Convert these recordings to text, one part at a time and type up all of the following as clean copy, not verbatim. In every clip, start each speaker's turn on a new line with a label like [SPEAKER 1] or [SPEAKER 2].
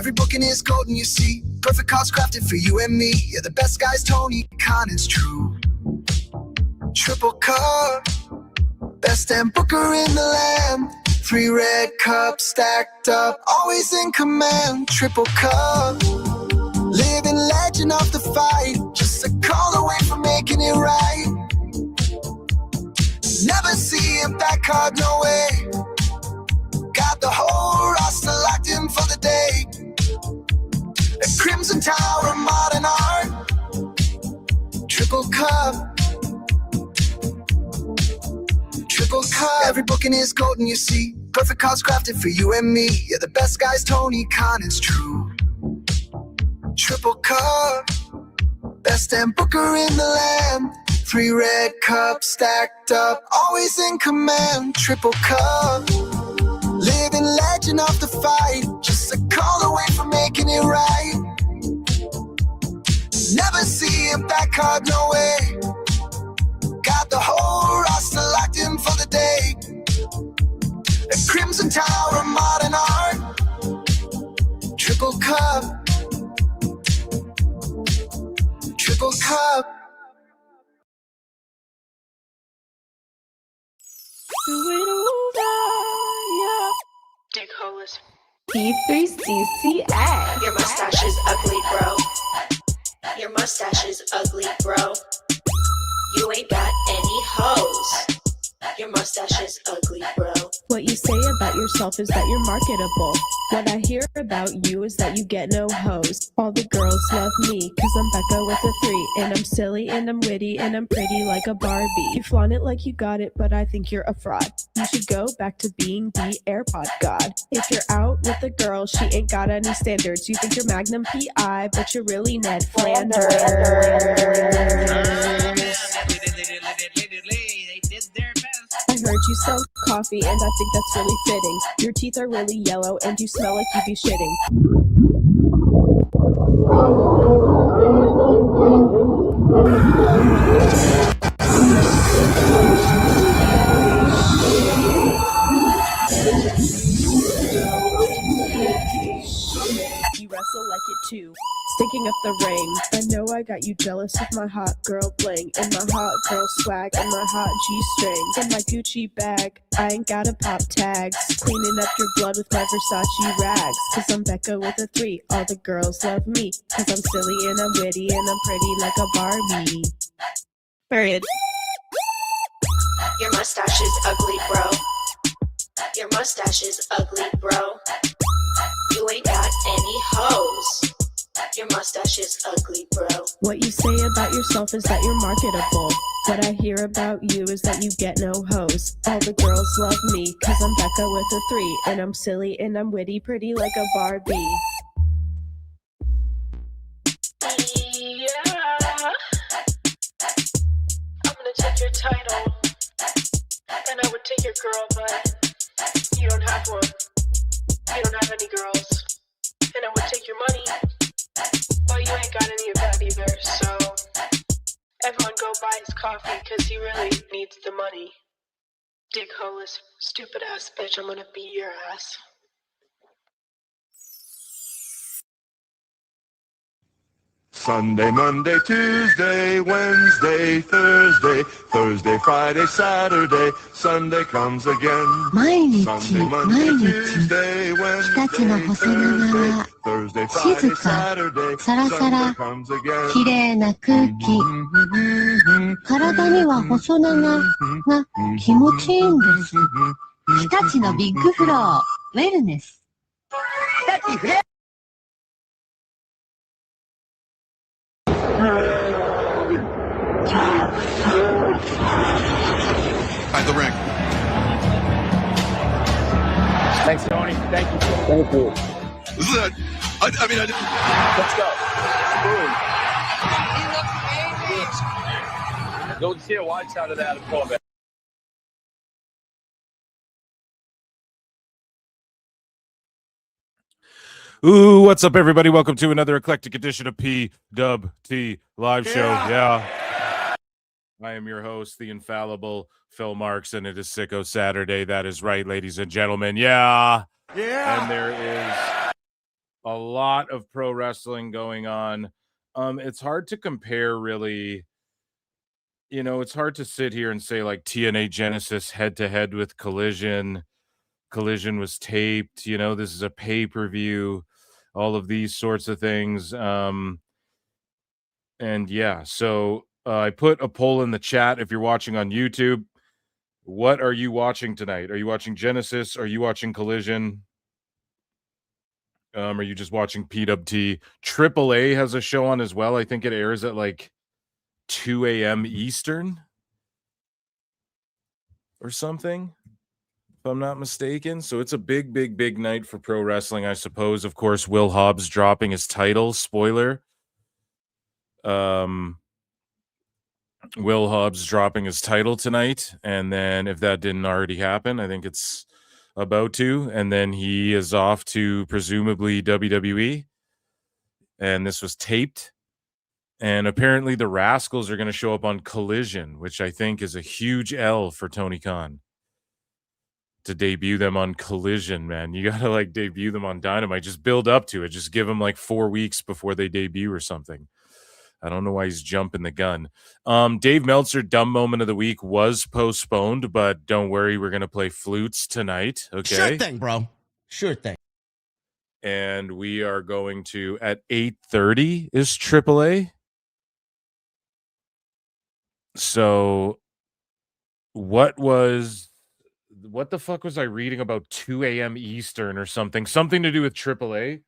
[SPEAKER 1] Every booking is golden, you see. Perfect cause crafted for you and me. Yeah, the best guys, Tony Khan, it's true. Triple cup, best damn booker in the land. 3 red cups stacked up, always in command. Triple cup, living legend of the fight. Just a call away from making it right. Never see him back hard, no way. Got the whole roster locked in for the day. A Crimson Tower of modern art. Triple cup. Triple cup. Every booking is golden, you see. Perfect cause crafted for you and me. Yeah, the best guys, Tony Khan, it's true. Triple cup. Best damn booker in the land. 3 red cups stacked up, always in command. Triple cup. Living legend of the fight. Just a call away from making it right. Never see him back hard, no way. Got the whole roster locked in for the day. A Crimson Tower of modern art. Triple cup. Triple cup.
[SPEAKER 2] Dick holes.
[SPEAKER 3] P3CCX.
[SPEAKER 2] Your mustache is ugly, bro. Your mustache is ugly, bro. You ain't got any hoes. Your mustache is ugly, bro.
[SPEAKER 3] What you say about yourself is that you're marketable. What I hear about you is that you get no hoes. All the girls love me, cause I'm Becca with a 3. And I'm silly, and I'm witty, and I'm pretty like a Barbie. You flaunt it like you got it, but I think you're a fraud. You should go back to being the AirPod god. If you're out with a girl, she ain't got any standards. You think you're Magnum PI, but you're really Ned Flanders. I heard you sell coffee, and I think that's really fitting. Your teeth are really yellow, and you smell like you be shitting. You wrestle like it too. Sticking up the ring. I know I got you jealous with my hot girl bling, and my hot girl swag, and my hot G-string, and my Gucci bag. I ain't gotta pop tags. Cleaning up your blood with my Versace rags. Cause I'm Becca with a 3. All the girls love me. Cause I'm silly and I'm witty and I'm pretty like a Barbie. Period.
[SPEAKER 2] Your mustache is ugly, bro. Your mustache is ugly, bro. You ain't got any hoes. Your mustache is ugly, bro.
[SPEAKER 3] What you say about yourself is that you're marketable. What I hear about you is that you get no hoes. All the girls love me, cause I'm Becca with a 3. And I'm silly and I'm witty, pretty like a Barbie.
[SPEAKER 2] Yeah. I'm gonna take your title. And I would take your girl, but you don't have one. You don't have any girls. And I would take your money. Well, you ain't got any of that either, so everyone go buy his coffee, cause he really needs the money. Dick holes, stupid ass bitch, I'm gonna beat your ass.
[SPEAKER 4] Sunday, Monday, Tuesday, Wednesday, Thursday, Thursday, Friday, Saturday, Sunday comes again.
[SPEAKER 5] 毎日
[SPEAKER 4] Sunday,
[SPEAKER 5] 毎
[SPEAKER 4] Monday,
[SPEAKER 5] 日
[SPEAKER 4] Tuesday,
[SPEAKER 5] 日立の
[SPEAKER 4] Wednesday,
[SPEAKER 5] 細長
[SPEAKER 4] Thursday,
[SPEAKER 5] 静
[SPEAKER 4] Friday,
[SPEAKER 5] か
[SPEAKER 4] Saturday,
[SPEAKER 5] サラサ
[SPEAKER 4] Sunday
[SPEAKER 5] ラ
[SPEAKER 4] comes again.
[SPEAKER 5] 綺麗な空気体には細長が気持ちいいんです日立のビッグフローウェルネス
[SPEAKER 6] At the ring.
[SPEAKER 7] Thanks, Tony. Thank you.
[SPEAKER 6] Thank you. This is it. I mean,
[SPEAKER 7] Let's go. Boom. Go see a wide side of that for a bit.
[SPEAKER 8] Ooh, what's up, everybody? Welcome to another eclectic edition of PWT Live Show. Yeah. I am your host, the infallible Phil Marks, and it is Sicko Saturday. That is right, ladies and gentlemen. Yeah. And there is a lot of pro wrestling going on. It's hard to compare, really. You know, it's hard to sit here and say like TNA Genesis head to head with Collision. Collision was taped. You know, this is a pay-per-view. All of these sorts of things. And yeah, so I put a poll in the chat. If you're watching on YouTube, what are you watching tonight? Are you watching Genesis? Are you watching Collision? Are you just watching PWT? AAA has a show on as well. I think it airs at like 2 a.m. Eastern or something, if I'm not mistaken. So it's a big, big, big night for pro wrestling, I suppose. Of course, Will Hobbs dropping his title. Spoiler. Will Hobbs dropping his title tonight. And then if that didn't already happen, I think it's about to. And then he is off to presumably WWE. And this was taped. And apparently the Rascals are going to show up on Collision, which I think is a huge L for Tony Khan. To debut them on Collision, man. You got to like debut them on Dynamite. Just build up to it. Just give them like 4 weeks before they debut or something. I don't know why he's jumping the gun. Dave Meltzer, Dumb Moment of the Week was postponed, but don't worry, we're going to play flutes tonight. Okay.
[SPEAKER 9] Sure thing, bro. Sure thing.
[SPEAKER 8] And we are going to, at 8:30 is AAA. So what the fuck was I reading about 2 a.m. Eastern or something? Something to do with AAA.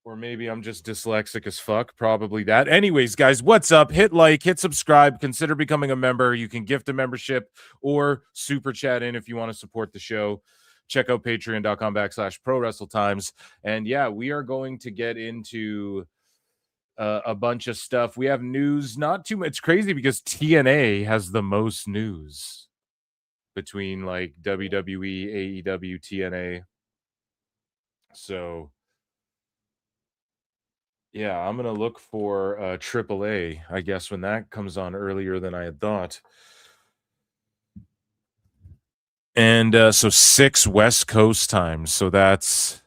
[SPEAKER 8] Or maybe I'm just dyslexic as fuck. Probably that. Anyways, guys, what's up? Hit like, hit subscribe, consider becoming a member. You can gift a membership or super chat in if you want to support the show. Check out patreon.com/ProWrestleTimes. And yeah, we are going to get into a bunch of stuff. We have news, not too much. It's crazy because TNA has the most news between like WWE, AEW, TNA. So yeah, I'm going to look for AAA, I guess, when that comes on earlier than I had thought. And so 6 West Coast times. So that's,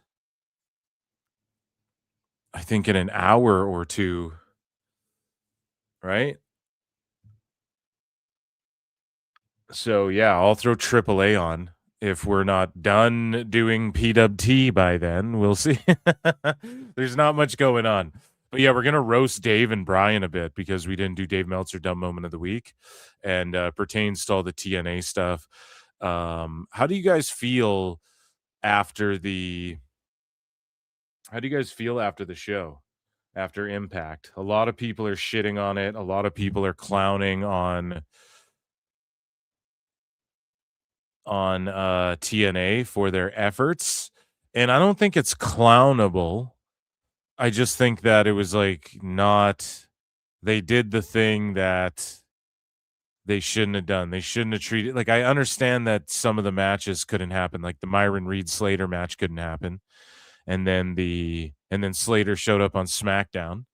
[SPEAKER 8] I think, in an hour or two, right? So yeah, I'll throw AAA on. If we're not done doing PWT by then, we'll see. There's not much going on. But yeah, we're going to roast Dave and Brian a bit because we didn't do Dave Meltzer Dumb Moment of the Week, and pertains to all the TNA stuff. How do you guys feel after the show, after Impact? A lot of people are shitting on it. A lot of people are clowning on TNA for their efforts, and I don't think it's clownable. I just think that it was like they did the thing that they shouldn't have done. They shouldn't have treated, like, I understand that some of the matches couldn't happen, like the Myron Reed Slater match couldn't happen, and then Slater showed up on SmackDown,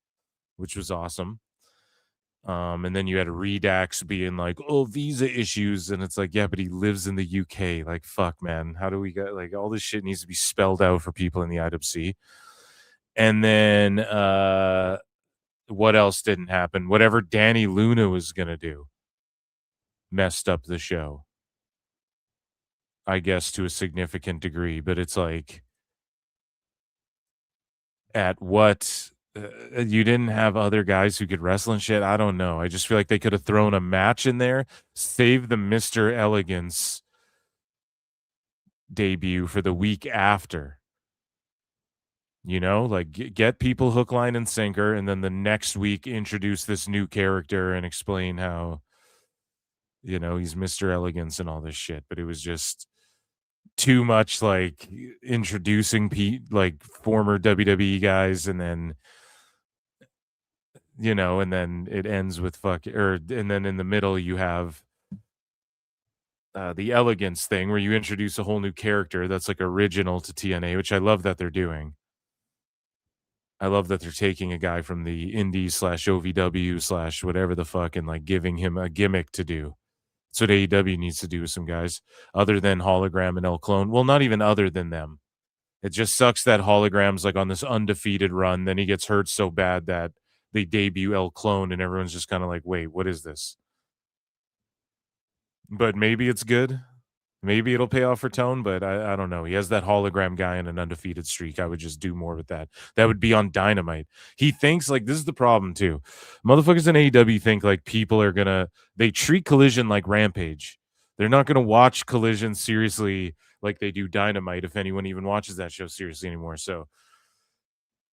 [SPEAKER 8] which was awesome. And then you had Redax being like, oh, visa issues. And it's like, yeah, but he lives in the UK. Like, fuck, man. How do we get, like, all this shit needs to be spelled out for people in the IWC. And then what else didn't happen? Whatever Danny Luna was going to do messed up the show, I guess, to a significant degree. But it's like, at what... you didn't have other guys who could wrestle and shit. I don't know. I just feel like they could have thrown a match in there, save the Mr. Elegance debut for the week after. You know, like get people hook, line, and sinker, and then the next week introduce this new character and explain how, you know, he's Mr. Elegance and all this shit. But it was just too much, like introducing like former WWE guys, and then, you know, and then it ends with and then in the middle you have the Elegance thing where you introduce a whole new character that's like original to TNA, which I love that they're doing. I love that they're taking a guy from the indie/OVW/ whatever the fuck and like giving him a gimmick to do. That's what AEW needs to do with some guys other than Hologram and El Clone. Well, not even other than them. It just sucks that Hologram's like on this undefeated run. Then he gets hurt so bad that they debut El Clone and everyone's just kind of like, wait, what is this? But maybe it's good. Maybe it'll pay off for Tone, but I don't know. He has that hologram guy in an undefeated streak. I would just do more with that. That would be on Dynamite. He thinks like this is the problem too. Motherfuckers in AEW think like people are gonna they treat Collision like Rampage. They're not gonna watch Collision seriously like they do Dynamite if anyone even watches that show seriously anymore. So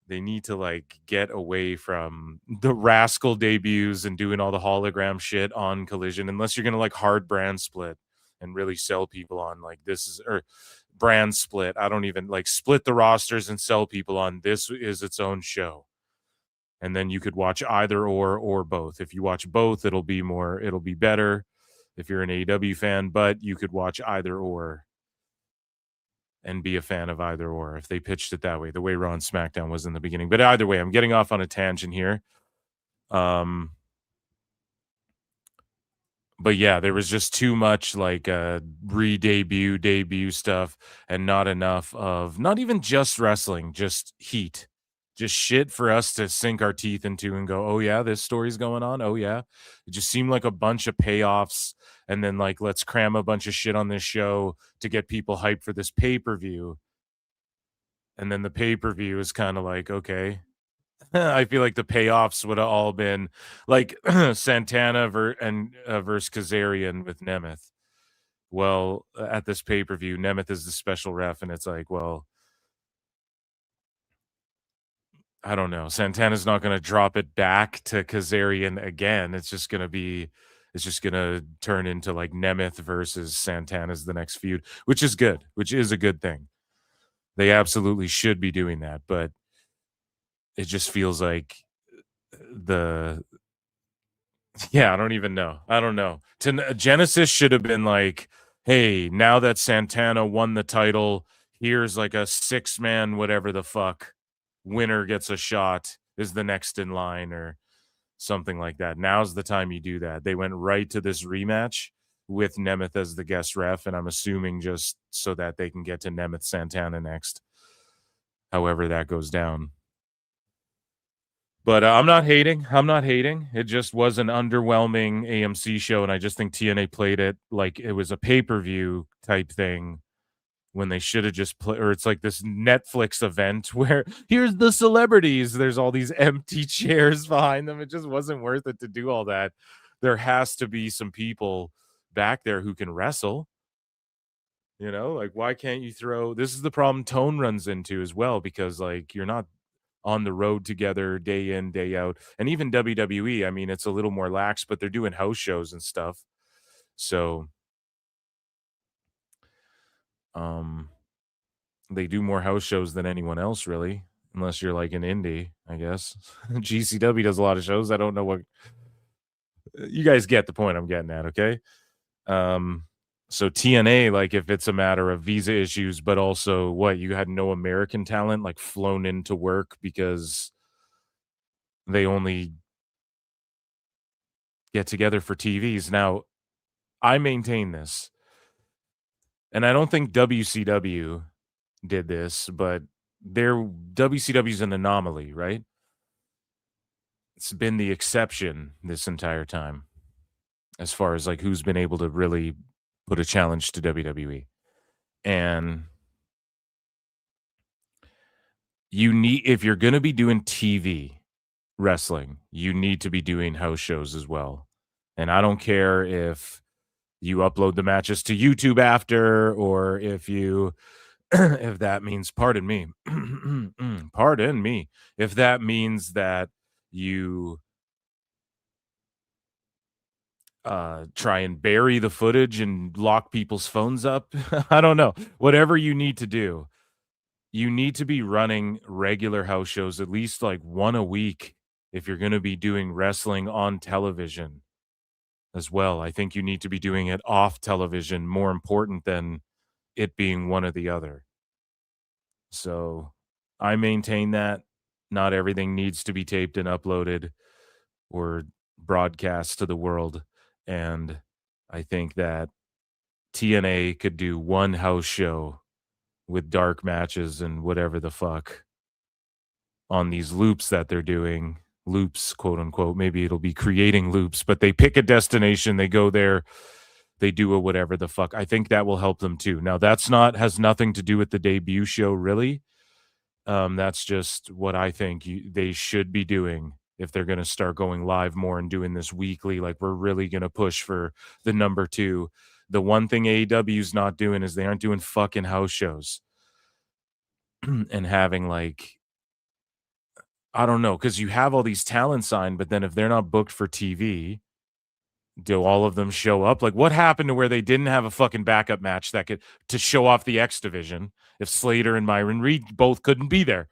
[SPEAKER 8] they need to like get away from the Rascal debuts and doing all the hologram shit on Collision unless you're gonna like hard brand split and really sell people on like this is or brand split. I don't even like split the rosters and sell people on this is its own show. And then you could watch either or both. If you watch both, it'll be better if you're an AEW fan, but you could watch either or and be a fan of either or if they pitched it that way, the way Raw and SmackDown was in the beginning. But either way, I'm getting off on a tangent here. But yeah, there was just too much like debut stuff and not enough of not even just wrestling, just heat, just shit for us to sink our teeth into and go, oh yeah, this story's going on. Oh yeah. It just seemed like a bunch of payoffs and then like, let's cram a bunch of shit on this show to get people hyped for this pay-per-view. And then the pay-per-view is kind of like, okay, I feel like the payoffs would have all been like Santana versus Kazarian with Nemeth. Well, at this pay-per-view, Nemeth is the special ref, and it's like, well, I don't know. Santana's not going to drop it back to Kazarian again. It's just going to turn into like Nemeth versus Santana's the next feud, which is good, which is a good thing. They absolutely should be doing that, but it just feels like I don't know. Genesis should have been like, hey, now that Santana won the title, here's like a 6-man, whatever the fuck, winner gets a shot, is the next in line or something like that. Now's the time you do that. They went right to this rematch with Nemeth as the guest ref, and I'm assuming just so that they can get to Nemeth Santana next, however that goes down. But I'm not hating. It just was an underwhelming AMC show, and I just think TNA played it like it was a pay-per-view type thing when they should have just played, or it's like this Netflix event where here's the celebrities. There's all these empty chairs behind them. It just wasn't worth it to do all that. There has to be some people back there who can wrestle. You know, like why can't you throw? This is the problem Tone runs into as well, because like you're not on the road together day in, day out. And even WWE, I mean, it's a little more lax, but they're doing house shows and stuff. So they do more house shows than anyone else, really, unless you're like an indie, I guess. GCW does a lot of shows. I don't know what you guys get the point I'm getting at, okay? So TNA, like if it's a matter of visa issues, but also what, you had no American talent like flown into work because they only get together for TVs. Now, I maintain this, and I don't think WCW did this, but WCW's an anomaly, right? It's been the exception this entire time as far as like who's been able to really put a challenge to WWE. And you need, if you're going to be doing TV wrestling, you need to be doing house shows as well. And I don't care if you upload the matches to YouTube after, or if you if that means, pardon me, if that means that you try and bury the footage and lock people's phones up. I don't know. Whatever you need to do, you need to be running regular house shows, at least like one a week, if you're going to be doing wrestling on television as well. I think you need to be doing it off television, more important than it being one or the other. So I maintain that not everything needs to be taped and uploaded or broadcast to the world. And I think that TNA could do one house show with dark matches and whatever the fuck on these loops that they're doing. Loops, quote unquote. Maybe it'll be creating loops, but they pick a destination, they go there, they do a whatever the fuck. I think that will help them too. Now, has nothing to do with the debut show, really. That's just what I think they should be doing if they're going to start going live more and doing this weekly. Like, we're really going to push for the number 2. The one thing AEW is not doing is they aren't doing fucking house shows and having, like, I don't know, because you have all these talent signed, but then if they're not booked for TV, do all of them show up? Like, what happened to where they didn't have a fucking backup match to show off the X division if Slater and Myron Reed both couldn't be there?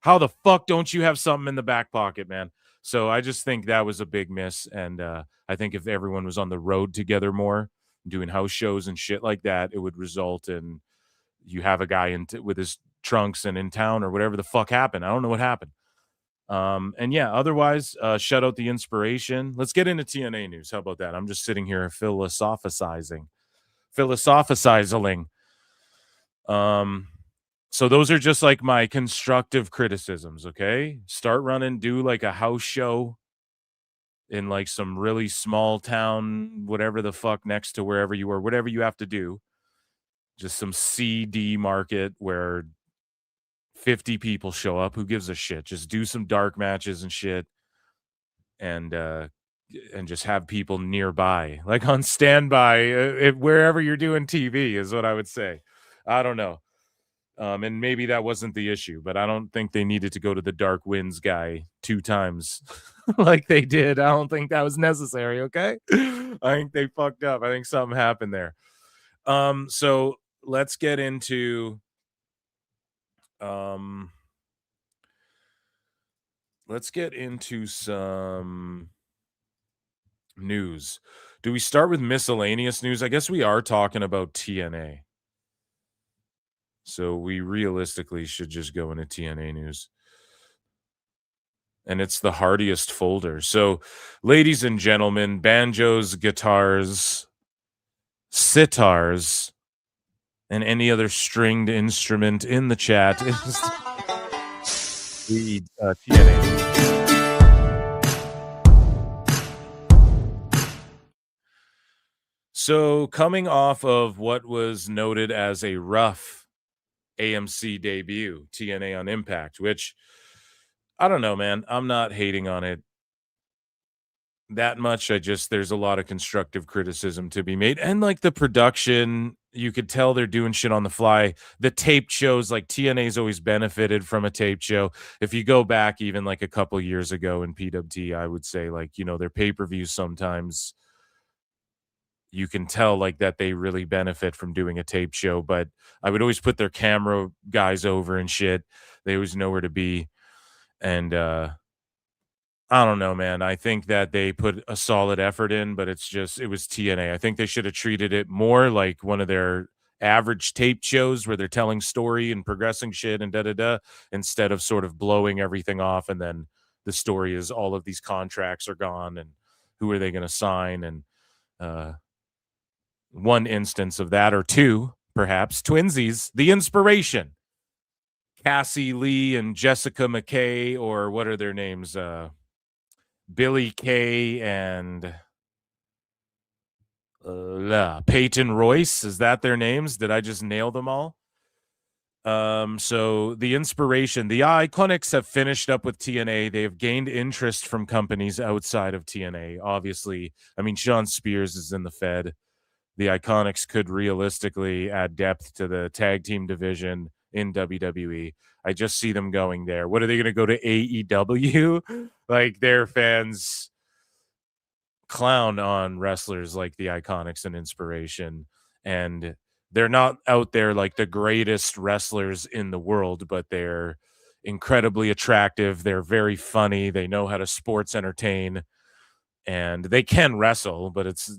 [SPEAKER 8] How the fuck don't you have something in the back pocket, man? So I just think that was a big miss, and I think if everyone was on the road together more, doing house shows and shit like that, it would result in you have a guy with his trunks and in town or whatever the fuck happened. I don't know what happened. And yeah, otherwise, shout out the inspiration. Let's get into TNA news. How about that? I'm just sitting here philosophizing. So those are just like my constructive criticisms. Okay. Start running, do like a house show in like some really small town, whatever the fuck, next to wherever you are, whatever you have to do. Just some CD market where 50 people show up. Who gives a shit? Just do some dark matches and shit, and just have people nearby, like on standby, wherever you're doing TV is what I would say. I don't know. And maybe that wasn't the issue, but I don't think they needed to go to the Dark Winds guy 2 times like they did. I don't think that was necessary, okay? I think they fucked up. I think something happened there. So let's get into some news. Do we start with miscellaneous news? I guess we are talking about TNA. So we realistically should just go into TNA news. And it's the hardiest folder. So, ladies and gentlemen, banjos, guitars, sitars, and any other stringed instrument in the chat is the TNA. So, coming off of what was noted as a rough AMC debut, TNA on Impact, which, I don't know, man. I'm not hating on it that much. There's a lot of constructive criticism to be made. And like the production, you could tell they're doing shit on the fly. The taped shows, like TNA's always benefited from a taped show. If you go back even like a couple years ago in PWT, I would say, like, you know, their pay-per-views sometimes you can tell like that they really benefit from doing a tape show, but I would always put their camera guys over and shit. They always know where to be. And I don't know, man. I think that they put a solid effort in, but it was TNA. I think they should have treated it more like one of their average tape shows where they're telling story and progressing shit and da-da-da, instead of sort of blowing everything off. And then the story is all of these contracts are gone and who are they going to sign? And one instance of that, or two, perhaps, twinsies, the inspiration. Cassie Lee and Jessica McKay, or what are their names? Billy Kay and Peyton Royce. Is that their names? Did I just nail them all? So the inspiration, the Iconics have finished up with TNA. They have gained interest from companies outside of TNA. Obviously, I mean, Sean Spears is in the Fed. The Iconics could realistically add depth to the tag team division in WWE. I just see them going there. What are they going to go to AEW? Like, their fans clown on wrestlers like the Iconics and Inspiration, and they're not out there like the greatest wrestlers in the world, but they're incredibly attractive. They're very funny. They know how to sports entertain, and they can wrestle, but it's,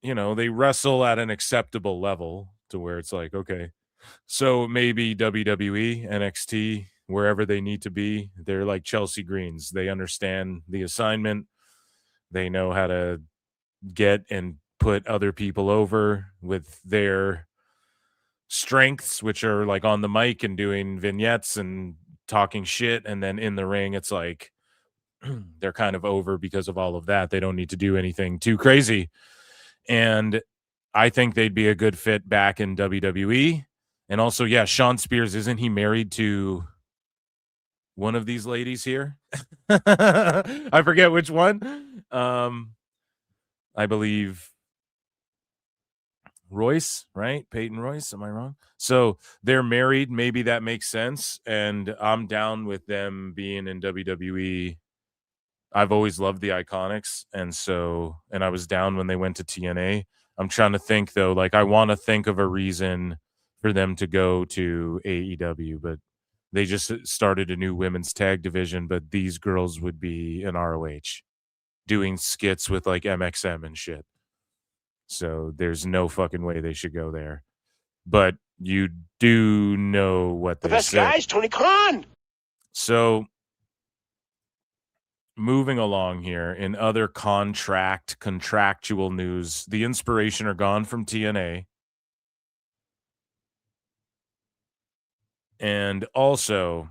[SPEAKER 8] you know, they wrestle at an acceptable level to where it's like, okay, so maybe WWE, NXT, wherever they need to be, they're like Chelsea Greens. They understand the assignment. They know how to get and put other people over with their strengths, which are like on the mic and doing vignettes and talking shit, and then in the ring it's like they're kind of over because of all of that. They don't need to do anything too crazy. And I think they'd be a good fit back in WWE. And also, yeah, Sean Spears, isn't he married to one of these ladies here? I forget which one. I believe Royce, right? Peyton Royce, am I wrong? So they're married. Maybe that makes sense. And I'm down with them being in WWE. I've always loved the Iconics. And I was down when they went to TNA. I'm trying to think, though, like I want to think of a reason for them to go to AEW, but they just started a new women's tag division, but these girls would be in ROH doing skits with like MXM and shit. So there's no fucking way they should go there. But you do know what
[SPEAKER 7] The
[SPEAKER 8] they
[SPEAKER 7] best
[SPEAKER 8] said.
[SPEAKER 7] guys, Tony Khan.
[SPEAKER 8] So moving along here in other contractual news, the Inspiration are gone from TNA. And also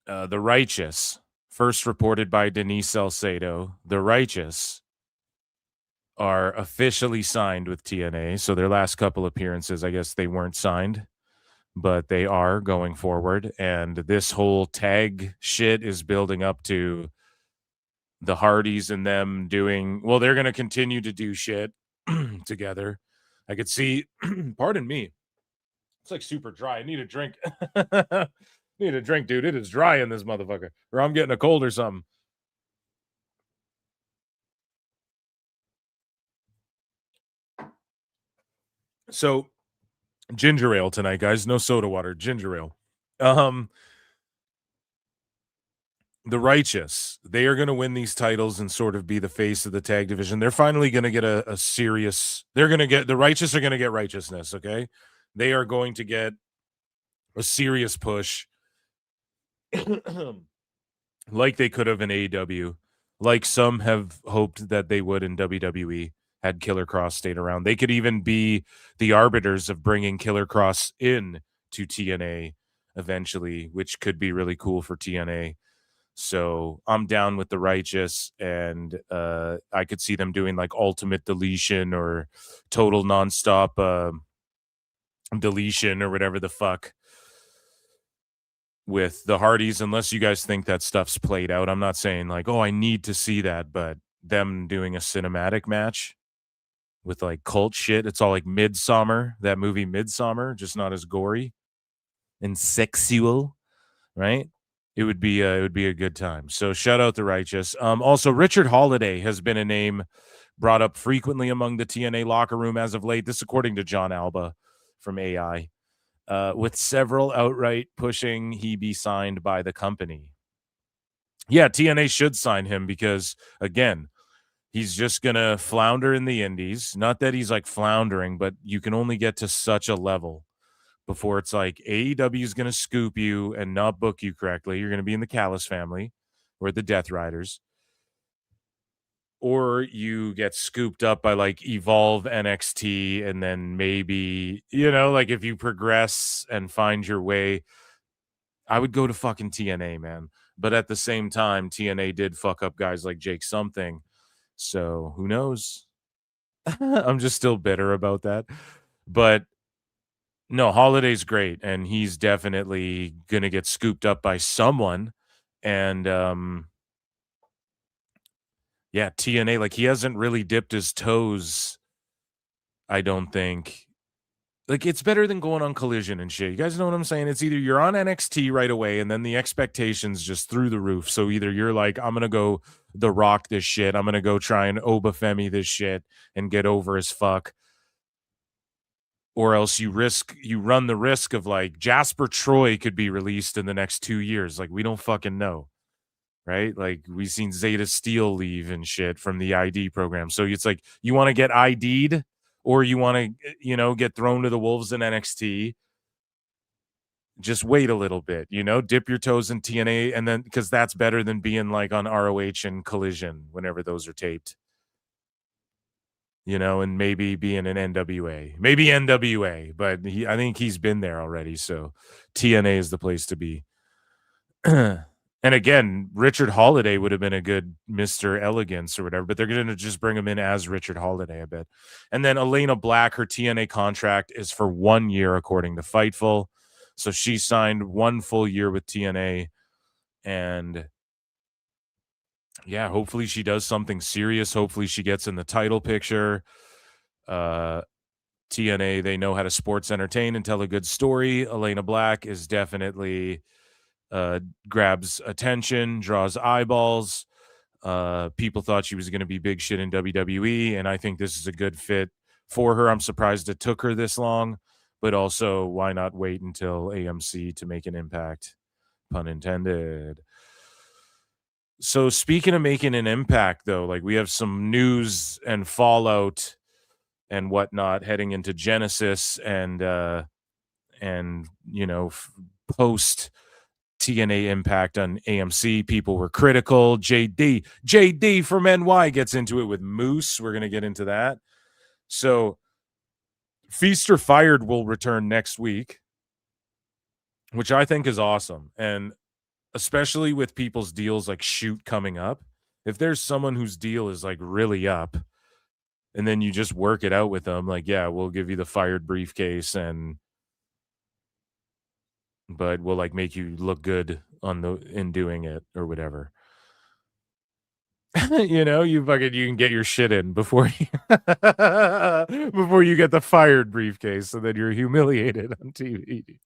[SPEAKER 8] the Righteous, first reported by Denise Salcedo, the Righteous are officially signed with TNA. So their last couple appearances, I guess they weren't signed, but they are going forward. And this whole tag shit is building up to the Hardys and them doing, well, they're going to continue to do shit together. I could see, pardon me, it's like super dry. I need a drink. Need a drink, dude. It is dry in this motherfucker, or I'm getting a cold or something. So ginger ale tonight, guys. No soda water, ginger ale. The Righteous, they are going to win these titles and sort of be the face of the tag division. They're finally going to get a serious, the Righteous are going to get righteousness, okay? They are going to get a serious push like they could have in AEW, like some have hoped that they would in WWE had Killer Cross stayed around. They could even be the arbiters of bringing Killer Cross in to TNA eventually, which could be really cool for TNA. So I'm down with the Righteous, and I could see them doing like Ultimate Deletion or Total Nonstop Deletion or whatever the fuck with the Hardys, unless you guys think that stuff's played out. I'm not saying like, oh, I need to see that, but them doing a cinematic match with like cult shit. It's all like Midsommar, that movie Midsommar, just not as gory and sexual, right? It would be a good time. So shout out the Righteous. Also, Richard Holiday has been a name brought up frequently among the TNA locker room as of late. This according to John Alba from AI. With several outright pushing he be signed by the company. Yeah, TNA should sign him because, again, he's just going to flounder in the indies. Not that he's like floundering, but you can only get to such a level before it's like AEW is going to scoop you and not book you correctly. You're going to be in the Callis family or the Death Riders. Or you get scooped up by like Evolve NXT, and then maybe, like if you progress and find your way, I would go to fucking TNA, man. But at the same time, TNA did fuck up guys like Jake Something. So who knows? I'm just still bitter about that. But no, Holiday's great, and he's definitely going to get scooped up by someone. And, yeah, TNA, like he hasn't really dipped his toes, I don't think. Like it's better than going on Collision and shit. You guys know what I'm saying? It's either you're on NXT right away and then the expectations just through the roof. So either you're like, I'm going to go The Rock this shit. I'm going to go try and Obafemi this shit and get over as fuck. Or else you run the risk of like Jasper Troy could be released in the next 2 years. Like we don't fucking know. Right? Like we've seen Zeta Steel leave and shit from the ID program. So it's like you want to get ID'd or you want to, get thrown to the wolves in NXT. Just wait a little bit, dip your toes in TNA, and then because that's better than being like on ROH and Collision whenever those are taped. and maybe be in an NWA, maybe NWA, but I think he's been there already. So TNA is the place to be. And again, Richard Holiday would have been a good Mr. Elegance or whatever, but they're going to just bring him in as Richard Holiday, I bet. And then Elena Black, her TNA contract is for 1 year, according to Fightful. So she signed 1 full year with TNA. And yeah, hopefully she does something serious. Hopefully she gets in the title picture. TNA, they know how to sports entertain and tell a good story. Elena Black is definitely... grabs attention, draws eyeballs. People thought she was going to be big shit in WWE, and I think this is a good fit for her. I'm surprised it took her this long, but also why not wait until AMC to make an impact? Pun intended. So speaking of making an impact, though, like we have some news and fallout and whatnot heading into Genesis and post TNA Impact on AMC. People were critical. JD from NY gets into it with Moose. We're going to get into that. So Feast or Fired will return next week, which I think is awesome. And especially with people's deals like Shoot coming up, if there's someone whose deal is like really up and then you just work it out with them, like, yeah, we'll give you the fired briefcase but we'll like make you look good in doing it or whatever. You can get your shit in before you get the fired briefcase, so then you're humiliated on TV.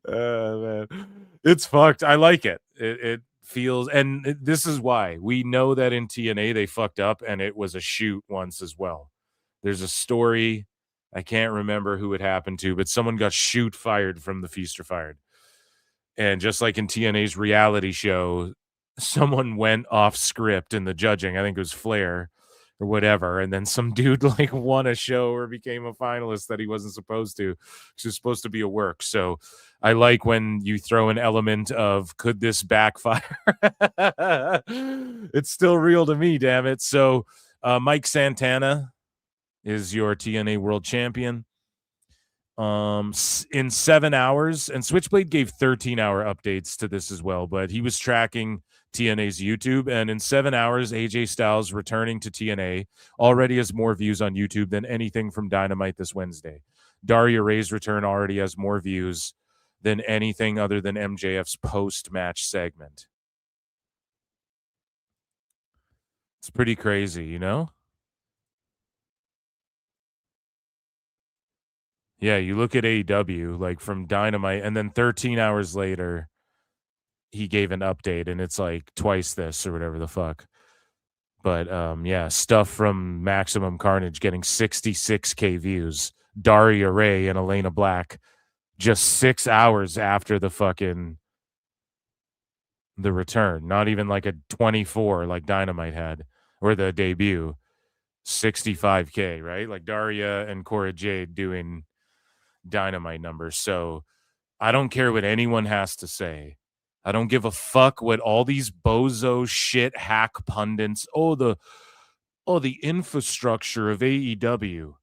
[SPEAKER 8] Man. It's fucked. I like it. It feels, and this is why we know that in TNA they fucked up, and it was a shoot once as well. There's a story. I can't remember who it happened to, but someone got fired from the Feast or Fired. And just like in TNA's reality show, someone went off script in the judging. I think it was Flair or whatever. And then some dude like won a show or became a finalist that he wasn't supposed to. It's just supposed to be a work. So I like when you throw an element of, could this backfire? It's still real to me, damn it. So Mike Santana is your TNA world champion. In 7 hours, and Switchblade gave 13-hour updates to this as well, but he was tracking TNA's YouTube, and in 7 hours, AJ Styles returning to TNA already has more views on YouTube than anything from Dynamite this Wednesday. Daria Ray's return already has more views than anything other than MJF's post-match segment. It's pretty crazy, Yeah, you look at AEW, like from Dynamite, and then 13 hours later, he gave an update, and it's like twice this or whatever the fuck. But yeah, stuff from Maximum Carnage getting 66K views. Daria Ray and Elena Black just 6 hours after the return. Not even like a 24 like Dynamite had, or the debut. 65K, right? Like Daria and Cora Jade doing Dynamite numbers. So I don't care what anyone has to say. I don't give a fuck what all these bozo shit hack pundits. The infrastructure of AEW.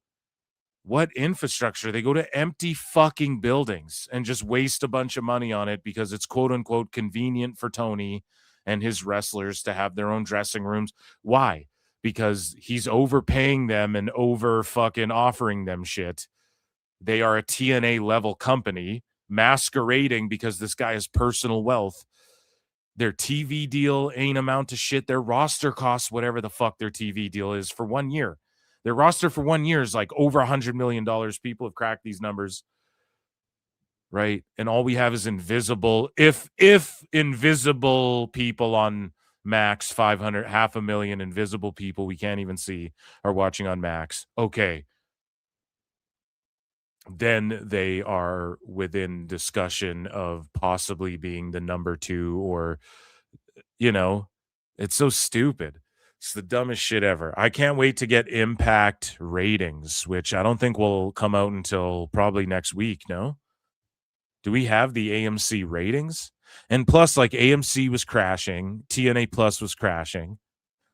[SPEAKER 8] What infrastructure? They go to empty fucking buildings and just waste a bunch of money on it because it's quote unquote convenient for Tony and his wrestlers to have their own dressing rooms. Why? Because he's overpaying them and over fucking offering them shit. They are a TNA level company masquerading because this guy has personal wealth. Their TV deal ain't amount to shit. Their roster costs whatever the fuck their TV deal is for 1 year. Their roster for 1 year is like over $100 million. People have cracked these numbers, right? And all we have is invisible. If invisible people on Max 500, 500,000 invisible people we can't even see are watching on Max. Okay. Then they are within discussion of possibly being the number 2 or, it's so stupid. It's the dumbest shit ever. I can't wait to get Impact ratings, which I don't think will come out until probably next week, no? Do we have the AMC ratings? And plus, like AMC was crashing, TNA Plus was crashing.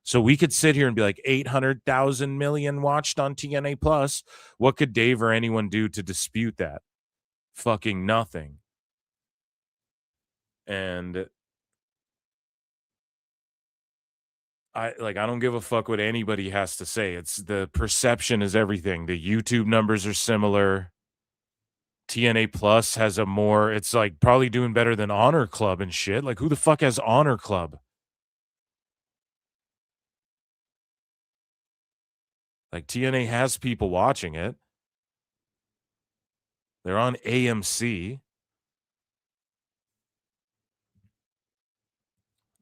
[SPEAKER 8] So we could sit here and be like 800,000 million watched on TNA Plus. What could Dave or anyone do to dispute that? Fucking nothing. And I don't give a fuck what anybody has to say. It's the perception is everything. The YouTube numbers are similar. TNA Plus has a more, it's like probably doing better than Honor Club and shit. Like, who the fuck has Honor Club? Like, TNA has people watching it. They're on AMC.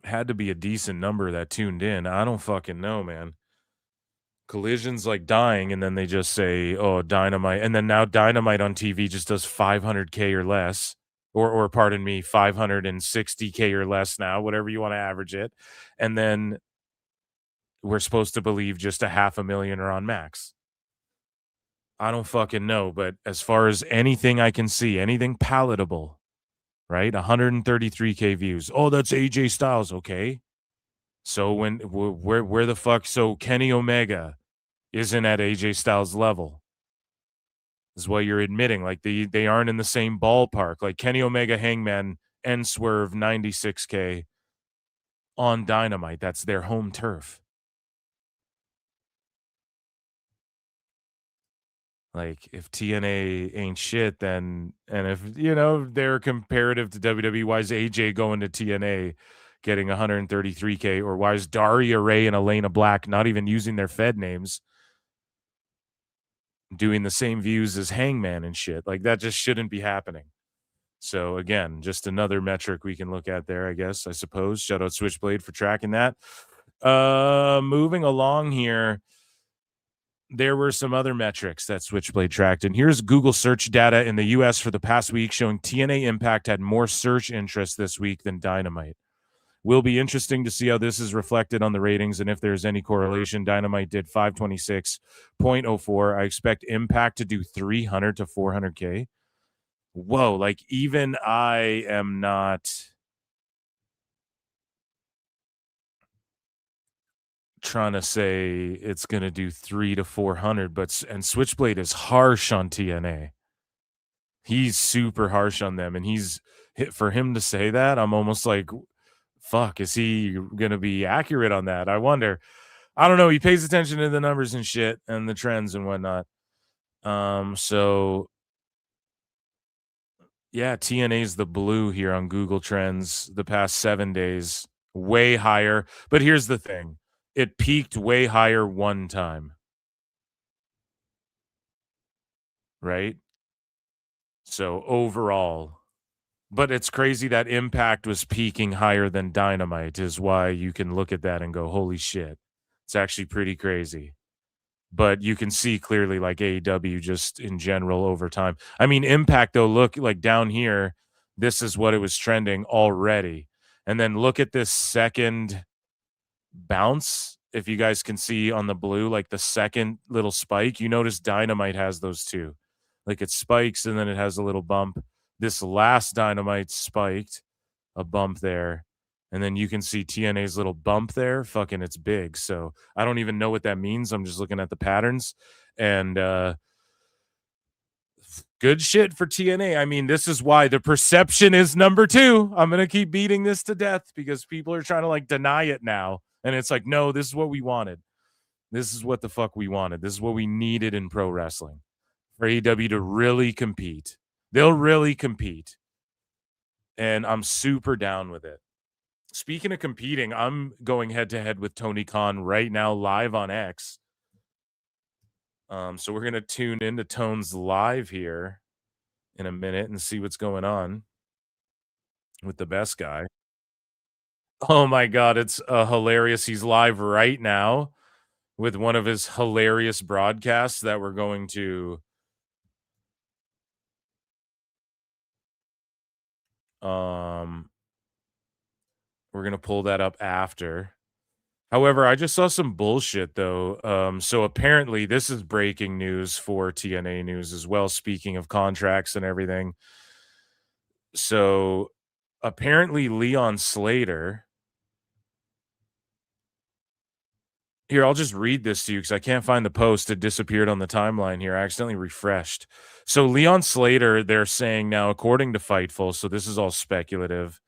[SPEAKER 8] Had to be a decent number that tuned in. I don't fucking know, man. Collision's like dying, and then they just say, oh, Dynamite. And then now Dynamite on TV just does 500K or less. Or pardon me, 560K or less now, whatever you want to average it. And then we're supposed to believe just 500,000 are on Max. I don't fucking know, but as far as anything I can see, anything palatable, right? 133K views. Oh, that's AJ Styles. Okay. So where the fuck? So Kenny Omega isn't at AJ Styles level. Is what you're admitting. Like they aren't in the same ballpark. Like Kenny Omega, Hangman, and Swerve 96K on Dynamite. That's their home turf. Like, if TNA ain't shit, then, and if, they're comparative to WWE, why is AJ going to TNA getting 133K? Or why is Daria Ray and Elena Black not even using their Fed names doing the same views as Hangman and shit? Like, that just shouldn't be happening. So, again, just another metric we can look at there, I suppose. Shout out Switchblade for tracking that. Moving along here. There were some other metrics that Switchblade tracked. And here's Google search data in the U.S. for the past week showing TNA Impact had more search interest this week than Dynamite. Will be interesting to see how this is reflected on the ratings and if there's any correlation. Dynamite did 526.04. I expect Impact to do 300 to 400K. Whoa, like even I am not trying to say it's going to do 300 to 400, and Switchblade is harsh on TNA. He's super harsh on them, and for him to say that, I'm almost like, fuck, is he going to be accurate on that? I wonder. I don't know. He pays attention to the numbers and shit and the trends and whatnot. So yeah, TNA's the blue here on Google Trends the past 7 days, way higher. But here's the thing. It peaked way higher one time. Right? So overall, but it's crazy that Impact was peaking higher than Dynamite is why you can look at that and go, holy shit. It's actually pretty crazy. But you can see clearly like AEW just in general over time. I mean, Impact though, look like down here, this is what it was trending already. And then look at this second bounce. If you guys can see on the blue, like the second little spike, you notice Dynamite has those too. Like it spikes and then it has a little bump. This last Dynamite spiked a bump there. And then you can see TNA's little bump there. Fucking, it's big. So I don't even know what that means. I'm just looking at the patterns. And good shit for TNA. I mean, this is why the perception is number 2. I'm going to keep beating this to death because people are trying to like deny it now. And it's like, no, this is what we wanted. This is what the fuck we wanted. This is what we needed in pro wrestling for AEW to really compete. They'll really compete. And I'm super down with it. Speaking of competing, I'm going head to head with Tony Khan right now live on X. So we're going to tune into Tone's live here in a minute and see what's going on with the best guy. Oh my God, it's hilarious. He's live right now with one of his hilarious broadcasts that we're going to pull that up after. However, I just saw some bullshit though. So apparently this is breaking news for TNA News as well, speaking of contracts and everything. So apparently Leon Slater Here, I'll just read this to you because I can't find the post. It disappeared on the timeline here. I accidentally refreshed. So Leon Slater, they're saying now, according to Fightful, so this is all speculative.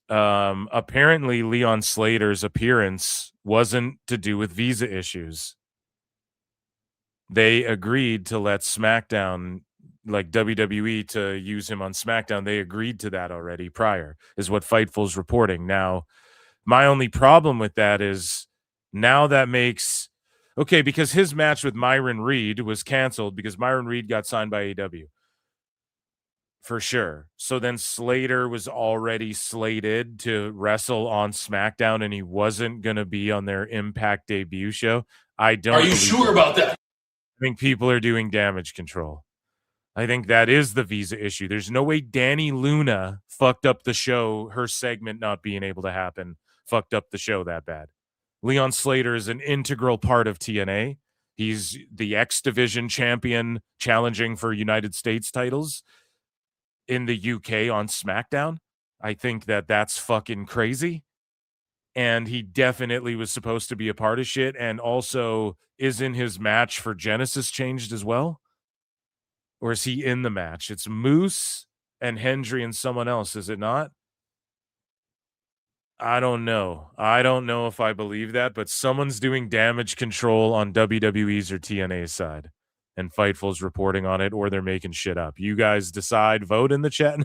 [SPEAKER 8] Apparently Leon Slater's appearance wasn't to do with visa issues. They agreed to let SmackDown, like WWE, to use him on SmackDown. They agreed to that already prior, is what Fightful's reporting. Now, my only problem with that is now that makes okay, because his match with Myron Reed was canceled because Myron Reed got signed by AEW. For sure. So then Slater was already slated to wrestle on SmackDown and he wasn't going to be on their Impact debut show. I don't.
[SPEAKER 10] Are you sure about that?
[SPEAKER 8] I think people are doing damage control. I think that is the visa issue. There's no way Danny Luna fucked up the show, her segment not being able to happen, fucked up the show that bad. Leon Slater is an integral part of TNA. He's the X Division champion challenging for United States titles in the UK on SmackDown. I think that that's fucking crazy. And he definitely was supposed to be a part of shit. And also, isn't his match for Genesis changed as well? Or is he in the match? It's Moose and Hendry and someone else, is it not? I don't know. I don't know if I believe that, but someone's doing damage control on WWE's or TNA's side. And Fightful's reporting on it, or they're making shit up. You guys decide, vote in the chat.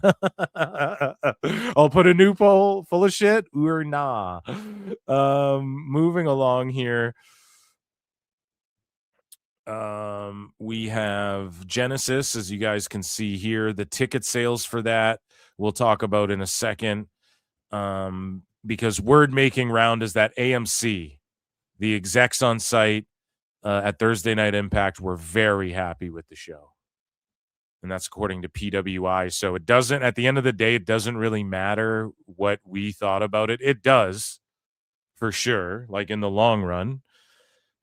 [SPEAKER 8] I'll put a new poll full of shit or nah. Moving along here. We have Genesis, as you guys can see here. The ticket sales for that we'll talk about in a second. Because word making round is that AMC, the execs on site, at Thursday Night Impact were very happy with the show. And that's according to PWI. So it doesn't, at the end of the day, it doesn't really matter what we thought about it. It does, for sure, like in the long run.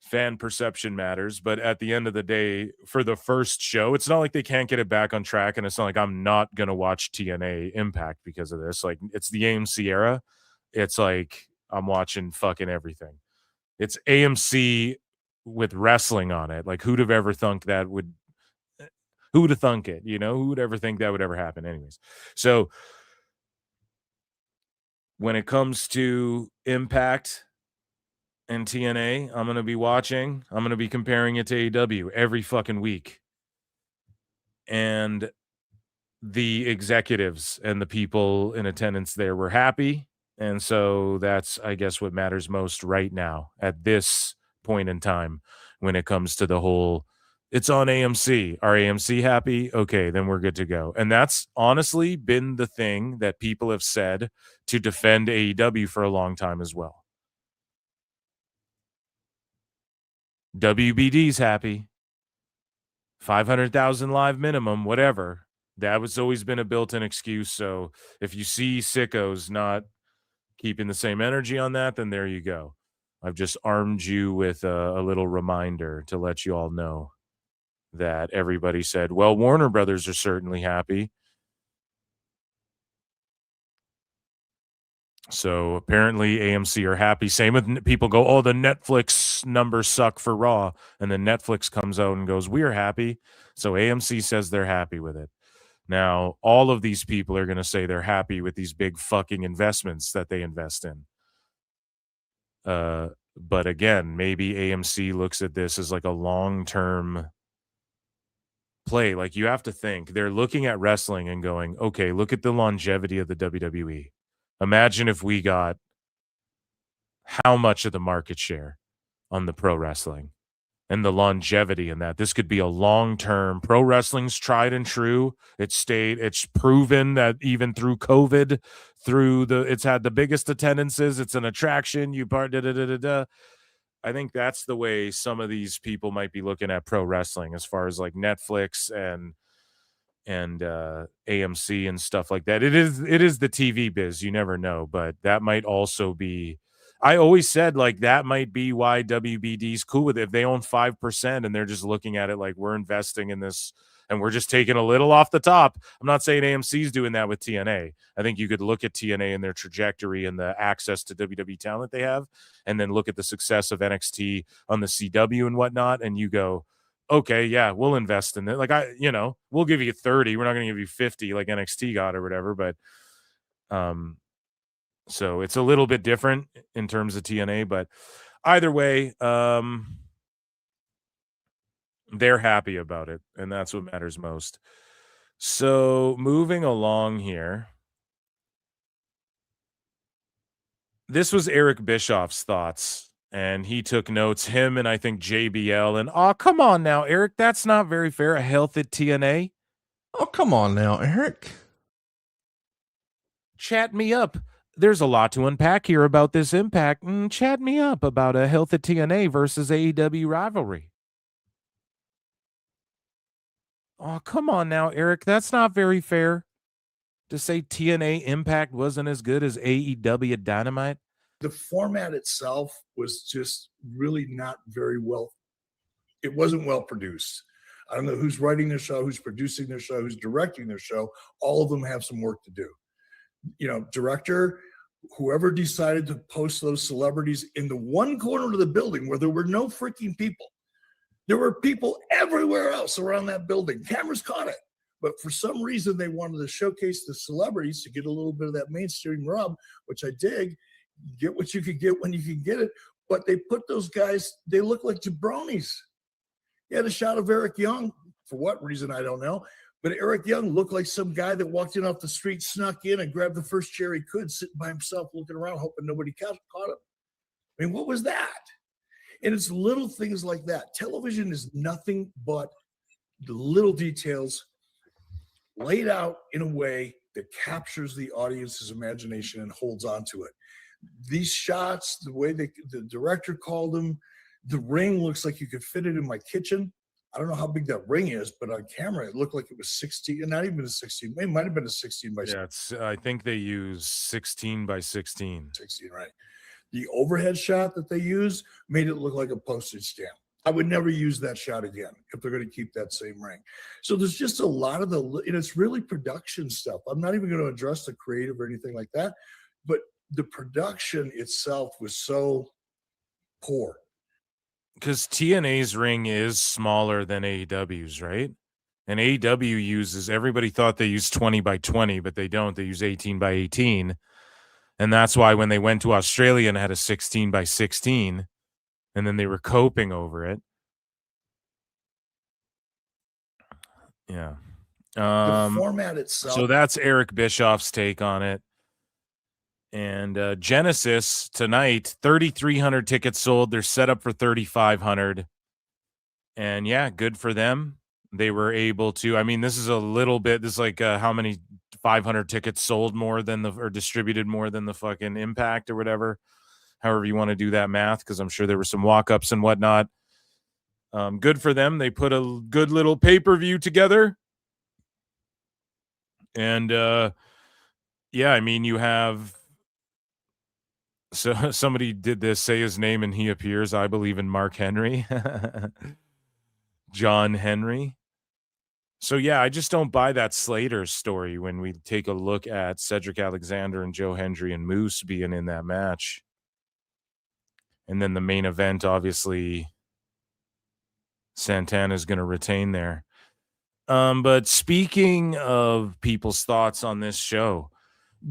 [SPEAKER 8] Fan perception matters. But at the end of the day, for the first show, it's not like they can't get it back on track. And it's not like I'm not going to watch TNA Impact because of this. Like, it's the AMC era. It's like I'm watching fucking everything. It's AMC with wrestling on it. Like, who'd have ever thunk that would, who would have thunk it? You know, who would ever think that would ever happen? Anyways, so when it comes to Impact and TNA, I'm going to be watching. I'm going to be comparing it to AEW every fucking week. And the executives and the people in attendance there were happy. And so that's, I guess, what matters most right now at this point in time when it comes to the whole, it's on AMC. Are AMC happy? Okay, then we're good to go. And that's honestly been the thing that people have said to defend AEW for a long time as well. WBD's happy. 500,000 live minimum, whatever. That was always been a built-in excuse. So if you see sickos not keeping the same energy on that, then there you go. I've just armed you with a little reminder to let you all know that everybody said, well, Warner Brothers are certainly happy. So apparently AMC are happy. Same with people go, oh, the Netflix numbers suck for Raw. And then Netflix comes out and goes, we're happy. So AMC says they're happy with it. Now, all of these people are going to say they're happy with these big fucking investments that they invest in. But again, maybe AMC looks at this as like a long-term play. Like, you have to think they're looking at wrestling and going, okay, look at the longevity of the WWE. Imagine if we got how much of the market share on the pro wrestling and the longevity in that. This could be a long-term. Pro wrestling's tried and true. It's proven that even through COVID, it's had the biggest attendances. It's an attraction. I think that's the way some of these people might be looking at pro wrestling as far as like Netflix and AMC and stuff like that. It is the TV biz. You never know, but that might also be, I always said like that might be why WBD's cool with it. If they own 5% and they're just looking at it like we're investing in this And we're just taking a little off the top. I'm not saying AMC's doing that with TNA. I think you could look at TNA and their trajectory and the access to WWE talent they have, and then look at the success of NXT on the CW and whatnot, and you go, okay, yeah, we'll invest in it. Like, we'll give you 30. We're not going to give you 50 like NXT got or whatever, but so it's a little bit different in terms of TNA, but either way, they're happy about it, and that's what matters most. So moving along here, this was Eric Bischoff's thoughts, and he took notes, him and I think JBL, and oh, come on now, Eric, that's not very fair. A health at TNA?
[SPEAKER 10] Oh, come on now, Eric.
[SPEAKER 8] Chat me up. There's a lot to unpack here about this impact. Chat me up about a health at TNA versus AEW rivalry. Oh, come on now, Eric. That's not very fair to say TNA Impact wasn't as good as AEW Dynamite.
[SPEAKER 11] The format itself was just really not very well. It wasn't well produced. I don't know who's writing their show, who's producing their show, who's directing their show. All of them have some work to do. Director, whoever decided to post those celebrities in the one corner of the building where there were no freaking people. There were people everywhere else around that building. Cameras caught it. But for some reason, they wanted to showcase the celebrities to get a little bit of that mainstream rub, which I dig. Get what you can get when you can get it. But they put those guys, they look like jabronis. You had a shot of Eric Young. For what reason, I don't know. But Eric Young looked like some guy that walked in off the street, snuck in, and grabbed the first chair he could, sitting by himself, looking around, hoping nobody caught him. I mean, what was that? And it's little things like that. Television is nothing but the little details laid out in a way that captures the audience's imagination and holds on to it. These shots, the way the director called them, the ring looks like you could fit it in my kitchen. I don't know how big that ring is, but on camera, it looked like it was 16, not even a 16. It might have been a 16 by 16.
[SPEAKER 8] Yeah, I think they use 16 by 16.
[SPEAKER 11] 16, right. The overhead shot that they used made it look like a postage stamp. I would never use that shot again if they're going to keep that same ring. So there's just a lot of it's really production stuff. I'm not even going to address the creative or anything like that, but the production itself was so poor.
[SPEAKER 8] Because TNA's ring is smaller than AEW's, right? And AEW uses, everybody thought they used 20 by 20, but they don't. They use 18 by 18. And that's why when they went to Australia and had a 16 by 16, and then they were coping over it. Yeah.
[SPEAKER 11] The format itself.
[SPEAKER 8] So that's Eric Bischoff's take on it. And Genesis tonight, 3,300 tickets sold. They're set up for 3,500. And yeah, good for them. They were able to, I mean, this is a little bit, this is like how many 500 tickets sold more than or distributed more than the fucking Impact or whatever. However you want to do that math, because I'm sure there were some walk-ups and whatnot. Good for them. They put a good little pay-per-view together. And yeah, I mean, you have, so somebody did this, say his name and he appears. I believe in Mark Henry. John Henry. So yeah, I just don't buy that Slater story when we take a look at Cedric Alexander and Joe Hendry and Moose being in that match. And then the main event, obviously, Santana's going to retain there. But speaking of people's thoughts on this show,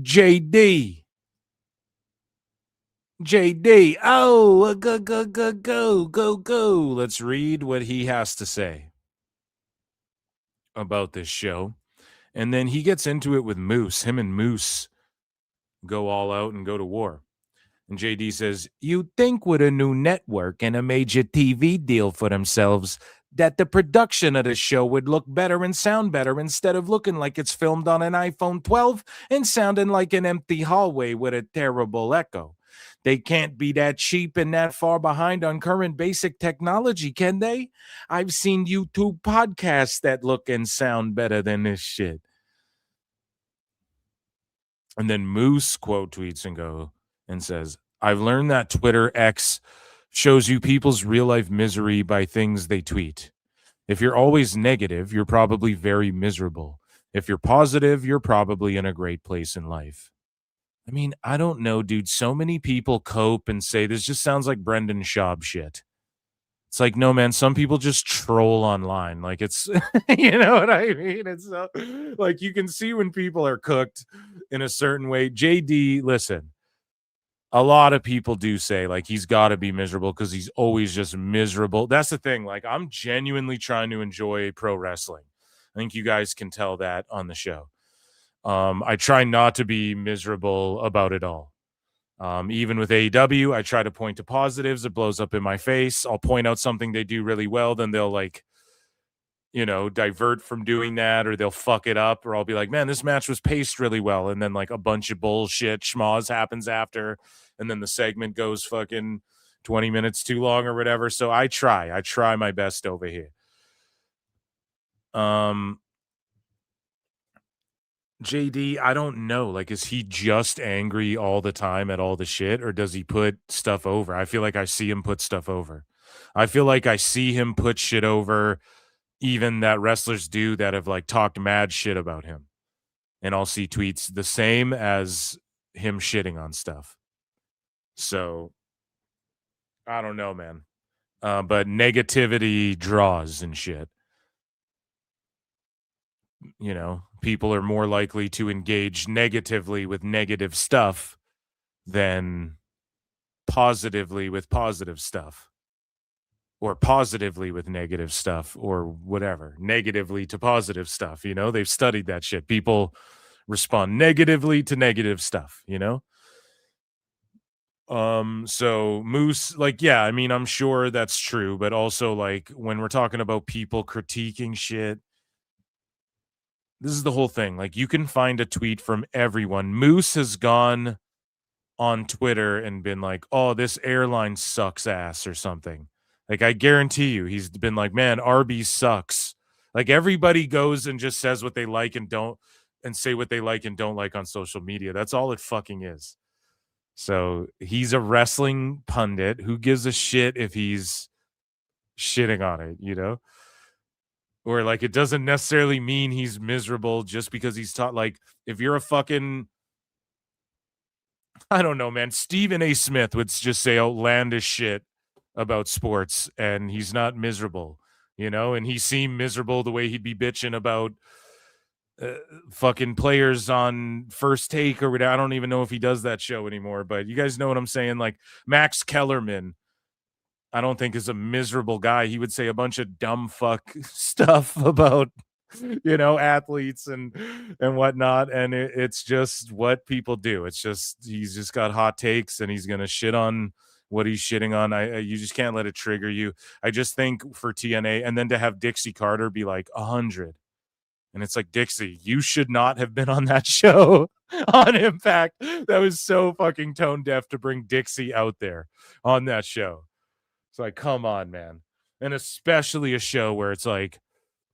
[SPEAKER 8] JD, oh, go. Let's read what he has to say about this show. And then he gets into it with Moose. Him and Moose go all out and go to war. And JD says, you'd think with a new network and a major TV deal for themselves that the production of the show would look better and sound better instead of looking like it's filmed on an iPhone 12 and sounding like an empty hallway with a terrible echo. They can't be that cheap and that far behind on current basic technology, can they? I've seen YouTube podcasts that look and sound better than this shit. And then Moose quote tweets and says, I've learned that Twitter X shows you people's real life misery by things they tweet. If you're always negative, you're probably very miserable. If you're positive, you're probably in a great place in life. I mean, I don't know, dude. So many people cope and say this just sounds like Brendan Schaub shit. It's like, no, man, some people just troll online. Like, it's, you know what I mean? It's like, you can see when people are cooked in a certain way. JD, listen, a lot of people do say, like, he's got to be miserable because he's always just miserable. That's the thing. Like, I'm genuinely trying to enjoy pro wrestling. I think you guys can tell that on the show. I try not to be miserable about it all. Even with AEW, I try to point to positives. It blows up in my face. I'll point out something they do really well. Then they'll like, you know, divert from doing that, or they'll fuck it up, or I'll be like, man, this match was paced really well. And then like a bunch of bullshit schmoz happens after, and then the segment goes fucking 20 minutes too long or whatever. So I try my best over here. JD, I don't know. Like, is he just angry all the time at all the shit, or does he put stuff over? I feel like I see him put stuff over. I feel like I see him put shit over, even that wrestlers do that have like talked mad shit about him. And I'll see tweets the same as him shitting on stuff. So I don't know, man. But negativity draws and shit. You know, people are more likely to engage negatively with negative stuff than positively with positive stuff, or positively with negative stuff, or whatever, negatively to positive stuff. You know, they've studied that shit. People respond negatively to negative stuff, you know? So Moose, like, yeah, I mean, I'm sure that's true, but also like when we're talking about people critiquing shit, this is the whole thing. Like, you can find a tweet from everyone. Moose has gone on Twitter and been like, oh, this airline sucks ass or something. Like, I guarantee you, he's been like, man, Arby's sucks. Like, everybody goes and just says what they like and don't, and say what they like and don't like on social media. That's all it fucking is. So he's a wrestling pundit. Who gives a shit if he's shitting on it, you know? Or like, it doesn't necessarily mean he's miserable just because he's taught. Like, if you're a fucking, I don't know, man, Stephen A. Smith would just say outlandish shit about sports and he's not miserable, you know? And he seemed miserable the way he'd be bitching about fucking players on First Take or whatever. I don't even know if he does that show anymore, but you guys know what I'm saying? Like, Max Kellerman, I don't think is a miserable guy. He would say a bunch of dumb fuck stuff about, you know, athletes and whatnot. And it's just what people do. It's just, he's just got hot takes and he's going to shit on what he's shitting on. You just can't let it trigger you. I just think for TNA, and then to have Dixie Carter be like 100. And it's like, Dixie, you should not have been on that show on Impact. That was so fucking tone deaf to bring Dixie out there on that show. It's like, come on, man. And especially a show where it's like,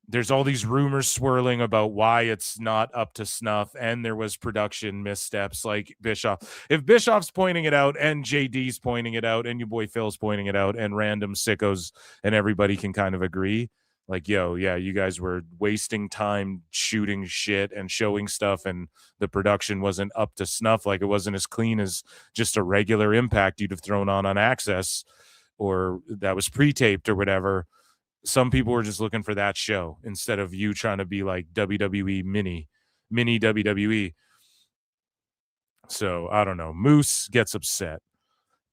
[SPEAKER 8] there's all these rumors swirling about why it's not up to snuff, and there was production missteps like Bischoff. If Bischoff's pointing it out, and JD's pointing it out, and your boy Phil's pointing it out, and random sickos and everybody can kind of agree, like, yo, yeah, you guys were wasting time shooting shit and showing stuff, and the production wasn't up to snuff. Like, it wasn't as clean as just a regular Impact you'd have thrown on Access, or that was pre-taped or whatever. Some people were just looking for that show instead of you trying to be like WWE mini WWE. So I don't know. Moose gets upset.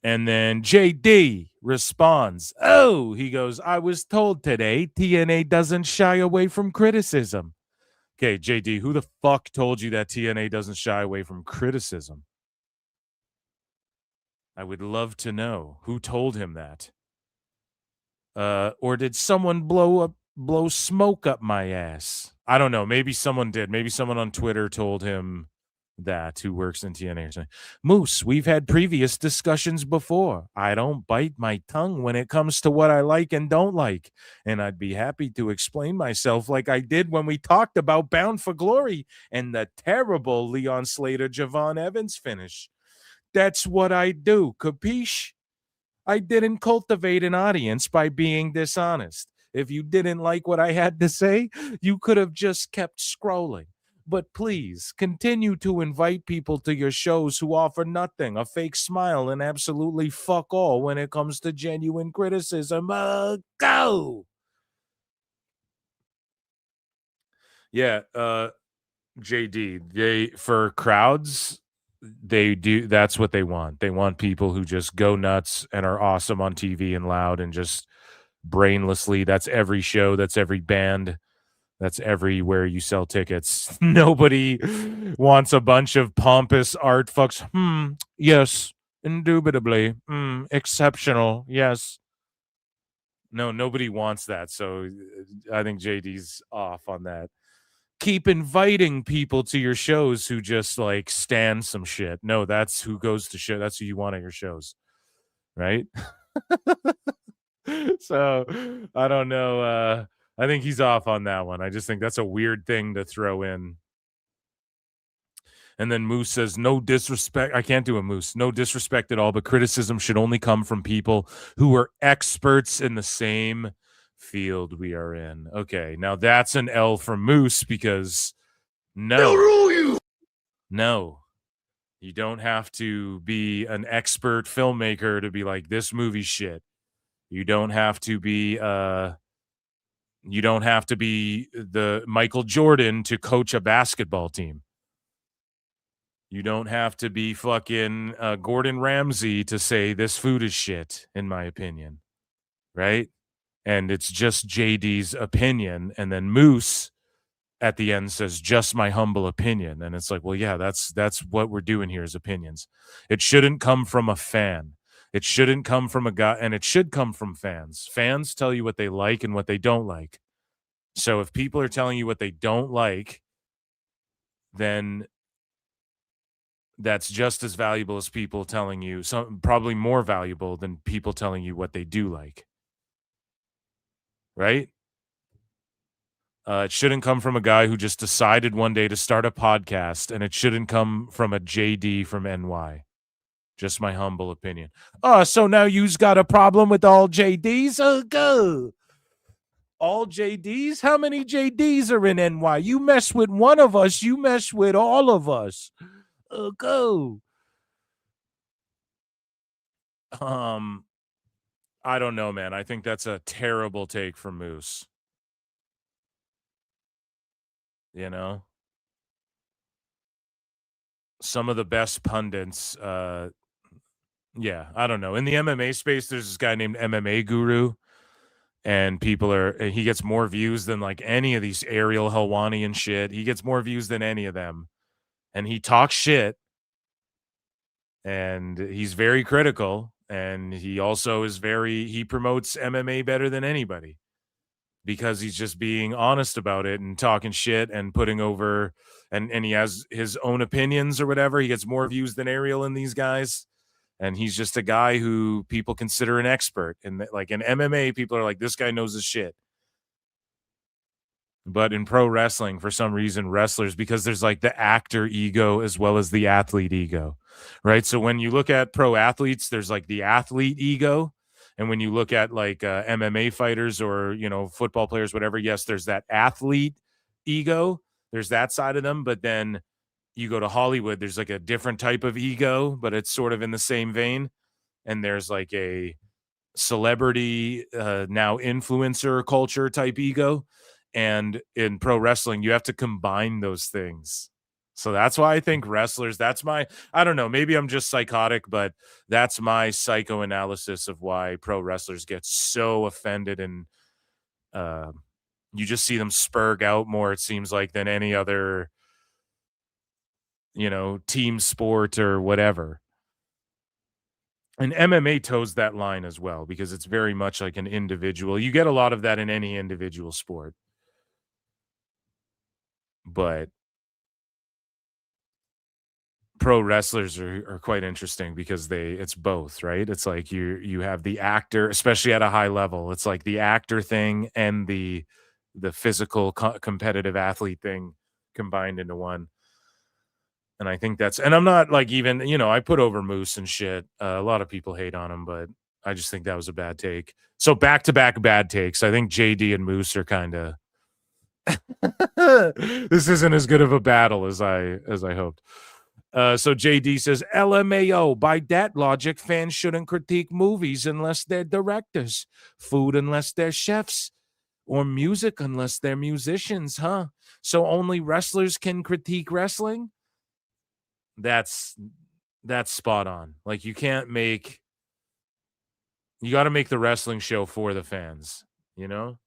[SPEAKER 8] And then JD responds, oh, he goes, I was told today TNA doesn't shy away from criticism. Okay, JD, who the fuck told you that TNA doesn't shy away from criticism? I would love to know who told him that. Or did someone blow smoke up my ass? I don't know. Maybe someone did. Maybe someone on Twitter told him that, who works in TNA or something. Moose, we've had previous discussions before. I don't bite my tongue when it comes to what I like and don't like. And I'd be happy to explain myself like I did when we talked about Bound for Glory and the terrible Leon Slater Javon Evans finish. That's what I do, capiche? I didn't cultivate an audience by being dishonest. If you didn't like what I had to say, you could have just kept scrolling. But please continue to invite people to your shows who offer nothing, a fake smile, and absolutely fuck all when it comes to genuine criticism. Go! Yeah, JD, they, for crowds, they do, that's what they want. They want people who just go nuts and are awesome on TV and loud and just brainlessly. That's every show, that's every band, that's everywhere you sell tickets. Nobody wants a bunch of pompous art fucks. Yes, indubitably. Exceptional. Yes. No, nobody wants that. So I think JD's off on that. Keep inviting people to your shows who just like stand some shit. No, that's who goes to show. That's who you want at your shows, right? So I don't know. I think he's off on that one. I just think that's a weird thing to throw in. And then Moose says, no disrespect. I can't do a Moose. No disrespect at all, but criticism should only come from people who are experts in the same field we are in. Okay, now that's an L for Moose because no, you don't have to be an expert filmmaker to be like, this movie shit. You don't have to be the Michael Jordan to coach a basketball team. You don't have to be fucking Gordon Ramsay to say this food is shit, in my opinion, right? And it's just JD's opinion, and then Moose at the end says, just my humble opinion. And it's like, well, yeah, that's what we're doing here is opinions. It shouldn't come from a fan. It shouldn't come from a guy, and it should come from fans. Fans tell you what they like and what they don't like. So if people are telling you what they don't like, then that's just as valuable as people telling you, probably more valuable than people telling you what they do like. Right? It shouldn't come from a guy who just decided one day to start a podcast, and it shouldn't come from a JD from NY. Just my humble opinion. So now you's got a problem with all JDs? Go. All JDs? How many JDs are in NY? You mess with one of us, you mess with all of us. Go. I don't know, man. I think that's a terrible take from Moose. You know? Some of the best pundits, yeah, I don't know. In the MMA space, there's this guy named MMA Guru, and he gets more views than like any of these Ariel Helwani and shit. He gets more views than any of them. And he talks shit, and he's very critical, and he also is he promotes MMA better than anybody because he's just being honest about it and talking shit and putting over, and he has his own opinions or whatever. He gets more views than Ariel and these guys, and he's just a guy who people consider an expert. And like in MMA, people are like, this guy knows his shit. But in pro wrestling, for some reason, wrestlers, because there's like the actor ego as well as the athlete ego, right? So when you look at pro athletes, there's like the athlete ego. And when you look at like MMA fighters or, football players, whatever, yes, there's that athlete ego. There's that side of them. But then you go to Hollywood, there's like a different type of ego, but it's sort of in the same vein. And there's like a celebrity, now influencer culture type ego. And in pro wrestling, you have to combine those things. So that's why I think wrestlers, I don't know, maybe I'm just psychotic, but that's my psychoanalysis of why pro wrestlers get so offended, and you just see them spurg out more, it seems like, than any other, team sport or whatever. And MMA toes that line as well, because it's very much like an individual. You get a lot of that in any individual sport. But pro wrestlers are quite interesting because it's both, right? It's like you have the actor, especially at a high level. It's like the actor thing and the physical competitive athlete thing combined into one. And I think and I'm not like even, I put over Moose and shit. A lot of people hate on him, but I just think that was a bad take. So back-to-back bad takes. I think JD and Moose are kind of this isn't as good of a battle as I hoped. So JD says, LMAO, by that logic, fans shouldn't critique movies unless they're directors, food unless they're chefs, or music unless they're musicians, huh? So only wrestlers can critique wrestling? That's spot on. Like, you got to make the wrestling show for the fans, you know?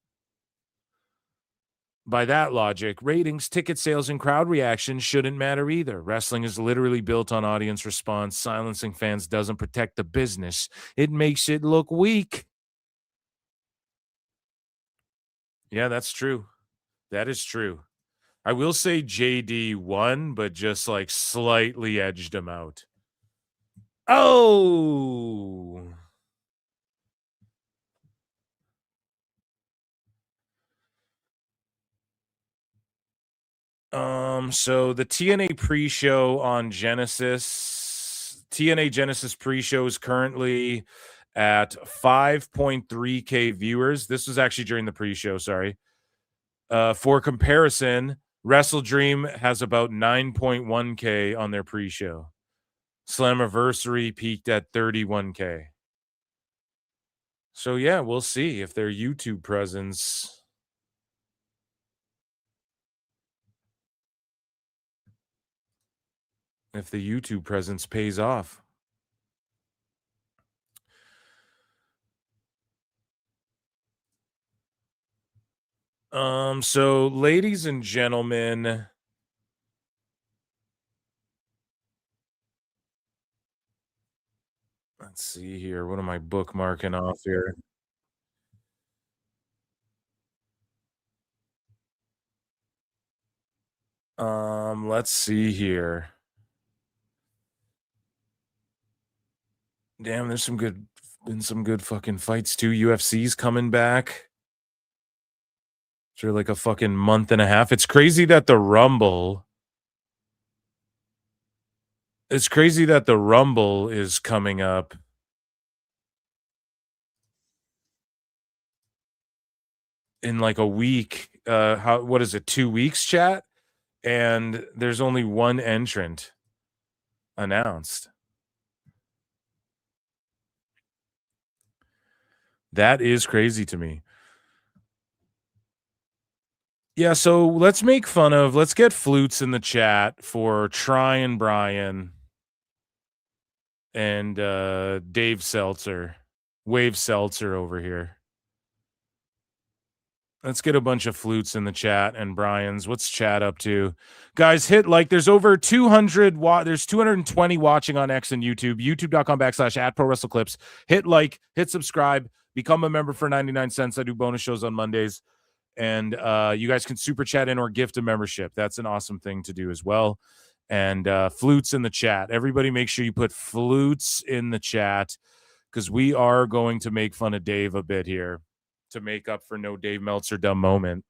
[SPEAKER 8] By that logic, ratings, ticket sales, and crowd reaction shouldn't matter either. Wrestling is literally built on audience response. Silencing fans doesn't protect the business. It makes it look weak. Yeah, that's true. That is true. I will say JD won, but just like slightly edged him out. Oh! So the TNA pre-show on Genesis, TNA Genesis pre-show is currently at 5.3K viewers. This was actually during the pre-show, sorry. For comparison, Wrestle Dream has about 9.1K on their pre-show. Slammiversary peaked at 31K. So yeah, we'll see if their YouTube presence pays off. So ladies and gentlemen, let's see here. What am I bookmarking off here? Let's see here. Damn, there's been some good fucking fights too. UFC's coming back. For like a fucking month and a half. It's crazy that the Rumble is coming up in like a week. What is it, 2 weeks, chat? And there's only one entrant announced. That is crazy to me. Yeah, so let's get Flutes in the chat for Try and Brian and Dave Seltzer, Wave Seltzer over here. Let's get a bunch of Flutes in the chat and Brian's. What's chat up to? Guys, hit like. There's over 200 there's 220 watching on X and YouTube. YouTube.com/@ProWrestleClips. Hit like, hit subscribe, become a member for 99 cents. I do bonus shows on Mondays. And you guys can super chat in or gift a membership. That's an awesome thing to do as well. And Flutes in the chat. Everybody make sure you put Flutes in the chat because we are going to make fun of Dave a bit here to make up for no Dave Meltzer dumb moment.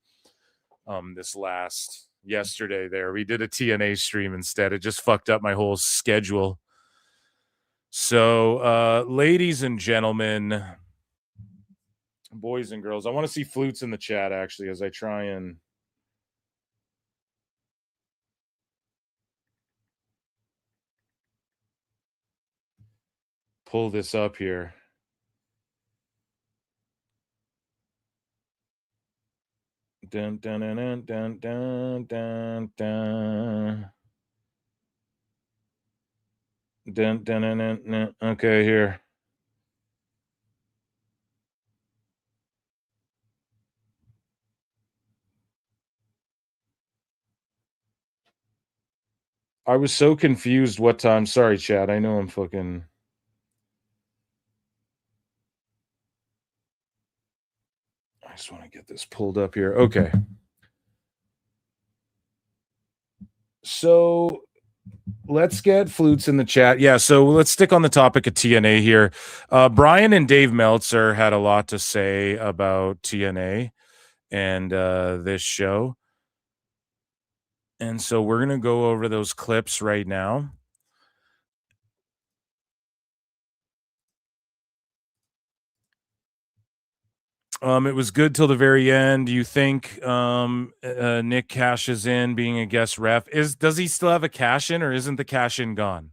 [SPEAKER 8] This last yesterday there. We did a TNA stream instead. It just fucked up my whole schedule. So ladies and gentlemen, boys and girls, I want to see Flutes in the chat actually as I try and pull this up here. Dun, dun, dun, dun, dun, dun, dun, dun. Dun, dun, dun, dun, dun. Okay, here. I was so confused what time. Sorry, chat. I know I'm fucking. I just want to get this pulled up here. Okay. So let's get Flutes in the chat. Yeah, so let's stick on the topic of TNA here. Brian and Dave Meltzer had a lot to say about TNA and this show. And so we're going to go over those clips right now. It was good till the very end. Do you think Nick cashes in being a guest ref? Does he still have a cash in, or isn't the cash in gone?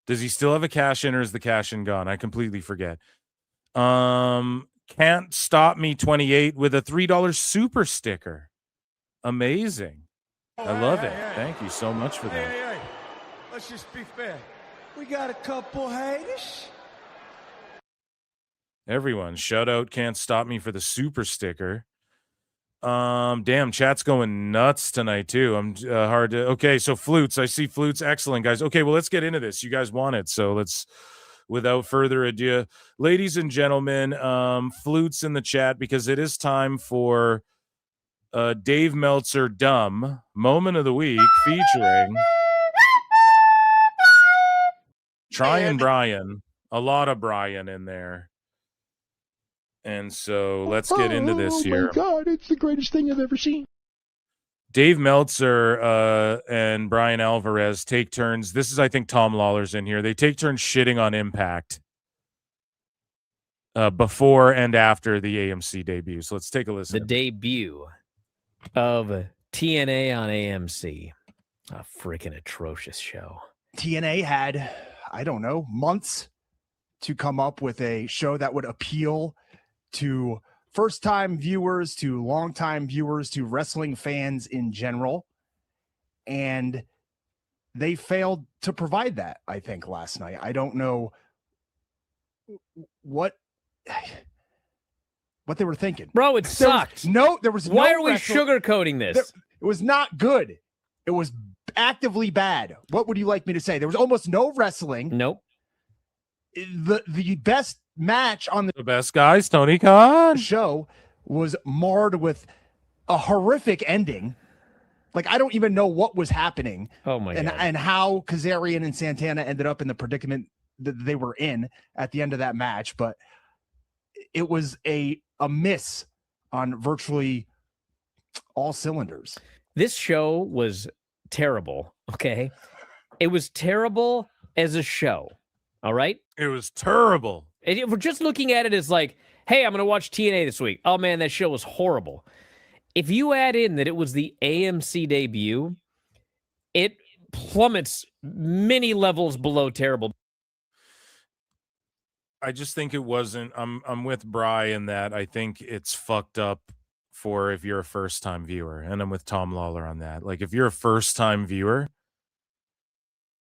[SPEAKER 8] Does he still have a cash in, or is the cash in gone? I completely forget. Can't Stop Me 28 with a $3 super sticker. Amazing. I love it. Thank you so much for that.
[SPEAKER 12] Hey, let's just be fair. We got a couple haters.
[SPEAKER 8] Everyone, shout out Can't Stop Me for the super sticker. Damn, chat's going nuts tonight too. I'm hard to. Okay, so flutes. I see flutes. Excellent, guys. Okay, well, let's get into this. You guys want it, so let's. Without further ado, ladies and gentlemen, flutes in the chat, because it is time for Dave Meltzer Dumb Moment of the Week featuring Trying Brian. A lot of Brian in there. And so let's get into this here.
[SPEAKER 13] Oh my God, it's the greatest thing I've ever seen.
[SPEAKER 8] Dave Meltzer and Bryan Alvarez take turns. This is, I think, Tom Lawler's in here. They take turns shitting on Impact before and after the AMC debut. So let's take a listen.
[SPEAKER 14] The debut of TNA on AMC. A freaking atrocious show.
[SPEAKER 13] TNA had, I don't know, months to come up with a show that would appeal to first-time viewers, to long-time viewers, to wrestling fans in general. And they failed to provide that, I think, last night. I don't know what they were thinking.
[SPEAKER 14] Bro, it sucked.
[SPEAKER 13] There was
[SPEAKER 14] Why
[SPEAKER 13] no
[SPEAKER 14] are we
[SPEAKER 13] wrestling.
[SPEAKER 14] sugarcoating this?
[SPEAKER 13] It was not good. It was actively bad. What would you like me to say? There was almost no wrestling.
[SPEAKER 14] Nope.
[SPEAKER 13] The best match on
[SPEAKER 8] the best guys, Tony Khan
[SPEAKER 13] show, was marred with a horrific ending. Like, I don't even know what was happening.
[SPEAKER 14] Oh my God.
[SPEAKER 13] And how Kazarian and Santana ended up in the predicament that they were in at the end of that match. But it was a miss on virtually all cylinders.
[SPEAKER 14] This show was terrible. Okay. It was terrible as a show. All right.
[SPEAKER 8] It was terrible.
[SPEAKER 14] And if we're just looking at it as like, hey, I'm going to watch TNA this week. Oh, man, that show was horrible. If you add in that it was the AMC debut, it plummets many levels below terrible.
[SPEAKER 8] I just think it wasn't. I'm with Brian that I think it's fucked up for if you're a first-time viewer. And I'm with Tom Lawler on that. Like, if you're a first-time viewer,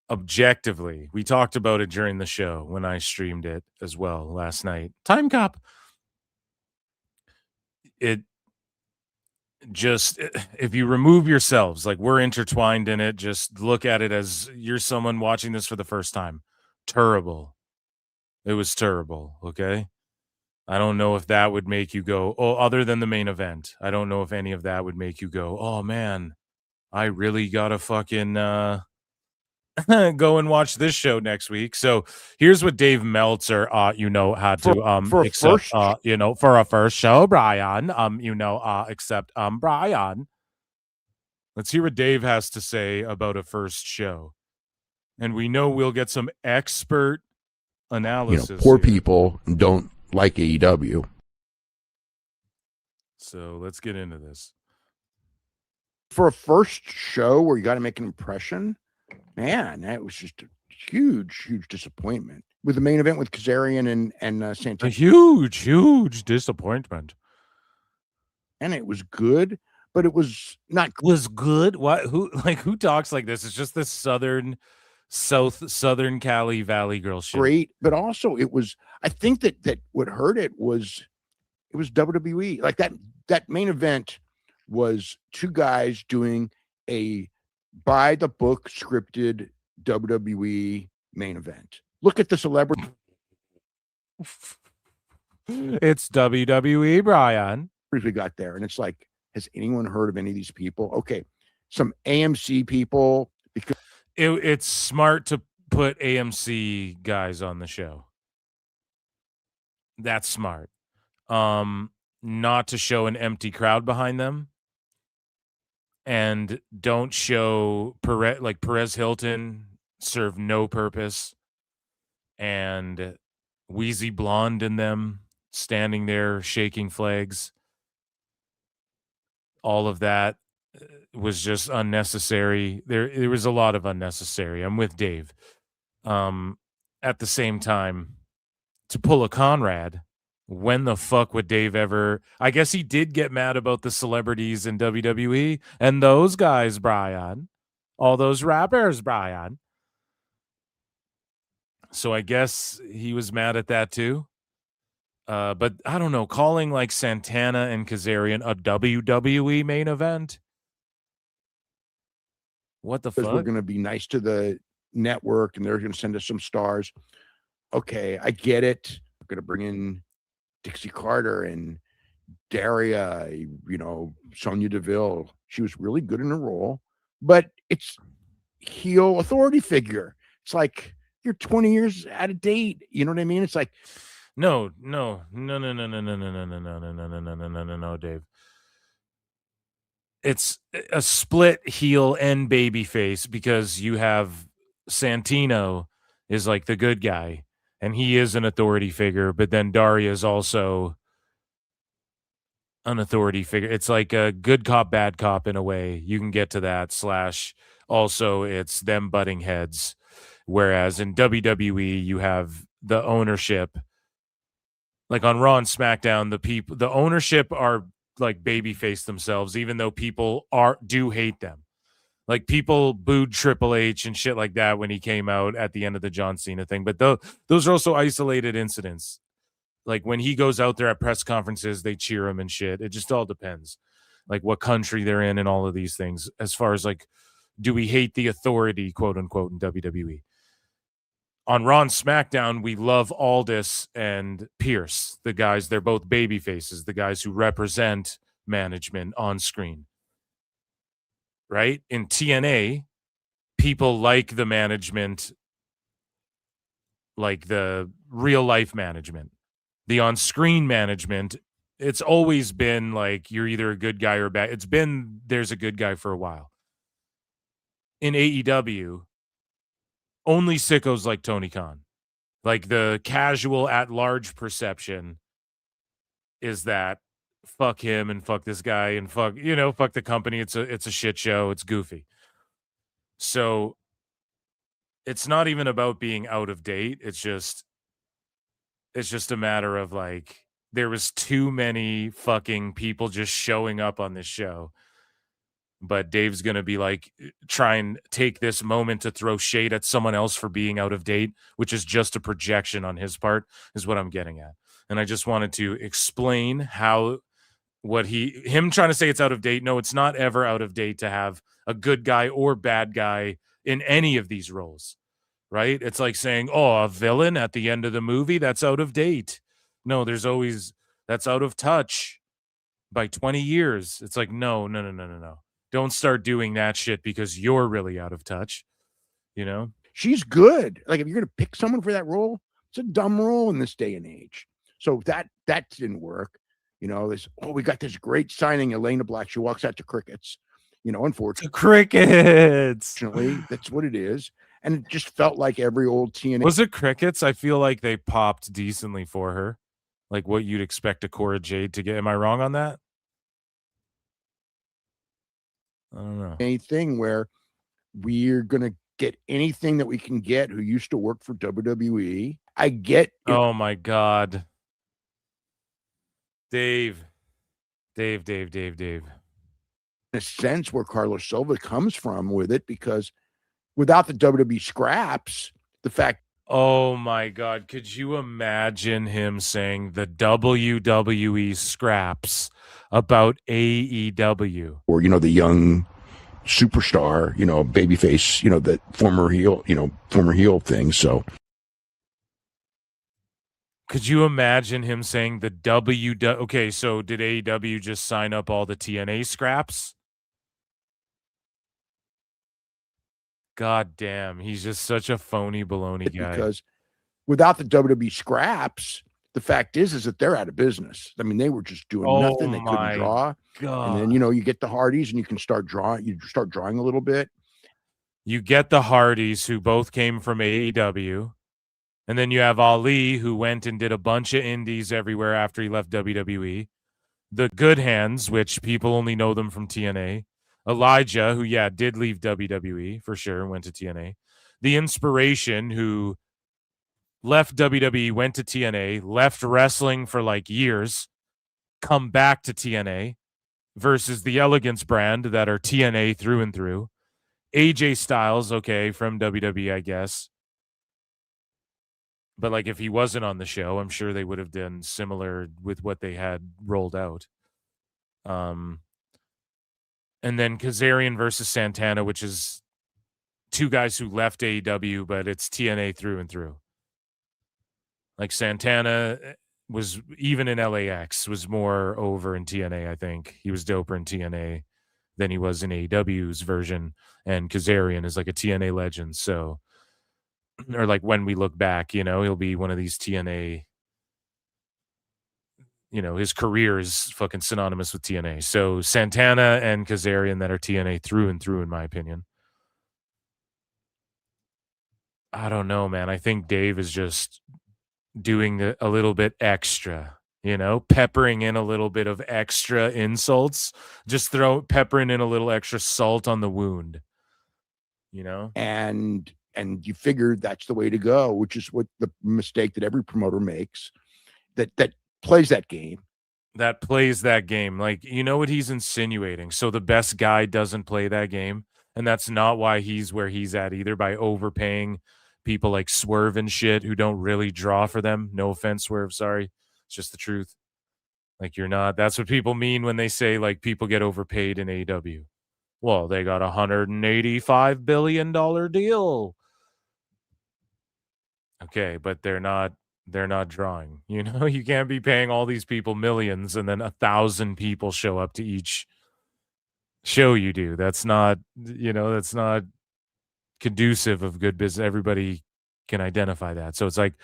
[SPEAKER 8] objectively, we talked about it during the show when I streamed it as well last night. Time Cop. It just, if you remove yourselves, like we're intertwined in it, just look at it as you're someone watching this for the first time. Terrible. It was terrible. Okay. I don't know if that would make you go, oh, other than the main event. I don't know if any of that would make you go, oh man, I really gotta fucking go and watch this show next week. So here's what Dave Meltzer, had to accept, for a first show, Brian, accept Brian. Let's hear what Dave has to say about a first show, and we know we'll get some expert analysis.
[SPEAKER 15] Poor people don't like AEW.
[SPEAKER 8] So let's get into this.
[SPEAKER 15] For a first show where you got to make an impression, man, that was just a huge disappointment. With the main event with Kazarian and Santana.
[SPEAKER 8] A huge disappointment.
[SPEAKER 15] And it was good, but it was not
[SPEAKER 8] was good. What? Who talks like this? It's just this southern Cali Valley girl shit.
[SPEAKER 15] Great, but also it was. I think that what hurt it was WWE. Like that main event was two guys doing a by the book scripted WWE main event. Look at the celebrity.
[SPEAKER 8] It's WWE, Brian.
[SPEAKER 15] We got there, and it's like, has anyone heard of any of these people? Okay, some AMC people. Because
[SPEAKER 8] it's smart to put AMC guys on the show. That's smart. Not to show an empty crowd behind them. And don't show Perez Hilton serve no purpose. And Wheezy Blonde in them standing there shaking flags. All of that was just unnecessary. There was a lot of unnecessary. I'm with Dave. At the same time, to pull a Conrad, when the fuck would Dave ever? I guess he did get mad about the celebrities in WWE and those guys, Brian. All those rappers, Brian. So I guess he was mad at that too. But I don't know, calling like Santana and Kazarian a WWE main event. What the
[SPEAKER 15] Because we're
[SPEAKER 8] fuck?
[SPEAKER 15] going to be nice to the network and they're going to send us some stars. Okay, I get it. We're going to bring in Dixie Carter and Daria, Sonya Deville. She was really good in her role, but it's heel authority figure. It's like you're 20 years out of date. You know what I mean? It's like
[SPEAKER 8] No, Dave. It's a split heel and baby face because you have Santino is like the good guy and he is an authority figure, but then Daria is also an authority figure. It's like a good cop, bad cop in a way. You can get to that / also it's them butting heads. Whereas in WWE, you have the ownership. Like on Raw and SmackDown, the ownership are like babyface themselves, even though people do hate them. Like people booed Triple H and shit like that when he came out at the end of the John Cena thing. But those are also isolated incidents. Like when he goes out there at press conferences, they cheer him and shit. It just all depends, like what country they're in and all of these things. As far as like, do we hate the authority, quote unquote, in WWE? On Raw and SmackDown, we love Aldis and Pierce, the guys. They're both baby faces, the guys who represent management on screen. Right? In TNA, people like the management, like the real life management. The on-screen management, it's always been like you're either a good guy or bad. It's been there's a good guy for a while. In AEW, only sickos like Tony Khan. Like the casual at-large perception is that fuck him and fuck this guy and fuck the company. It's a shit show. It's goofy. So it's not even about being out of date. It's just a matter of like there was too many fucking people just showing up on this show. But Dave's going to be like, try and take this moment to throw shade at someone else for being out of date, which is just a projection on his part, is what I'm getting at. And I just wanted to explain how him trying to say it's out of date. No, it's not ever out of date to have a good guy or bad guy in any of these roles, right? It's like saying, oh, a villain at the end of the movie, that's out of date. No, there's always, that's out of touch by 20 years. It's like, no. Don't start doing that shit because you're really out of touch.
[SPEAKER 15] She's good. Like if you're going to pick someone for that role, it's a dumb role in this day and age. So that didn't work. We got this great signing, Elena Black. She walks out to crickets. Unfortunately,
[SPEAKER 8] crickets.
[SPEAKER 15] That's what it is. And it just felt like every old TNA.
[SPEAKER 8] Was it crickets? I feel like they popped decently for her, like what you'd expect a Cora Jade to get. Am I wrong on that? I don't know.
[SPEAKER 15] Anything where we're gonna get anything that we can get who used to work for WWE. I get.
[SPEAKER 8] Oh my God, Dave. In
[SPEAKER 15] a sense, where Carlos Silva comes from with it, because without the WWE scraps, the fact.
[SPEAKER 8] Oh my God, could you imagine him saying the WWE scraps about AEW?
[SPEAKER 15] Or, the young superstar, babyface, the former heel thing. So
[SPEAKER 8] could you imagine him saying the okay, so did AEW just sign up all the TNA scraps? God damn, he's just such a phony baloney guy.
[SPEAKER 15] Because without the WWE scraps, the fact is that they're out of business. I mean, they were just doing nothing. They couldn't draw.
[SPEAKER 8] God.
[SPEAKER 15] And then, you get the Hardys and you can start drawing. You start drawing a little bit.
[SPEAKER 8] You get the Hardys, who both came from AEW. And then you have Ali, who went and did a bunch of indies everywhere after he left WWE. The Good Hands, which people only know them from TNA. Elijah, who, did leave WWE for sure, went to TNA. The Inspiration, who left WWE, went to TNA, left wrestling for like years, come back to TNA, versus the Elegance brand that are TNA through and through. AJ Styles, okay, from WWE, I guess. But like if he wasn't on the show, I'm sure they would have done similar with what they had rolled out. And then Kazarian versus Santana, which is two guys who left AEW, but it's TNA through and through. Like Santana was, even in LAX, was more over in TNA, I think. He was doper in TNA than he was in AEW's version. And Kazarian is like a TNA legend. So, or like when we look back, he'll be one of these TNA, his career is fucking synonymous with TNA. So Santana and Kazarian that are TNA through and through, in my opinion. I don't know, man. I think Dave is just doing a little bit extra, peppering in a little bit of extra insults, just peppering in a little extra salt on the wound,
[SPEAKER 15] And you figure that's the way to go, which is what the mistake that every promoter makes that plays that game.
[SPEAKER 8] That plays that game. Like, what he's insinuating. So the best guy doesn't play that game. And that's not why he's where he's at either, by overpaying people like Swerve and shit who don't really draw for them. No offense, Swerve. Sorry. It's just the truth. Like, you're not. That's what people mean when they say like people get overpaid in AEW. Well, they got $185 billion deal. Okay, but they're not drawing. You can't be paying all these people millions and then 1,000 people show up to each show you do. That's not, that's not conducive of good business. Everybody can identify that. So it's like,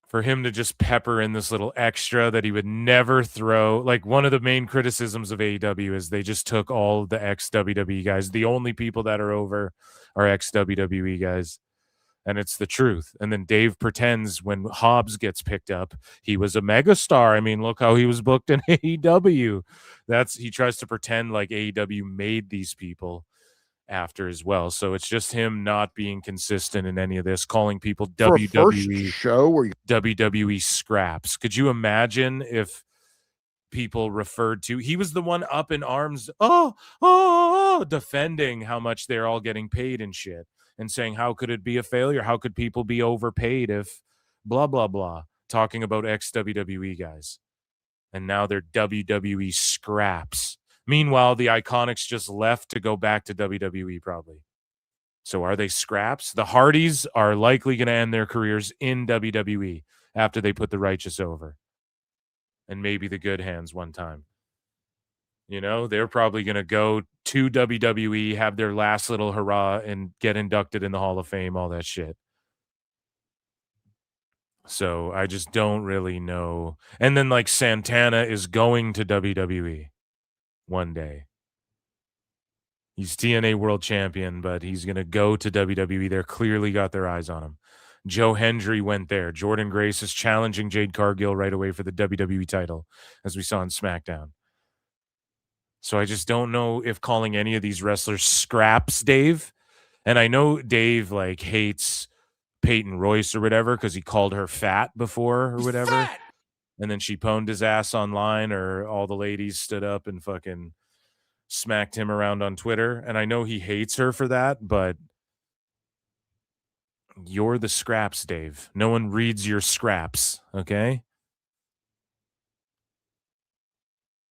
[SPEAKER 8] for him to just pepper in this little extra that he would never throw. Like, one of the main criticisms of AEW is they just took all the ex-WWE guys. The only people that are over are ex-WWE guys. And it's the truth. And then Dave pretends when Hobbs gets picked up, he was a megastar. I mean, look how he was booked in AEW. He tries to pretend like AEW made these people after as well. So it's just him not being consistent in any of this, calling people WWE
[SPEAKER 15] show where
[SPEAKER 8] WWE scraps. Could you imagine if people referred to, he was the one up in arms, defending how much they're all getting paid and shit, and saying, how could it be a failure? How could people be overpaid if blah, blah, blah, talking about ex-WWE guys. And now they're WWE scraps. Meanwhile, the Iconics just left to go back to WWE probably. So are they scraps? The Hardys are likely going to end their careers in WWE after they put the Righteous over. And maybe the Good Hands one time. They're probably going to go to WWE, have their last little hurrah, and get inducted in the Hall of Fame, all that shit. So I just don't really know. And then like Santana is going to WWE one day. He's TNA World Champion, but he's going to go to WWE. They're clearly got their eyes on him. Joe Hendry went there. Jordan Grace is challenging Jade Cargill right away for the WWE title, as we saw in SmackDown. So I just don't know if calling any of these wrestlers scraps, Dave. And I know Dave like hates Peyton Royce or whatever because he called her fat before or whatever. Fat! And then she pwned his ass online, or all the ladies stood up and fucking smacked him around on Twitter. And I know he hates her for that, but you're the scraps, Dave. No one reads your scraps, okay?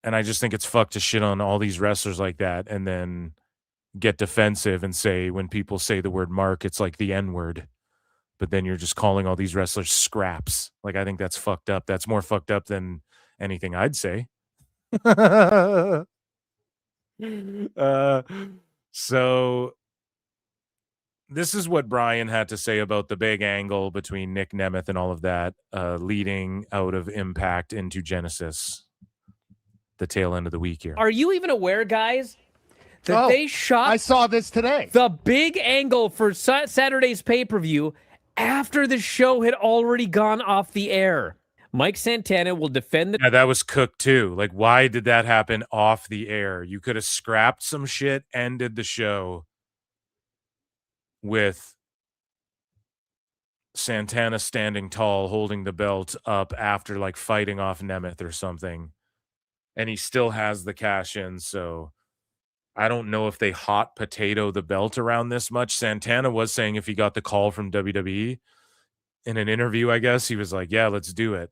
[SPEAKER 8] And I just think it's fucked to shit on all these wrestlers like that and then get defensive and say, when people say the word mark, it's like the N-word. But then you're just calling all these wrestlers scraps. Like, I think that's fucked up. That's more fucked up than anything I'd say. So this is what Brian had to say about the big angle between Nick Nemeth and all of that, leading out of Impact into Genesis, the tail end of the week here.
[SPEAKER 14] Are you even aware, guys, that they shot...
[SPEAKER 13] I saw this today.
[SPEAKER 14] The big angle for Saturday's pay-per-view after the show had already gone off the air. Mike Santana will defend the...
[SPEAKER 8] Yeah, that was cooked too. Like, why did that happen off the air? You could have scrapped some shit, ended the show with Santana standing tall, holding the belt up after like fighting off Nemeth or something. And he still has the cash in. So I don't know if they hot potato the belt around this much. Santana was saying if he got the call from WWE in an interview, I guess he was like, yeah, let's do it.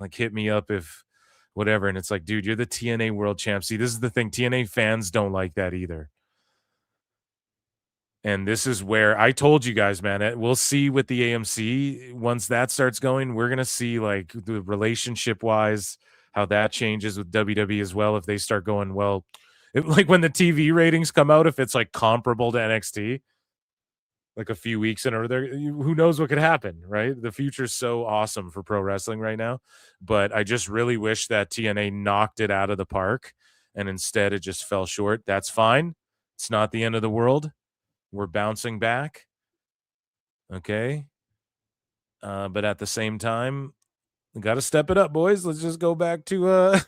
[SPEAKER 8] Like, hit me up if whatever. And it's like, dude, you're the TNA world champ. See, this is the thing. TNA fans don't like that either. And this is where I told you guys, man, we'll see with the AMC. Once that starts going, we're going to see like the relationship wise, how that changes with WWE as well. If they start going, well, like when the TV ratings come out, if it's like comparable to NXT, like a few weeks in order, who knows what could happen, right? The future's so awesome for pro wrestling right now. But I just really wish that TNA knocked it out of the park and instead it just fell short. That's fine. It's not the end of the world. We're bouncing back. Okay. But at the same time, we got to step it up, boys. Let's just go back to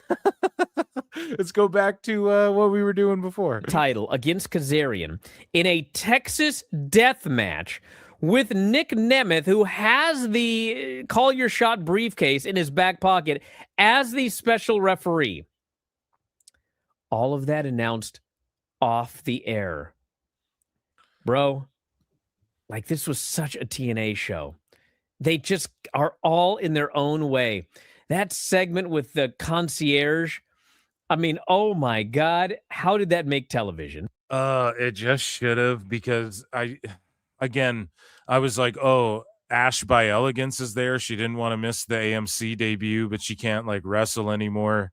[SPEAKER 8] let's go back to what we were doing before.
[SPEAKER 14] Title against Kazarian in a Texas death match with Nick Nemeth, who has the call your shot briefcase in his back pocket as the special referee. All of that announced off the air. Bro, like this was such a TNA show. They just are all in their own way. That segment with the concierge, I mean, oh my God, how did that make television?
[SPEAKER 8] It just should have, because I was like, oh, Ash by Elegance is there. She didn't want to miss the AMC debut, but she can't like wrestle anymore.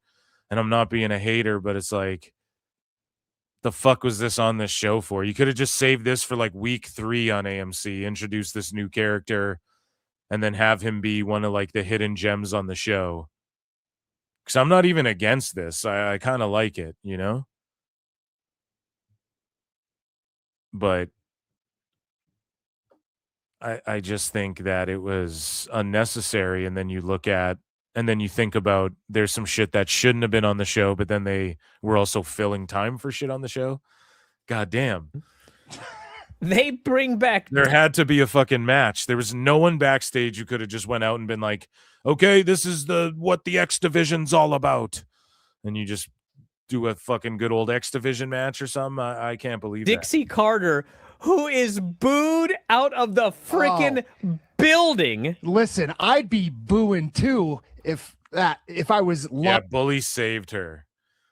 [SPEAKER 8] And I'm not being a hater, but it's like, the fuck was this on this show for? You could have just saved this for like week 3 on AMC, introduce this new character, and then have him be one of like the hidden gems on the show. Because I'm not even against this. I kind of like it, you know? But I just think that it was unnecessary. And then you look at, and then you think about there's some shit that shouldn't have been on the show, but then they were also filling time for shit on the show. God damn.
[SPEAKER 14] They bring back...
[SPEAKER 8] There had to be a fucking match. There was no one backstage who could have just went out and been like, okay, this is what the X Division's all about. And you just do a fucking good old X Division match or something. I can't believe
[SPEAKER 14] Dixie Carter, who is booed out of the freaking building.
[SPEAKER 13] Listen, I'd be booing too if I was...
[SPEAKER 8] Yeah, Bully saved her.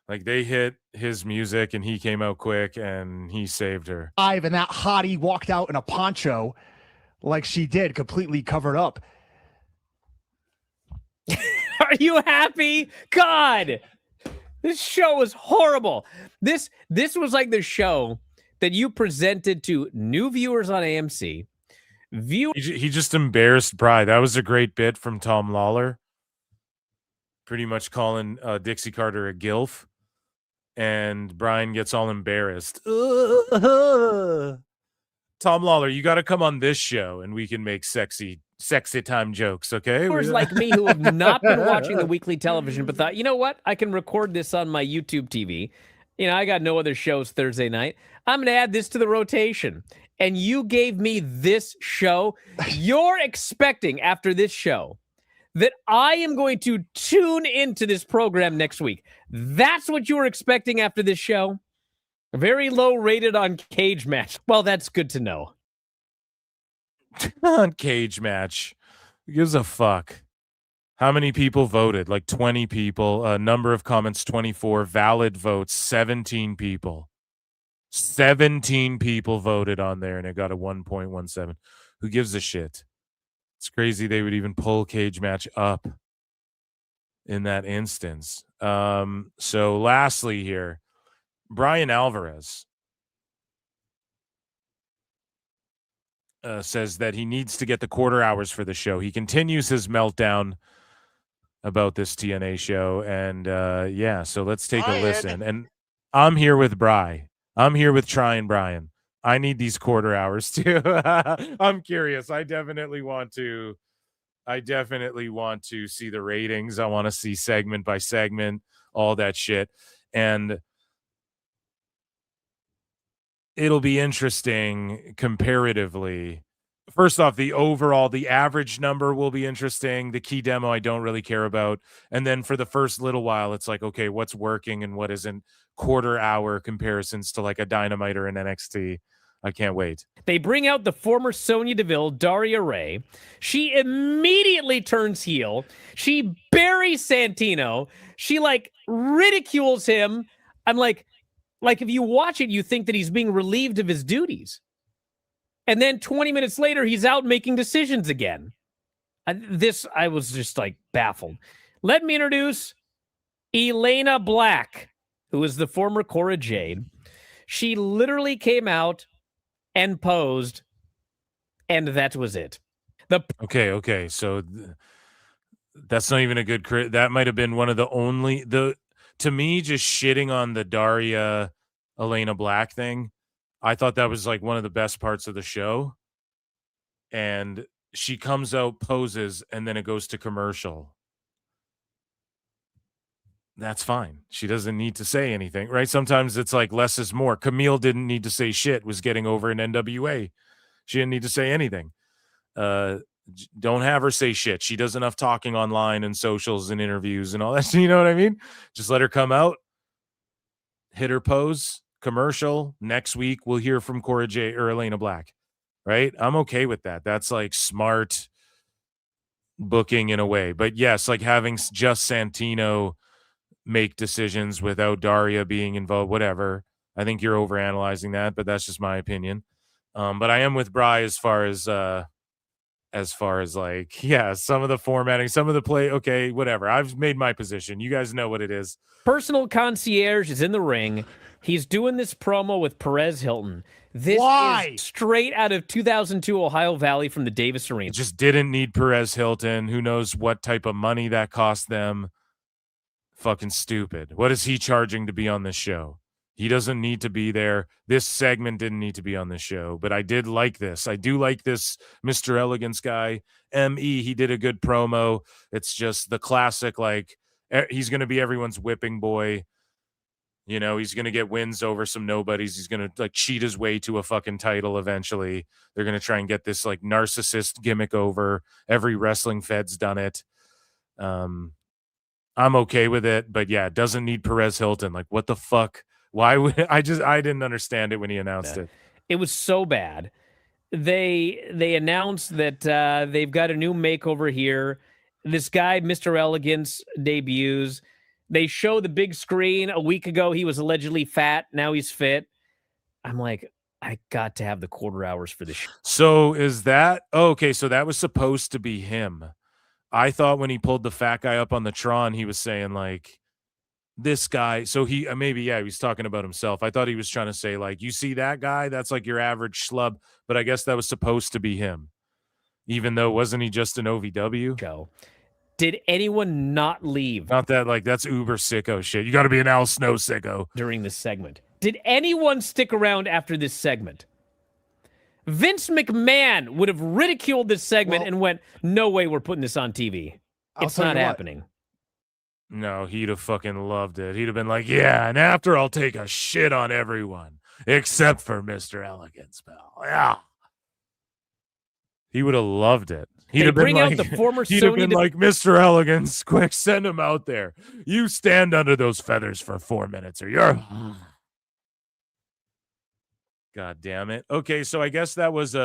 [SPEAKER 8] Like, they hit his music and he came out quick and he saved her.
[SPEAKER 13] And that hottie walked out in a poncho like she did, completely covered up.
[SPEAKER 14] Are you happy? God, this show was horrible. This was like the show that you presented to new viewers on AMC.
[SPEAKER 8] He just embarrassed Bry. That was a great bit from Tom Lawler. Pretty much calling Dixie Carter a gilf. And Brian gets all embarrassed. Tom Lawler, you got to come on this show and we can make sexy time jokes, okay?
[SPEAKER 14] Viewers like me who have not been watching the weekly television but thought, you know what? I can record this on my YouTube TV. You know, I got no other shows Thursday night. I'm going to add this to the rotation. And you gave me this show. You're expecting after this show that I am going to tune into this program next week. That's what you were expecting after this show? Very low rated on Cage Match. Well, that's good to know.
[SPEAKER 8] On Cage Match. Who gives a fuck? How many people voted? Like 20 people. Number of comments, 24. Valid votes, 17 people. 17 people voted on there and it got a 1.17. Who gives a shit? It's crazy they would even pull Cage Match up in that instance. So lastly here, Bryan Alvarez says that he needs to get the quarter hours for the show. He continues his meltdown about this TNA show. And yeah, so let's take a listen. And I'm here with Bry. I'm here with Try and Brian. I need these quarter hours too. I'm curious. I definitely want to see the ratings. I want to see segment by segment, all that shit. And it'll be interesting comparatively. First off, the average number will be interesting. The key demo I don't really care about. And then for the first little while, it's like, okay, what's working and what isn't? Quarter hour comparisons to like a Dynamite or an NXT. I can't wait.
[SPEAKER 14] They bring out the former Sonya Deville, Daria Ray. She immediately turns heel. She buries Santino. She like ridicules him. I'm like if you watch it, you think that he's being relieved of his duties. And then 20 minutes later, he's out making decisions again. I was just like baffled. Let me introduce Elena Black, who is the former Cora Jade. She literally came out and posed, and that was it.
[SPEAKER 8] Okay. So that's not even a good that might have been one of the only to me, just shitting on the Daria Elena Black thing. I thought that was like one of the best parts of the show. And she comes out, poses, and then it goes to commercial. That's fine. She doesn't need to say anything, right? Sometimes it's like less is more. Camille didn't need to say shit, was getting over in NWA. She didn't need to say anything. Don't have her say shit. She does enough talking online and socials and interviews and all that. You know what I mean? Just let her come out, hit her pose, commercial. Next week, we'll hear from Cora J or Elena Black, right? I'm okay with that. That's like smart booking in a way. But yes, like having just Santino make decisions without Daria being involved, whatever. I think you're overanalyzing that, but that's just my opinion. But I am with Bri as far as like, yeah, some of the formatting, some of the play. Okay, whatever. I've made my position. You guys know what it is.
[SPEAKER 14] Personal concierge is in the ring. He's doing this promo with Perez Hilton. This is straight out of 2002 Ohio Valley from the Davis Arena.
[SPEAKER 8] It just didn't need Perez Hilton. Who knows what type of money that cost them? Fucking stupid. What is he charging to be on this show? He doesn't need to be there. This segment didn't need to be on this show, but I did like this. I do like this Mr. Elegance guy. M.E., he did a good promo. It's just the classic, like, he's going to be everyone's whipping boy. You know, he's going to get wins over some nobodies. He's going to, like, cheat his way to a fucking title eventually. They're going to try and get this, like, narcissist gimmick over. Every wrestling fed's done it. I'm okay with it, but yeah, it doesn't need Perez Hilton. Like, what the fuck? Why would I didn't understand it when he announced it.
[SPEAKER 14] It was so bad. They announced that they've got a new makeover here. This guy, Mr. Elegance, debuts. They show the big screen. A week ago, he was allegedly fat. Now he's fit. I'm like, I got to have the quarter hours for this show.
[SPEAKER 8] So is that okay? So that was supposed to be him. I thought when he pulled the fat guy up on the Tron, he was saying like this guy. So he maybe, yeah, he was talking about himself. I thought he was trying to say like, you see that guy? That's like your average schlub. But I guess that was supposed to be him, even though wasn't he just an OVW?
[SPEAKER 14] Show. Did anyone not leave?
[SPEAKER 8] Not that like that's uber sicko shit. You got to be an Al Snow sicko
[SPEAKER 14] during this segment. Did anyone stick around after this segment? Vince McMahon would have ridiculed this segment and went, no way we're putting this on TV. It's not happening.
[SPEAKER 8] No, he'd have fucking loved it. He'd have been like, yeah, and after I'll take a shit on everyone except for Mr. Elegance, pal. Yeah. He would have loved it. He'd have been like, Mr. Elegance, quick, send him out there. You stand under those feathers for 4 minutes or you're... God damn it. Okay, so I guess that was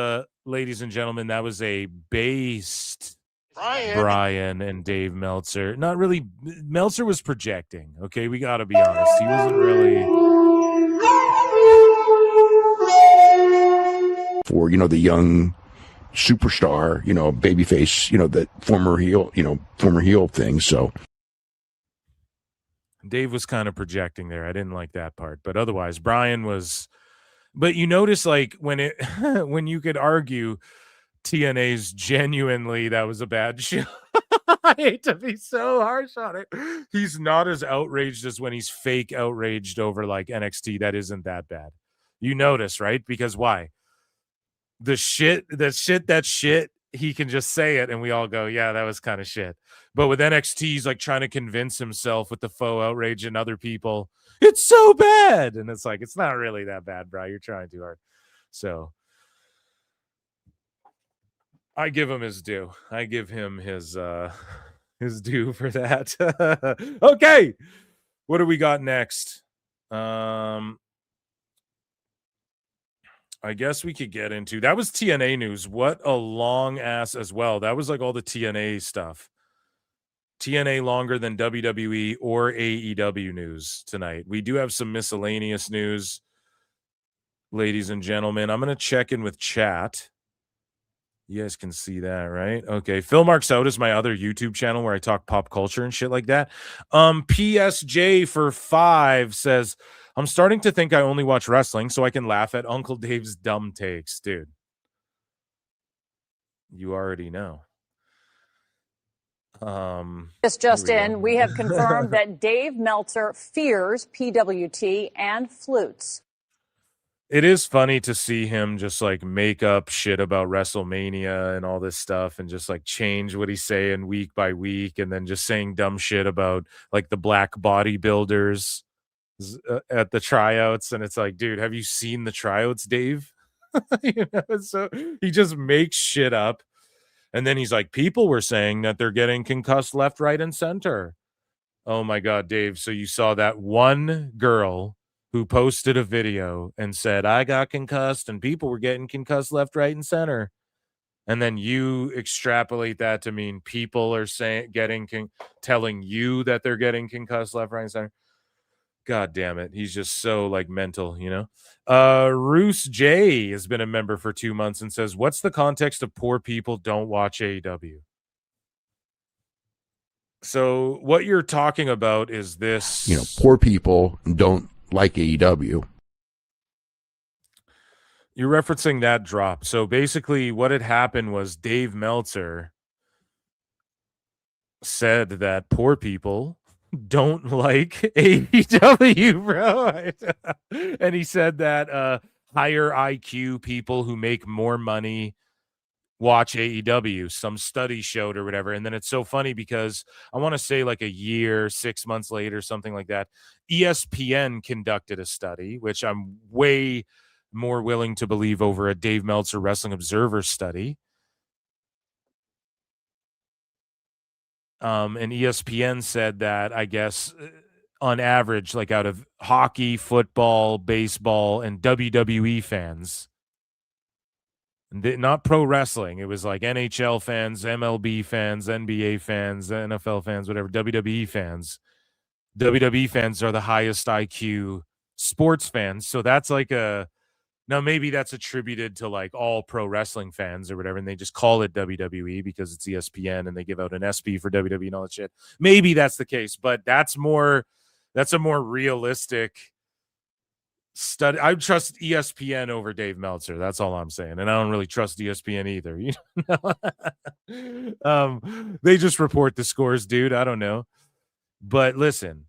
[SPEAKER 8] ladies and gentlemen, that was a based Bryan and Dave Meltzer. Not really. Meltzer was projecting. Okay, we got to be honest. He wasn't really
[SPEAKER 15] for, you know, the young superstar, you know, babyface, you know, that former heel thing. So
[SPEAKER 8] Dave was kind of projecting there. I didn't like that part, but otherwise Bryan was. But you notice, like, when you could argue TNA's genuinely that was a bad show. I hate to be so harsh on it. He's not as outraged as when he's fake outraged over, like, NXT. That isn't that bad. You notice, right? Because why? The shit, he can just say it and we all go, yeah, that was kind of shit. But with NXT, he's like trying to convince himself with the faux outrage and other people, it's so bad. And it's like, it's not really that bad, bro. You're trying too hard. So I give him his due. I give him his due for that. Okay. What do we got next? I guess we could get into that was TNA news. What a long ass as well. That was like all the TNA stuff. TNA longer than WWE or AEW news tonight. We do have some miscellaneous news, ladies and gentlemen. I'm going to check in with chat. You guys can see that, right? Okay. Phil Marks Out is my other YouTube channel where I talk pop culture and shit like that. PSJ for 5 says, I'm starting to think I only watch wrestling so I can laugh at Uncle Dave's dumb takes. Dude, you already know.
[SPEAKER 16] Just in, we have confirmed that Dave Meltzer fears PWT and flutes.
[SPEAKER 8] It is funny to see him just like make up shit about WrestleMania and all this stuff and just like change what he's saying week by week and then just saying dumb shit about like the black bodybuilders at the tryouts. And it's like, dude, have you seen the tryouts, Dave? You know, so he just makes shit up. And then he's like, people were saying that they're getting concussed left, right, and center. Oh my God, Dave. So you saw that one girl who posted a video and said, I got concussed and people were getting concussed left, right, and center. And then you extrapolate that to mean people are saying, telling you that they're getting concussed left, right, and center. God damn it. He's just so like mental, you know? Roos J has been a member for 2 months and says, what's the context of poor people don't watch AEW? So what you're talking about is this,
[SPEAKER 15] You know, poor people don't like AEW.
[SPEAKER 8] You're referencing that drop. So basically what had happened was Dave Meltzer said that poor people don't like AEW, bro. And he said that higher IQ people who make more money watch AEW. Some study showed or whatever. And then it's so funny because I want to say like a year, 6 months later, something like that, ESPN conducted a study, which I'm way more willing to believe over a Dave Meltzer Wrestling Observer study. And ESPN said that, I guess, on average, like out of hockey, football, baseball, and WWE fans, not pro wrestling, it was like NHL fans, MLB fans, NBA fans, NFL fans, whatever, WWE fans. WWE fans are the highest IQ sports fans. So that's like now maybe that's attributed to like all pro wrestling fans or whatever, and they just call it WWE because it's ESPN and they give out an SP for WWE and all that shit. Maybe that's the case, but that's a more realistic study. I trust ESPN over Dave Meltzer. That's all I'm saying. And I don't really trust ESPN either. You know? They just report the scores, dude. I don't know. But listen,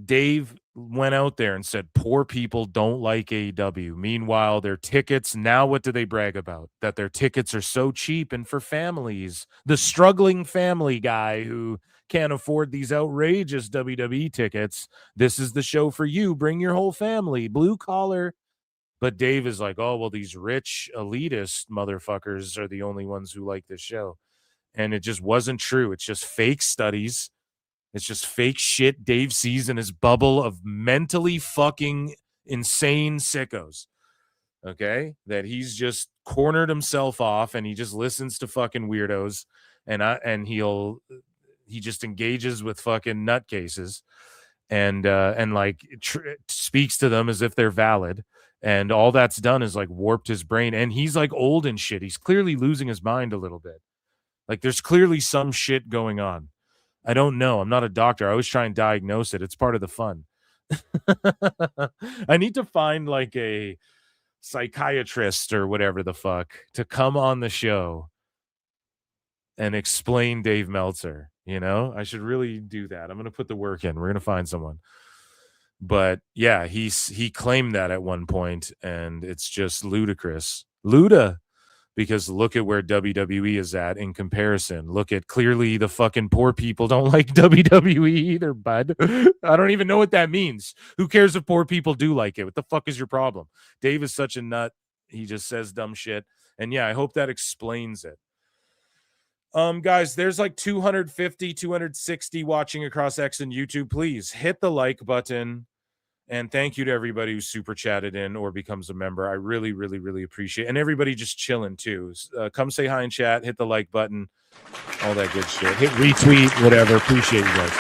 [SPEAKER 8] Dave went out there and said poor people don't like AEW. Meanwhile, their tickets, now what do they brag about? That their tickets are so cheap and for families. The struggling family guy who can't afford these outrageous WWE tickets. This is the show for you. Bring your whole family. Blue collar. But Dave is like, oh, well, these rich elitist motherfuckers are the only ones who like this show. And it just wasn't true. It's just fake studies. It's just fake shit Dave sees in his bubble of mentally fucking insane sickos. Okay? That he's just cornered himself off and he just listens to fucking weirdos and he just engages with fucking nutcases and like speaks to them as if they're valid. And all that's done is like warped his brain. And he's like old and shit. He's clearly losing his mind a little bit. Like there's clearly some shit going on. I don't know. I'm not a doctor. I always try and diagnose it. It's part of the fun. I need to find like a psychiatrist or whatever the fuck to come on the show and explain Dave Meltzer. You know, I should really do that. I'm going to put the work in. We're going to find someone. But yeah, he claimed that at one point, and it's just ludicrous. Luda. Because look at where WWE is at in comparison. Look at clearly the fucking poor people don't like WWE either, bud. I don't even know what that means. Who cares if poor people do like it? What the fuck is your problem? Dave is such a nut. He just says dumb shit. And yeah, I hope that explains it. Guys, there's like 250, 260 watching across X and YouTube. Please hit the like button. And thank you to everybody who super chatted in or becomes a member. I really, really, really appreciate it. And everybody just chilling too. Come say hi in chat, hit the like button, all that good shit. Hit retweet, whatever. Appreciate you guys.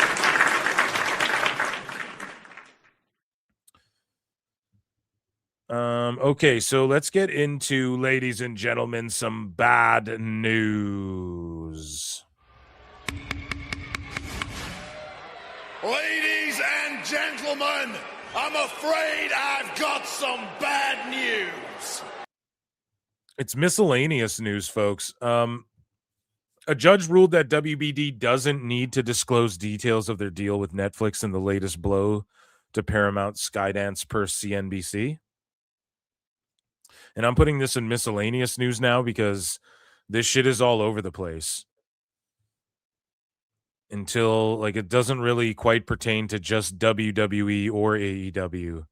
[SPEAKER 8] Okay, so let's get into, ladies and gentlemen, some bad news.
[SPEAKER 12] Ladies and gentlemen, I'm afraid I've got some bad news.
[SPEAKER 8] It's miscellaneous news, folks. A judge ruled that WBD doesn't need to disclose details of their deal with Netflix in the latest blow to Paramount Skydance per CNBC. And I'm putting this in miscellaneous news now because this shit is all over the place. Until, like, it doesn't really quite pertain to just WWE or AEW.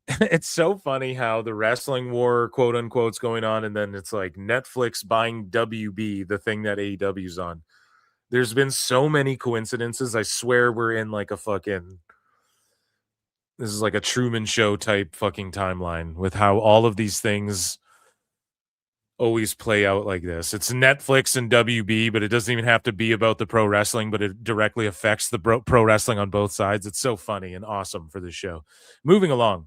[SPEAKER 8] It's so funny how the wrestling war, quote unquote, is going on, and then it's like Netflix buying WB, the thing that AEW's on. There's been so many coincidences. I swear we're in like a fucking, this is like a Truman Show type fucking timeline with how all of these things always play out like this. It's Netflix and WB, but it doesn't even have to be about the pro wrestling, but it directly affects the pro wrestling on both sides. It's so funny and awesome for this show. Moving along.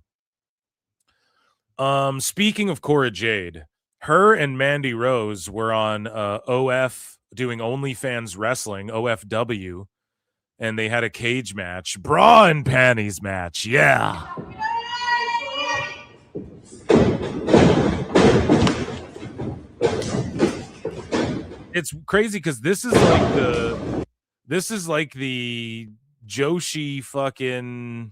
[SPEAKER 8] Speaking of Cora Jade, her and Mandy Rose were on OF doing OnlyFans Wrestling, OFW, and they had a cage match, bra and panties match. Yeah. It's crazy because this is like the Joshi fucking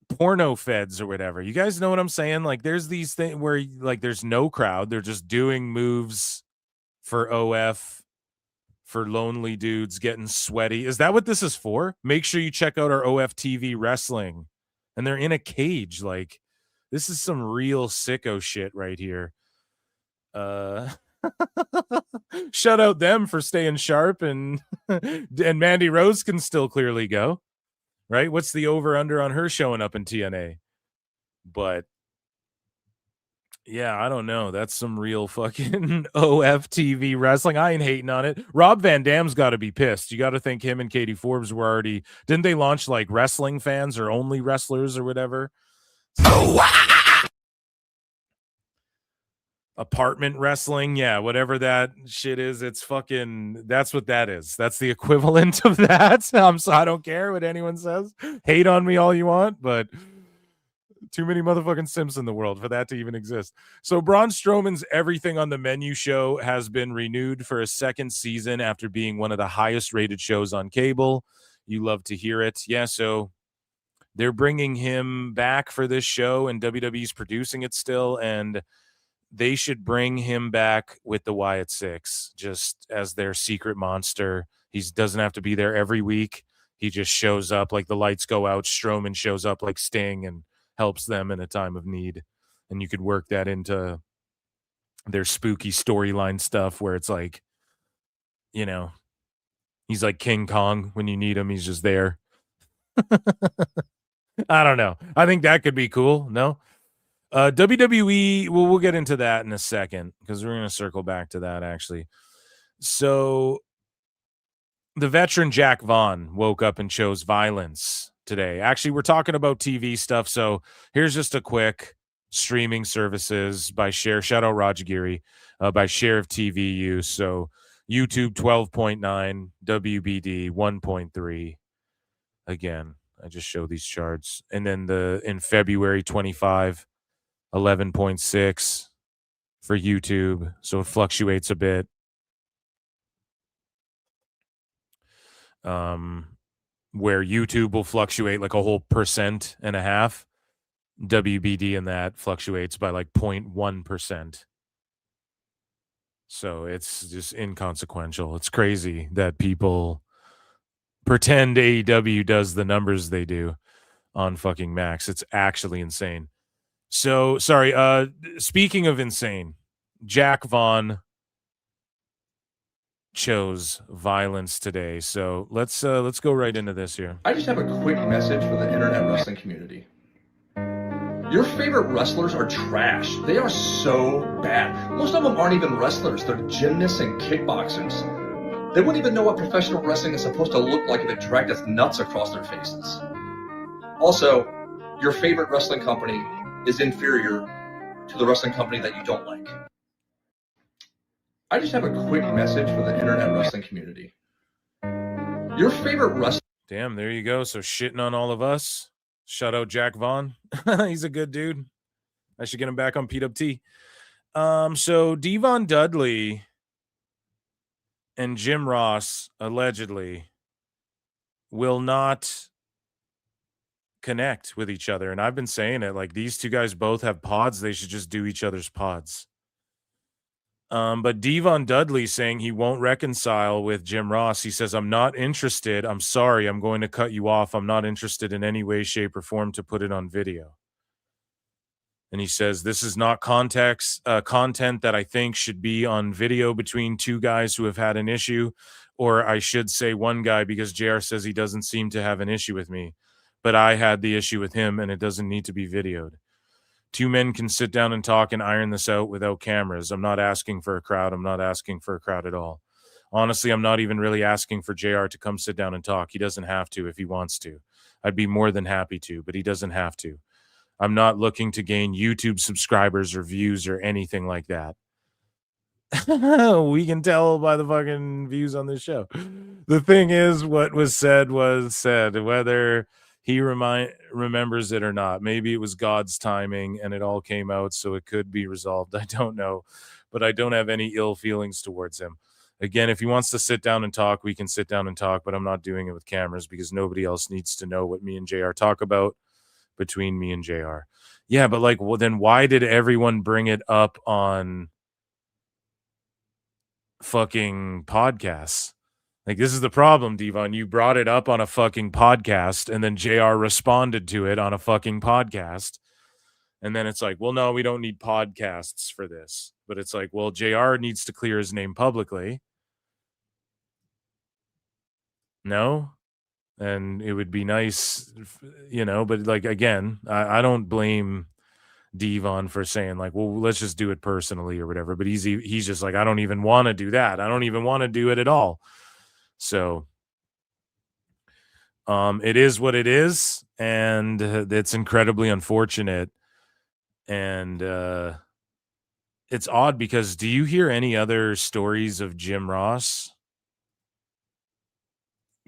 [SPEAKER 8] porno feds or whatever. You guys know what I'm saying? Like there's these things where like there's no crowd. They're just doing moves for OF, for lonely dudes getting sweaty. Is that what this is for? Make sure you check out our OF TV wrestling. And they're in a cage. Like this is some real sicko shit right here. Shout out them for staying sharp, and Mandy Rose can still clearly go, right? What's the over under on her showing up in TNA? But yeah, I don't know. That's some real fucking OF TV wrestling. I ain't hating on it. Rob Van Dam's got to be pissed. You got to think him and Katie Forbes were already, didn't they launch like wrestling fans or only wrestlers or whatever? Apartment wrestling, yeah, whatever that shit is, it's fucking, that's what that is. That's the equivalent of that. So I don't care what anyone says. Hate on me all you want, but too many motherfucking Simps in the world for that to even exist. So Braun Strowman's Everything on the Menu show has been renewed for a second season after being one of the highest rated shows on cable. You love to hear it. Yeah, so they're bringing him back for this show, and WWE's producing it still, and they should bring him back with the Wyatt Six just as their secret monster. He doesn't have to be there every week. He just shows up like the lights go out. Strowman shows up like Sting and helps them in a time of need. And you could work that into their spooky storyline stuff where it's like, you know, he's like King Kong. When you need him, he's just there. I don't know. I think that could be cool. No? WWE, well, we'll get into that in a second because we're going to circle back to that actually. So the veteran Jack Vaughn woke up and chose violence today. Actually, we're talking about TV stuff. So here's just a quick streaming services by share. Shout out Rajagiri by share of TV use. So YouTube 12.9, WBD 1.3. Again, I just show these charts. And then in February 25, 11.6 for YouTube, so it fluctuates a bit. where YouTube will fluctuate like a whole 1.5%. WBD in that fluctuates by like 0.1%. So it's just inconsequential. It's crazy that people pretend AEW does the numbers they do on fucking Max. It's actually insane. So sorry, speaking of insane, Jack Vaughn chose violence today. So let's go right into this here.
[SPEAKER 17] I just have a quick message for the internet wrestling community. Your favorite wrestlers are trash. They are so bad. Most of them aren't even wrestlers. They're gymnasts and kickboxers. They wouldn't even know what professional wrestling is supposed to look like if it dragged its nuts across their faces. Also, your favorite wrestling company is inferior to the wrestling company that you don't like. I just have a quick message for the internet wrestling community. Your favorite wrestler...
[SPEAKER 8] Damn, there you go. So shitting on all of us. Shout out Jack Vaughn. He's a good dude. I should get him back on PWT. So Devon Dudley and Jim Ross allegedly will not connect with each other. And I've been saying it, like, these two guys both have pods. They should just do each other's pods. But Devon Dudley saying he won't reconcile with Jim Ross. He says, I'm not interested. I'm sorry. I'm going to cut you off. I'm not interested in any way, shape, or form to put it on video. And he says, this is not content that I think should be on video between two guys who have had an issue. Or I should say one guy, because JR says he doesn't seem to have an issue with me. But I had the issue with him, and it doesn't need to be videoed. Two men can sit down and talk and iron this out without cameras. I'm not asking for a crowd. I'm not asking for a crowd at all. Honestly, I'm not even really asking for JR to come sit down and talk. He doesn't have to if he wants to. I'd be more than happy to, but he doesn't have to. I'm not looking to gain YouTube subscribers or views or anything like that. We can tell by the fucking views on this show. The thing is, what was said, whether he remembers it or not. Maybe it was God's timing and it all came out, so it could be resolved. I don't know, but I don't have any ill feelings towards him. Again, if he wants to sit down and talk, we can sit down and talk, but I'm not doing it with cameras because nobody else needs to know what me and JR talk about between me and JR. Yeah, but like, well, then why did everyone bring it up on fucking podcasts? Like, this is the problem, Devon. You brought it up on a fucking podcast, and then JR responded to it on a fucking podcast. And then it's like, well, no, we don't need podcasts for this. But it's like, well, JR needs to clear his name publicly. No? And it would be nice, but like, again, I don't blame Devon for saying like, well, let's just do it personally or whatever. But he's just like, I don't even want to do that. I don't even want to do it at all. So it is what it is, and it's incredibly unfortunate. And it's odd because do you hear any other stories of Jim Ross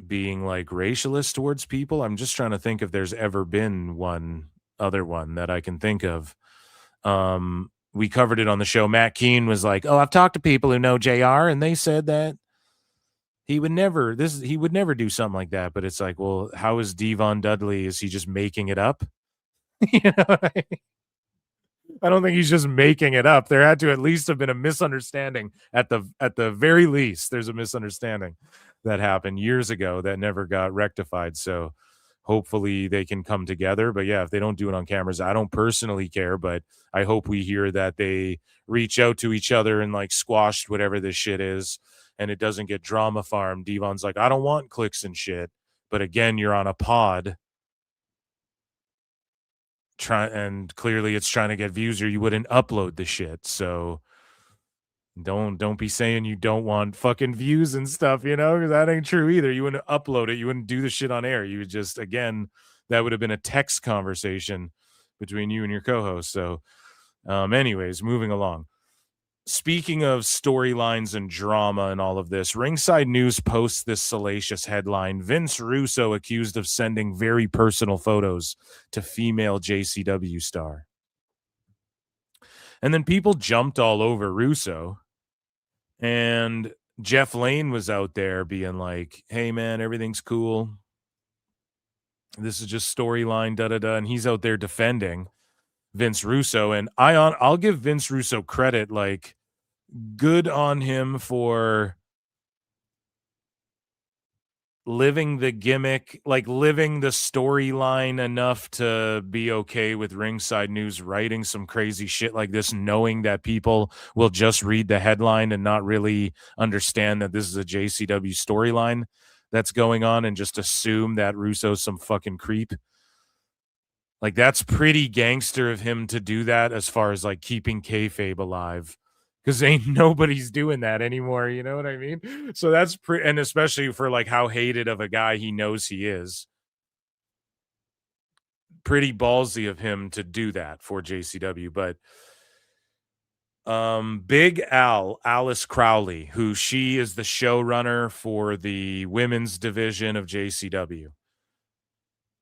[SPEAKER 8] being like racialist towards people? I'm just trying to think if there's ever been one other one that I can think of. We covered it on the show. Matt Keane was like, oh, I've talked to people who know JR, and they said that he would never do something like that. But it's like, well, how is Devon Dudley? Is he just making it up? I don't think he's just making it up. There had to at least have been a misunderstanding. At the very least, there's a misunderstanding that happened years ago that never got rectified. So hopefully they can come together. But yeah, if they don't do it on cameras, I don't personally care, but I hope we hear that they reach out to each other and like squashed whatever this shit is, and it doesn't get drama farmed. Devon's like, I don't want clicks and shit. But again, you're on a pod. And clearly it's trying to get views, or you wouldn't upload the shit. So don't be saying you don't want fucking views and stuff, because that ain't true either. You wouldn't upload it. You wouldn't do the shit on air. You would just, again, that would have been a text conversation between you and your co-host. So anyways, moving along. Speaking of storylines and drama and all of this, Ringside News posts this salacious headline: Vince Russo accused of sending very personal photos to female JCW star. And then people jumped all over Russo. And Jeff Lane was out there being like, hey, man, everything's cool. This is just storyline, da-da-da, and he's out there defending Vince Russo. And I'll give Vince Russo credit, like, good on him for living the gimmick, like living the storyline enough to be okay with Ringside News writing some crazy shit like this, knowing that people will just read the headline and not really understand that this is a JCW storyline that's going on and just assume that Russo's some fucking creep. Like, that's pretty gangster of him to do that as far as like keeping kayfabe alive. Because ain't nobody's doing that anymore, you know what I mean? So that's pretty, and especially for like how hated of a guy he knows he is. Pretty ballsy of him to do that for JCW. But Big Alice Crowley, who she is the showrunner for the women's division of JCW.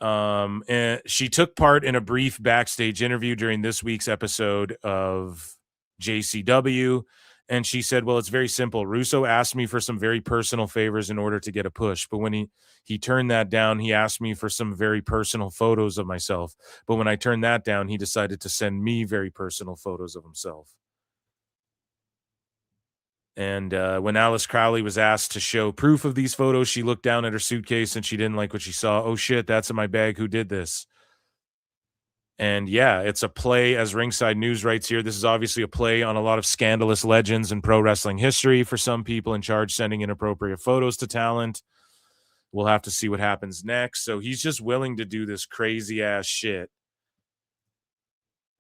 [SPEAKER 8] And she took part in a brief backstage interview during this week's episode of JCW, and she said, well, it's very simple. Russo asked me for some very personal favors in order to get a push, but when he turned that down, he asked me for some very personal photos of myself, but when I turned that down, he decided to send me very personal photos of himself. And when Alice Crowley was asked to show proof of these photos, she looked down at her suitcase and she didn't like what she saw. Oh shit, that's in my bag. Who did this? And yeah, it's a play, as Ringside News writes here. This is obviously a play on a lot of scandalous legends in pro wrestling history for some people in charge sending inappropriate photos to talent. We'll have to see what happens next. So he's just willing to do this crazy ass shit.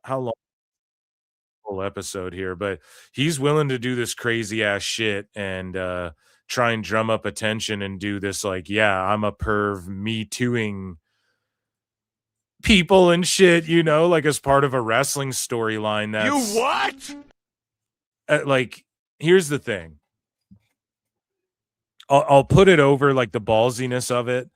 [SPEAKER 8] How long? Whole episode here, but he's willing to do this crazy ass shit and try and drum up attention and do this like, yeah, I'm a perv, me tooing people and shit, you know, like as part of a wrestling storyline. That's
[SPEAKER 12] You what?
[SPEAKER 8] Like, here's the thing. I'll put it over like the ballsiness of it.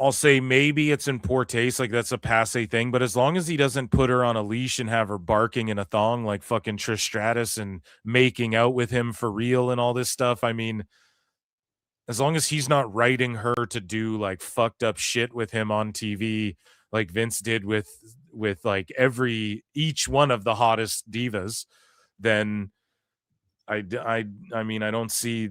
[SPEAKER 8] I'll say maybe it's in poor taste, like that's a passe thing, but as long as he doesn't put her on a leash and have her barking in a thong like fucking Trish Stratus and making out with him for real and all this stuff, I mean, as long as he's not writing her to do like fucked up shit with him on TV, like Vince did with like each one of the hottest divas, then I mean, I don't see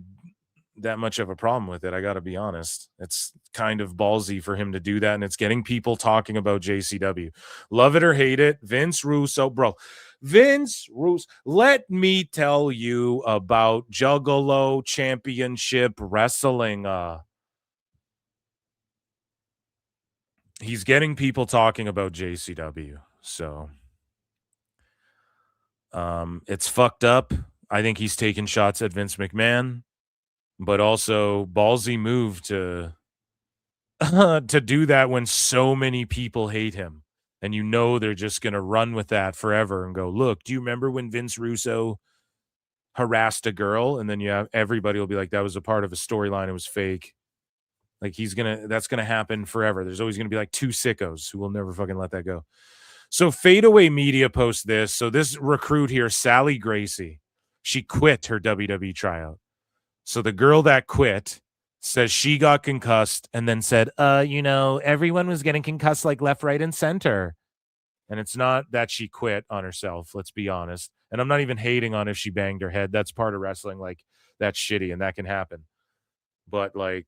[SPEAKER 8] that much of a problem with it. I got to be honest. It's kind of ballsy for him to do that, and it's getting people talking about JCW. Love it or hate it, Vince Russo, bro. Vince Russo, let me tell you about Juggalo Championship Wrestling. He's getting people talking about JCW. So it's fucked up. I think he's taking shots at Vince McMahon, but also ballsy move to do that when so many people hate him. And you know they're just going to run with that forever and go, look, do you remember when Vince Russo harassed a girl? And then everybody will be like, that was a part of a storyline. It was fake. Like that's going to happen forever. There's always going to be like two sickos who will never fucking let that go. So Fadeaway Media posts this. So this recruit here, Sally Gracie, she quit her WWE tryout. So the girl that quit says she got concussed and then said, everyone was getting concussed like left, right, and center. And it's not that she quit on herself, let's be honest. And I'm not even hating on if she banged her head. That's part of wrestling. Like, that's shitty and that can happen. But like,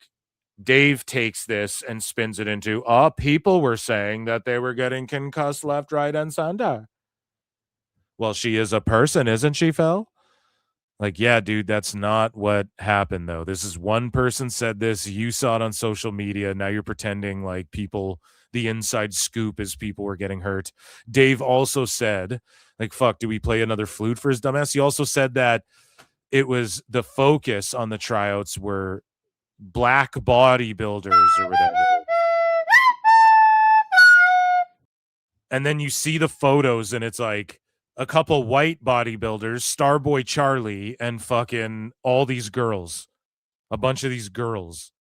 [SPEAKER 8] Dave takes this and spins it into, people were saying that they were getting concussed left, right, and center. Well, she is a person, isn't she, Phil? Like, yeah, dude, that's not what happened, though. This is one person said this. You saw it on social media. Now you're pretending like the inside scoop is people were getting hurt. Dave also said, like, fuck, do we play another flute for his dumbass? He also said that it was the focus on the tryouts were black bodybuilders or whatever. And then you see the photos and it's like a couple white bodybuilders, Starboy Charlie, and fucking all these girls. A bunch of these girls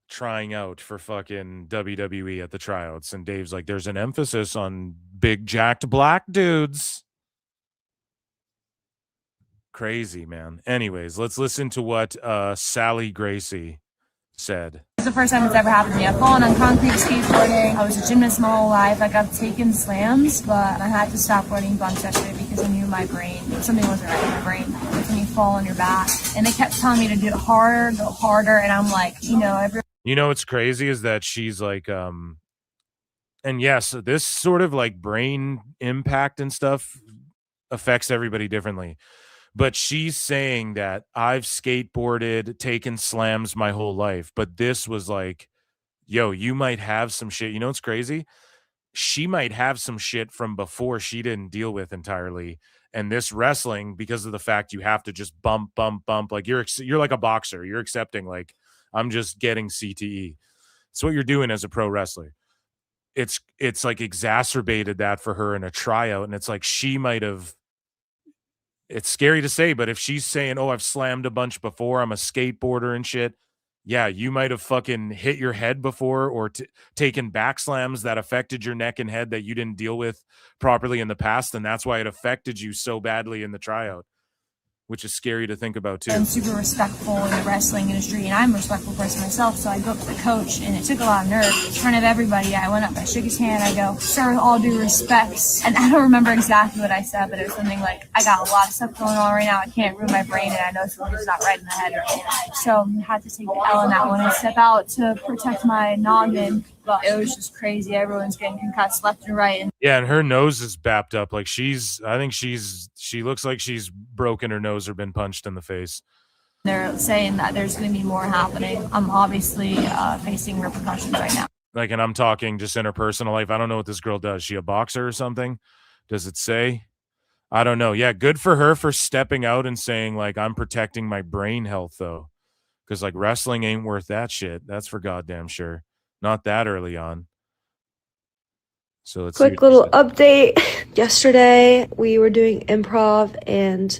[SPEAKER 8] trying out for fucking WWE at the tryouts. And Dave's like, there's an emphasis on big jacked black dudes. Crazy, man. Anyways, let's listen to what Sally Gracie said.
[SPEAKER 18] It's the first time it's ever happened to me. I've fallen on concrete skateboarding. I was a gymnast my whole life. Like, I've taken slams, but I had to stop running bumps yesterday because I knew my brain, something wasn't right with my brain. It's when you fall on your back. And they kept telling me to do it harder, go harder. And I'm like, you know,
[SPEAKER 8] What's crazy is that she's like, and yes, this sort of like brain impact and stuff affects everybody differently. But she's saying that I've skateboarded, taken slams my whole life. But this was like, yo, you might have some shit. You know what's crazy? She might have some shit from before she didn't deal with entirely. And this wrestling, because of the fact you have to just bump. Like you're like a boxer. You're accepting like, I'm just getting CTE. It's what you're doing as a pro wrestler. It's like exacerbated that for her in a tryout. And it's like she might have. It's scary to say, but if she's saying, oh, I've slammed a bunch before, I'm a skateboarder and shit. Yeah, you might have fucking hit your head before or taken back slams that affected your neck and head that you didn't deal with properly in the past. And that's why it affected you so badly in the tryout, which is scary to think about too.
[SPEAKER 18] I'm super respectful in the wrestling industry, and I'm a respectful person myself, so I go up to the coach, and it took a lot of nerve. In front of everybody, I went up, I shook his hand, I go, sir, with all due respect. And I don't remember exactly what I said, but it was something like, I got a lot of stuff going on right now, I can't ruin my brain, and I know something's not right in the head. So I had to take the L in that one and step out to protect my noggin. But it was just crazy. Everyone's getting concussed left and right.
[SPEAKER 8] Yeah, and her nose is bapped up. Like she looks like she's broken her nose or been punched in the face.
[SPEAKER 18] They're saying that there's going to be more happening. I'm obviously facing repercussions right now.
[SPEAKER 8] Like, and I'm talking just in her personal life. I don't know what this girl does. Is she a boxer or something? Does it say? I don't know. Yeah, good for her for stepping out and saying, like, I'm protecting my brain health, though. Because, like, wrestling ain't worth that shit. That's for goddamn sure. Not that early on. So let's
[SPEAKER 19] quick little update. Yesterday we were doing improv and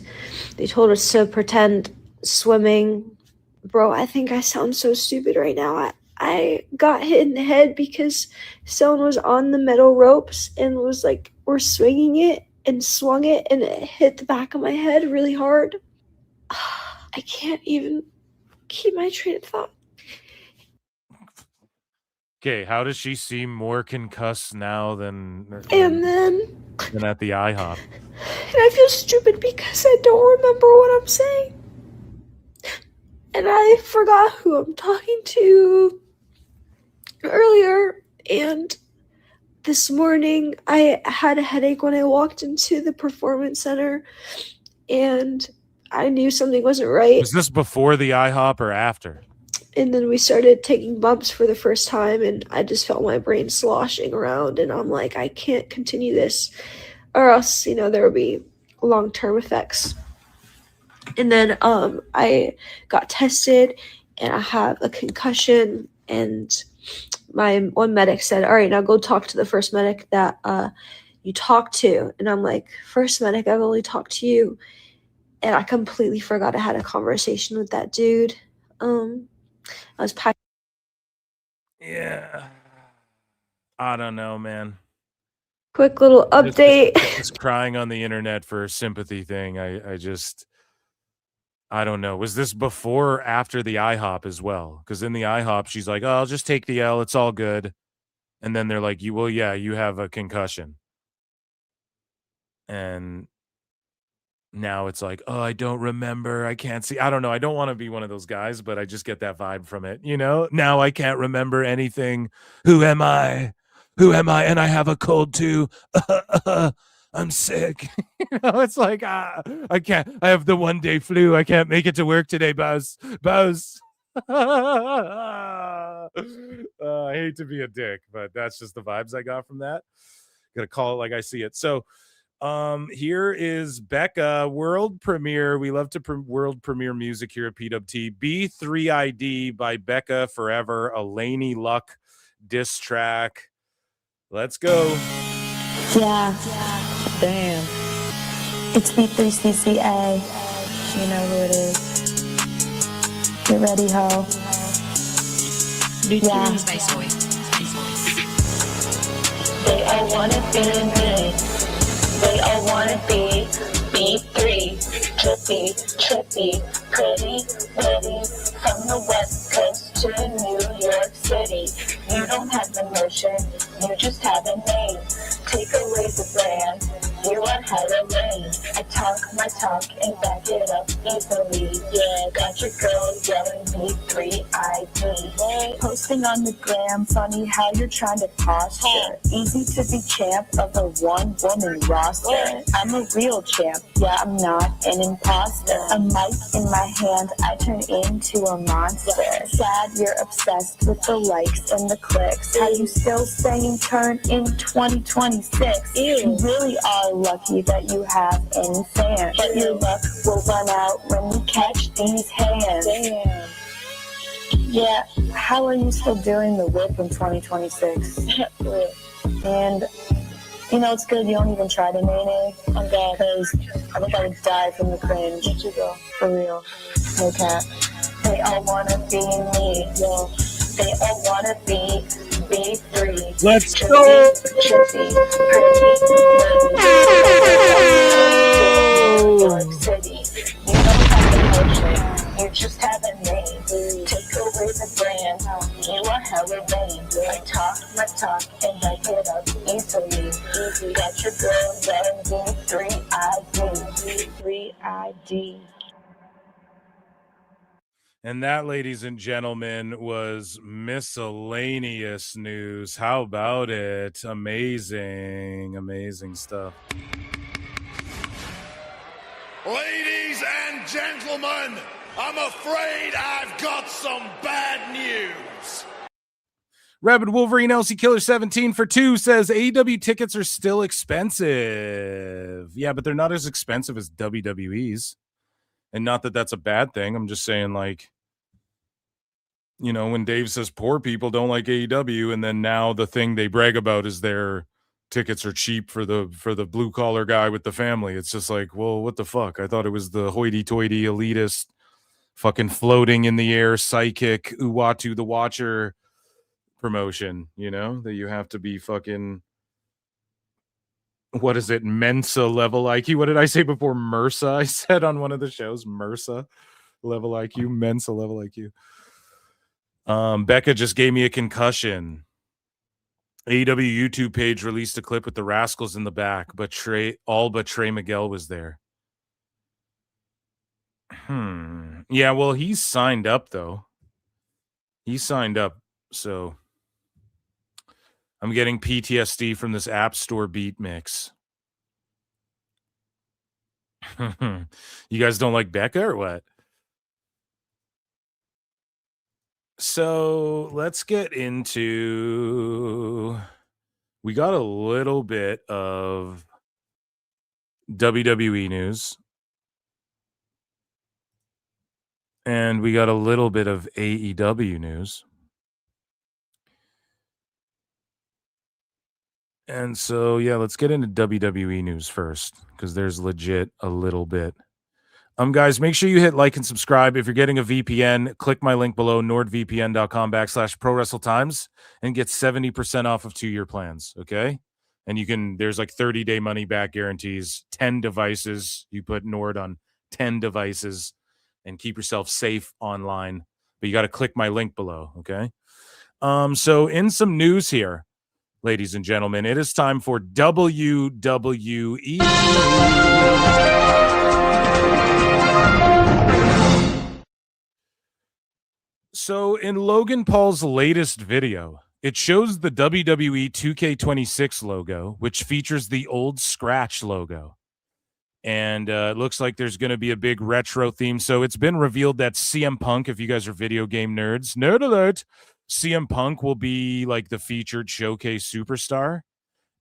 [SPEAKER 19] they told us to pretend swimming. Bro, I think I sound so stupid right now. I got hit in the head because someone was on the metal ropes and was like, we're swinging it and swung it and it hit the back of my head really hard. I can't even keep my train of thought.
[SPEAKER 8] Okay, how does she seem more concussed now than
[SPEAKER 19] at
[SPEAKER 8] the IHOP?
[SPEAKER 19] And I feel stupid because I don't remember what I'm saying. And I forgot who I'm talking to earlier. And this morning I had a headache when I walked into the performance center and I knew something wasn't right.
[SPEAKER 8] Was this before the IHOP or after?
[SPEAKER 19] And then we started taking bumps for the first time, and I just felt my brain sloshing around, and I'm like, I can't continue this, or else, there will be long-term effects. And then I got tested, and I have a concussion, and my one medic said, all right, now go talk to the first medic that you talked to. And I'm like, first medic, I've only talked to you. And I completely forgot I had a conversation with that dude. I was packed.
[SPEAKER 8] Yeah. I don't know, man.
[SPEAKER 19] Quick little update.
[SPEAKER 8] Just crying on the internet for a sympathy thing. I don't know. Was this before or after the IHOP as well? Because in the IHOP, she's like, oh, I'll just take the L. It's all good. And then they're like, you have a concussion. And now it's like, oh, I don't remember. I can't see. I don't know. I don't want to be one of those guys, but I just get that vibe from it. Now I can't remember anything. Who am I? And I have a cold too. I'm sick. It's like, I can't. I have the 1-day flu. I can't make it to work today, Buzz. I hate to be a dick, but that's just the vibes I got from that. Gotta call it like I see it. So, here is Becca world premiere. We love to world premiere music here at PWT. B3ID by Becca Forever, a Laney Luck diss track. Let's go.
[SPEAKER 20] Yeah. Damn. It's B3CCA. You know who it is. Get ready, ho. Yeah. They all wanna be me. They all wanna be B3, trippy, pretty, ready, from the West Coast to New York City. You don't have the motion, you just have a name. Take away the brand, you want hella lane. I talk my talk and back it up easily. Yeah, got your girl yelling V3 ID. Posting on the gram, funny how you're trying to posture. Easy to be champ of a one-woman roster. I'm a real champ, yeah, I'm not an imposter. A mic in my hand, I turn into a monster. Sad you're obsessed with the likes and the clicks. How you still saying turn in 2026? You really are lucky that you have any fans. But your luck will run out when you catch these hands. Damn. Yeah, how are you still doing the whip in 2026? And you know, it's good you don't even try to nay-nay. I'm glad, because I think I would die from the cringe. For real. No cap. They all want to be me, yo. They all want to be B3.
[SPEAKER 8] Let's go!
[SPEAKER 20] York City. You don't have the motion, you just have a name. Take away the brand, you are hella vain. I talk my talk and back it up easily. Got your girl yelling V3 ID. V3 ID.
[SPEAKER 8] And that, ladies and gentlemen, was miscellaneous news. How about it? Amazing, amazing stuff.
[SPEAKER 12] Ladies and gentlemen, I'm afraid I've got some bad news.
[SPEAKER 8] Rabid Wolverine LC Killer 17 for 2 says AEW tickets are still expensive. Yeah, but they're not as expensive as WWE's. And not that that's a bad thing. I'm just saying, like, you know, when Dave says poor people don't like AEW, and then now the thing they brag about is their tickets are cheap for the blue collar guy with the family. It's just like, well, what the fuck? I thought it was the hoity-toity elitist fucking floating in the air psychic Uwatu the Watcher promotion, you know, that you have to be fucking, what is it, Mensa level IQ? What did I say before? MRSA? I said on one of the shows, MRSA level IQ, Mensa level IQ. Becca just gave me a concussion. AEW YouTube page released a clip with the Rascals in the back, but Trey Miguel was there. Yeah, well, he's signed up, though. He signed up, so I'm getting PTSD from this App Store beat mix. You guys don't like Becca or what? So let's get into, we got a little bit of WWE news. And we got a little bit of AEW news. And so, yeah, let's get into WWE news first, because there's legit a little bit. Guys, make sure you hit like and subscribe. If you're getting a VPN, click my link below, nordvpn.com/ProWrestleTimes, and get 70% off of 2-year plans, okay? And you can, there's like 30-day money-back guarantees, 10 devices. You put Nord on 10 devices and keep yourself safe online. But you got to click my link below, okay? So in some news here, ladies and gentlemen, it is time for WWE. So in Logan Paul's latest video, it shows the WWE 2K26 logo, which features the old Scratch logo. And it looks like there's going to be a big retro theme. So it's been revealed that CM Punk, if you guys are video game nerds, nerd alert, CM Punk will be like the featured showcase superstar.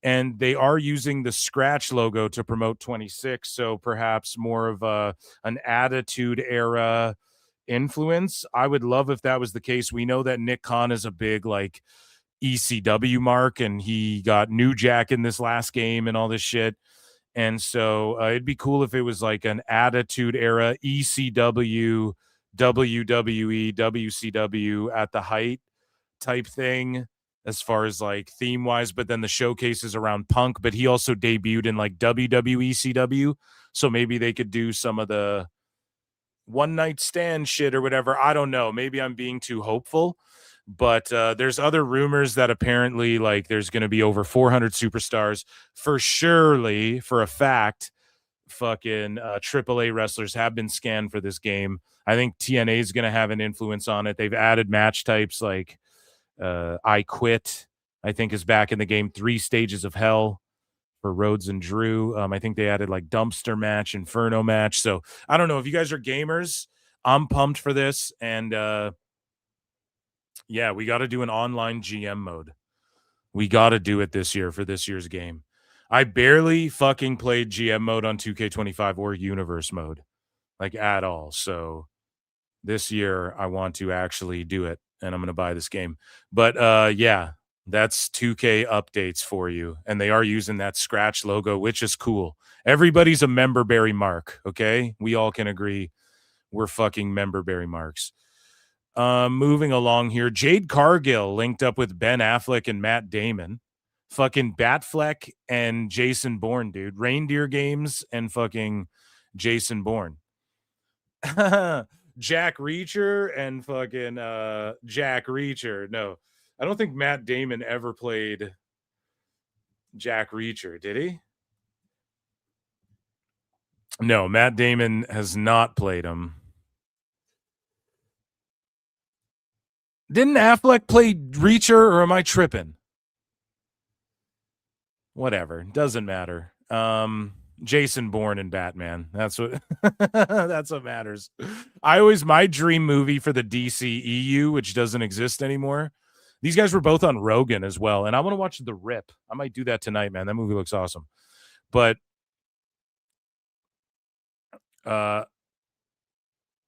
[SPEAKER 8] And they are using the Scratch logo to promote 26. So perhaps more of an Attitude Era influence. I would love if that was the case. We know that Nick Khan is a big like ECW mark, and he got New Jack in this last game and all this shit. And so it'd be cool if it was like an Attitude Era ECW, WWE, WCW at the height type thing as far as like theme wise, but then the showcases around Punk, but he also debuted in like WWECW. So maybe they could do some of the one night stand shit or whatever. I don't know. Maybe I'm being too hopeful, but there's other rumors that apparently like there's going to be over 400 superstars for a fact. Fucking AAA wrestlers have been scanned for this game. I think TNA is going to have an influence on it. They've added match types like I Quit, I think, is back in the game. 3 Stages of Hell for Rhodes and Drew. I think they added like Dumpster Match, Inferno Match. So I don't know if you guys are gamers. I'm pumped for this. And yeah, we got to do an online GM mode. We got to do it this year for this year's game. I barely fucking played GM mode on 2K25 or Universe mode, like at all. So this year I want to actually do it, and I'm going to buy this game. But yeah, that's 2K updates for you. And they are using that Scratch logo, which is cool. Everybody's a member berry mark, okay? We all can agree we're fucking member berry marks. Moving along here, Jade Cargill linked up with Ben Affleck and Matt Damon. Fucking Batfleck and Jason Bourne, dude. Reindeer Games and fucking Jason Bourne. Jack Reacher and fucking Jack Reacher. No, I don't think Matt Damon ever played Jack Reacher, did he? No, Matt Damon has not played him. Didn't Affleck play Reacher, or am I tripping? Whatever, doesn't matter. Jason Bourne and Batman. That's what that's what matters. My dream movie for the DCEU, which doesn't exist anymore. These guys were both on Rogan as well, and I want to watch The Rip. I might do that tonight, man. That movie looks awesome. But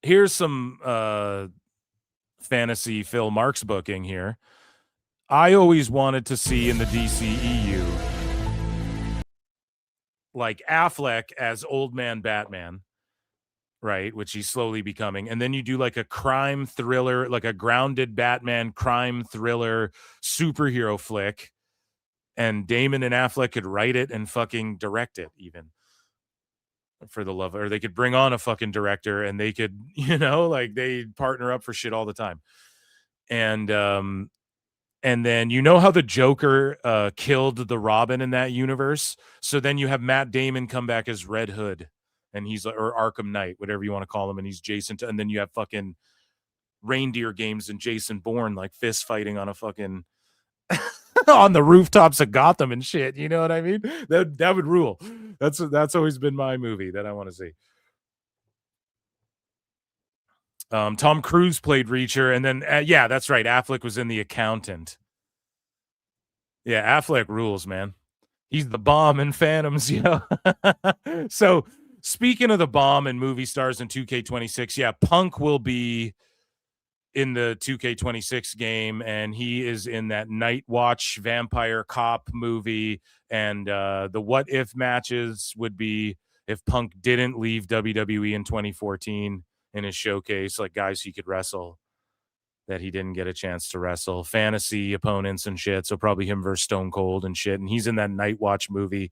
[SPEAKER 8] here's some fantasy Phil Marks booking here. I always wanted to see in the DCEU like Affleck as Old Man Batman, right? Which he's slowly becoming. And then you do like a crime thriller, like a grounded Batman crime thriller superhero flick. And Damon and Affleck could write it and fucking direct it even. For the love, or they could bring on a fucking director and they could, like they partner up for shit all the time. And then you know how the Joker killed the Robin in that universe? So then you have Matt Damon come back as Red Hood, and he's or Arkham Knight, whatever you want to call him, and he's Jason. And then you have fucking Reindeer Games and Jason Bourne like fist fighting on a fucking on the rooftops of Gotham and shit. You know what I mean? That would rule. That's always been my movie that I want to see. Tom Cruise played Reacher, and then yeah, that's right. Affleck was in The Accountant. Yeah, Affleck rules, man. He's the bomb in Phantoms, So speaking of the bomb and movie stars in 2K26, yeah, Punk will be in the 2K26 game, and he is in that Night Watch vampire cop movie. And the what if matches would be if Punk didn't leave WWE in 2014 in his showcase, like guys he could wrestle that he didn't get a chance to wrestle, fantasy opponents and shit. So probably him versus Stone Cold and shit. And he's in that Night Watch movie.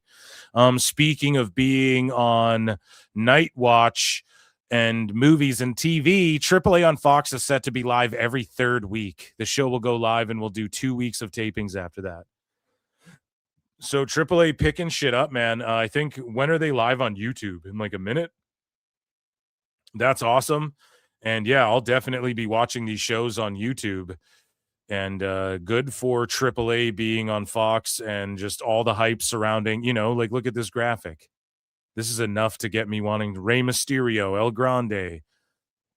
[SPEAKER 8] Speaking of being on Night Watch and movies and TV, AAA on Fox is set to be live every third week. The show will go live and we'll do 2 weeks of tapings after that. So AAA picking shit up, man. I think, when are they live on YouTube? In like a minute? That's awesome. And yeah, I'll definitely be watching these shows on YouTube. And good for AAA being on Fox and just all the hype surrounding, like look at this graphic. This is enough to get me wanting Rey Mysterio, El Grande,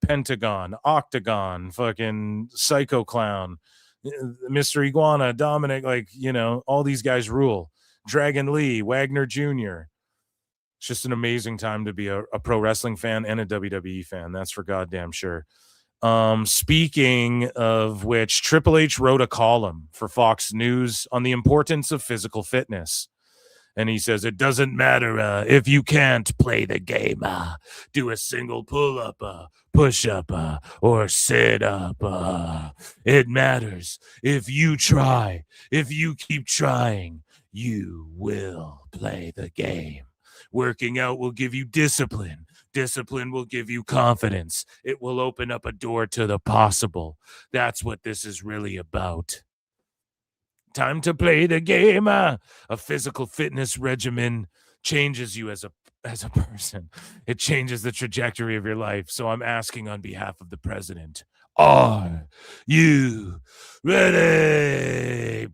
[SPEAKER 8] Pentagon, Octagon, fucking Psycho Clown, Mr. Iguana, Dominic, all these guys rule. Dragon Lee, Wagner Jr. It's just an amazing time to be a pro wrestling fan and a WWE fan. That's for goddamn sure. Speaking of which, Triple H wrote a column for Fox News on the importance of physical fitness. And he says, it doesn't matter if you can't play the game, do a single pull-up, push-up, or sit-up. It matters. If you try, if you keep trying, you will play the game. Working out will give you discipline. Discipline will give you confidence. It will open up a door to the possible. That's what this is really about. Time to play the game. A physical fitness regimen changes you as a person. It changes the trajectory of your life. So I'm asking on behalf of the president, are you ready?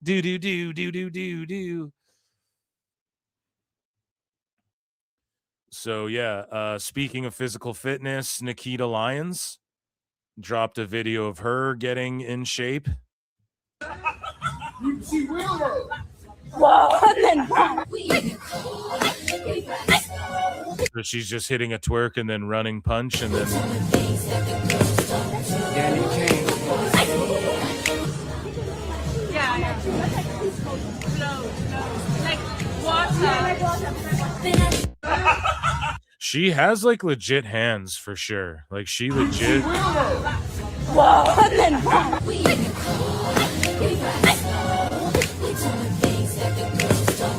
[SPEAKER 8] Do. So yeah, speaking of physical fitness, Nikita Lyons dropped a video of her getting in shape.
[SPEAKER 18] Whoa, and then
[SPEAKER 8] So she's just hitting a twerk and then running punch and then she has like legit hands for sure. Like she legit.
[SPEAKER 18] whoa, and then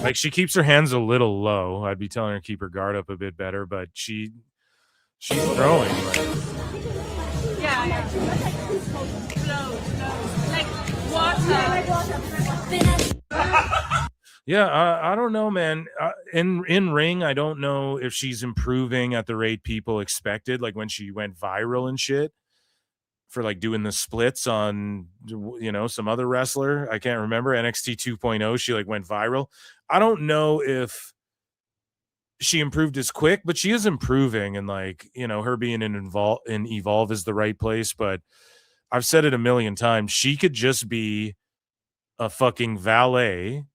[SPEAKER 8] Like she keeps her hands a little low. I'd be telling her to keep her guard up a bit better, but she's throwing. Yeah, I don't know, man. In ring, I don't know if she's improving at the rate people expected. Like when she went viral and shit for like doing the splits on, some other wrestler. I can't remember. NXT 2.0. She like went viral. I don't know if she improved as quick, but she is improving. And like, her being in Evolve is the right place. But I've said it a million times. She could just be a fucking valet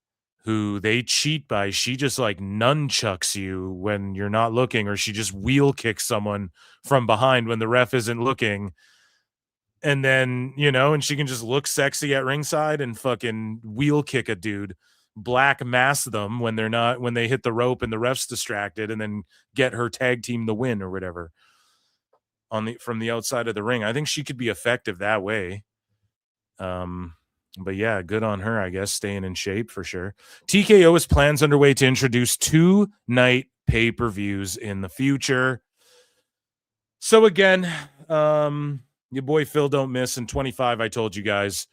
[SPEAKER 8] who they cheat by. She just like nunchucks you when you're not looking, or she just wheel kicks someone from behind when the ref isn't looking. And then, and she can just look sexy at ringside and fucking wheel kick a dude, black mass them when they hit the rope and the ref's distracted, and then get her tag team the win or whatever from the outside of the ring. I think she could be effective that way. But yeah, good on her, I guess, staying in shape for sure. TKO has plans underway to introduce 2-night pay-per-views in the future. So again, your boy Phil don't miss. In 25, I told you guys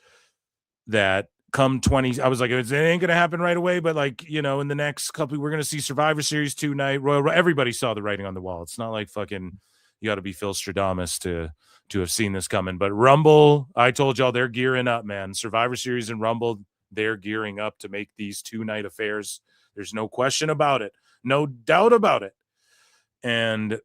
[SPEAKER 8] that come 20, I was like, it ain't gonna happen right away, but like, in the next couple, we're gonna see Survivor Series 2-night. Royal, everybody saw the writing on the wall. It's not like fucking you got to be Phil Stradamus to have seen this coming. But Rumble, I told y'all they're gearing up, man. Survivor Series and Rumble, they're gearing up to make these 2-night affairs. There's no question about it. No doubt about it. And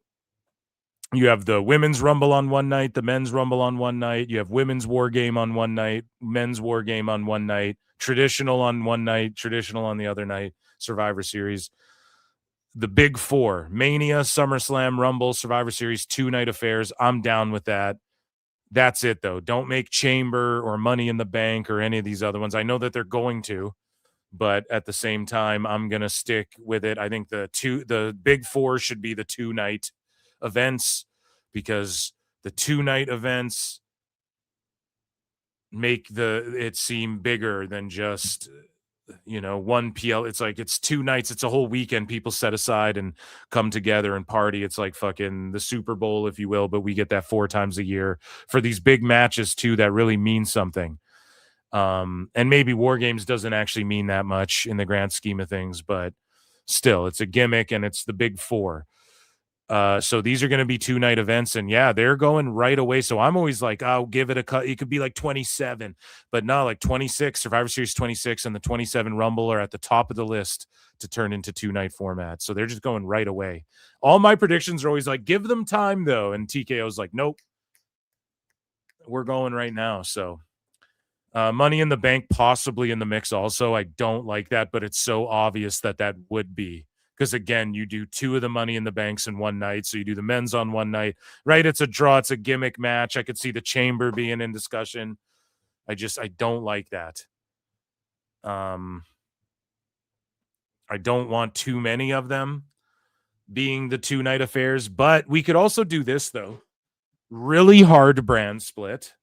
[SPEAKER 8] you have the women's Rumble on one night, the men's Rumble on one night. You have women's War Game on one night, men's War Game on one night, traditional on one night, traditional on the other night, Survivor Series. The big four: Mania, SummerSlam, Rumble, Survivor Series, 2-night affairs. I'm down with that. That's it, though. Don't make Chamber or Money in the Bank or any of these other ones. I know that they're going to, but at the same time, I'm going to stick with it. I think the big four should be the 2-night events, because the 2-night events make it seem bigger than just one PL. It's like it's 2 nights, it's a whole weekend people set aside and come together and party. It's like fucking the Super Bowl, if you will, but we get that 4 times a year for these big matches too that really mean something. And maybe War Games doesn't actually mean that much in the grand scheme of things, but still, it's a gimmick and it's the big four. So these are going to be 2-night events, and yeah, they're going right away. So I'm always like, I'll give it a cut. It could be like 27, but no, like 26, Survivor Series 26 and the 27 Rumble are at the top of the list to turn into 2-night formats. So they're just going right away. All my predictions are always like, give them time though. And TKO's like, nope, we're going right now. So Money in the Bank possibly in the mix also. I don't like that, but it's so obvious that would be. Because, again, you do 2 of the Money in the Banks in one night. So you do the men's on one night, right? It's a draw. It's a gimmick match. I could see the Chamber being in discussion. I don't like that. I don't want too many of them being the 2-night affairs. But we could also do this, though. Really hard brand split.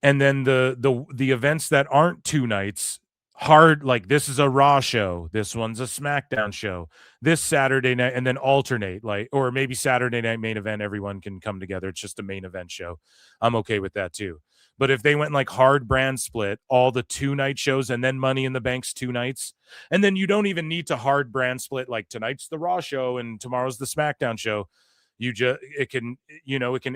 [SPEAKER 8] And then the events that aren't 2 nights, hard, like this is a Raw show, this one's a SmackDown show, this Saturday night, and then alternate, like, or maybe Saturday night main event, everyone can come together. It's just a main event show. I'm okay with that too. But if they went like hard brand split, all the 2-night shows and then Money in the Bank's 2 nights, and then you don't even need to hard brand split like tonight's the Raw show and tomorrow's the SmackDown show. You just, it can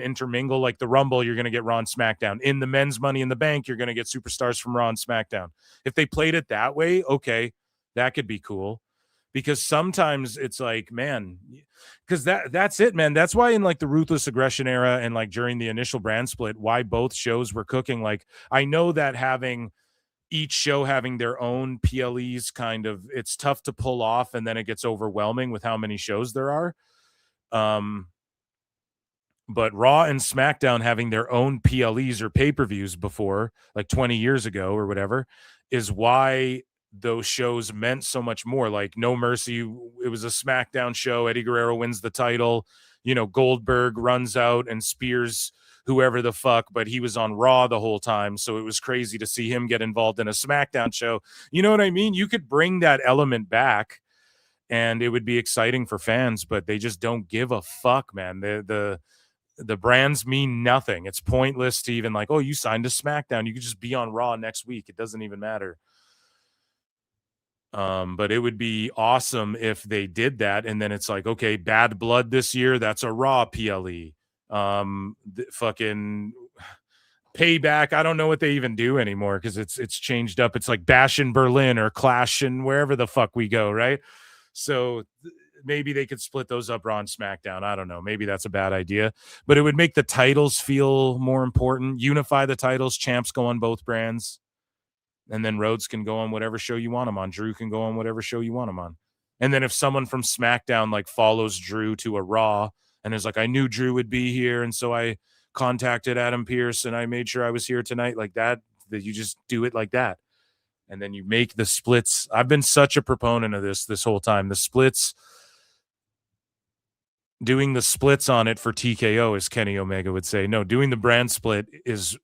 [SPEAKER 8] intermingle like the Rumble. You're going to get Raw and SmackDown. In the men's Money in the Bank, you're going to get superstars from Raw and SmackDown. If they played it that way, okay, that could be cool. Because sometimes it's like, man, because that's it, man. That's why in like the Ruthless Aggression era and like during the initial brand split, why both shows were cooking. Like, I know that having each show having their own PLEs kind of, it's tough to pull off, and then it gets overwhelming with how many shows there are. But Raw and SmackDown having their own PLEs or pay-per-views before, like 20 years ago or whatever, is why those shows meant so much more. Like No Mercy, it was a SmackDown show. Eddie Guerrero wins the title. Goldberg runs out and spears whoever the fuck, but he was on Raw the whole time. So it was crazy to see him get involved in a SmackDown show. You know what I mean? You could bring that element back and it would be exciting for fans, but they just don't give a fuck, man. The brands mean nothing. It's pointless to even like, oh, you signed to SmackDown. You could just be on Raw next week. It doesn't even matter. But it would be awesome if they did that. And then it's like, okay, Bad Blood this year, that's a Raw PLE. Fucking Payback. I don't know what they even do anymore because it's changed up. It's like Bash in Berlin or Clash in wherever the fuck we go, right? So maybe they could split those up, Raw and SmackDown. I don't know. Maybe that's a bad idea, but it would make the titles feel more important. Unify the titles. Champs go on both brands. And then Rhodes can go on whatever show you want him on. Drew can go on whatever show you want him on. And then if someone from SmackDown like follows Drew to a Raw and is like, I knew Drew would be here, and so I contacted Adam Pearce and I made sure I was here tonight, like that you just do it like that. And then you make the splits. I've been such a proponent of this whole time. The splits, doing the splits on it for TKO, as Kenny Omega would say. No, doing the brand split is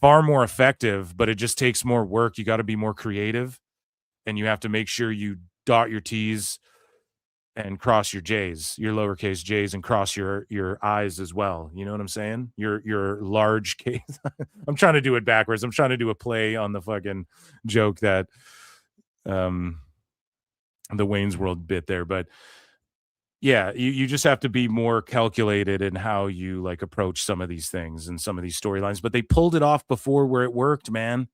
[SPEAKER 8] far more effective, but it just takes more work. You got to be more creative, and you have to make sure you dot your T's and cross your J's, your lowercase J's, and cross your I's as well. You know what I'm saying? Your large case. I'm trying to do it backwards. I'm trying to do a play on the fucking joke that the Wayne's World bit there, but yeah, you just have to be more calculated in how you like approach some of these things and some of these storylines. But they pulled it off before where it worked, man.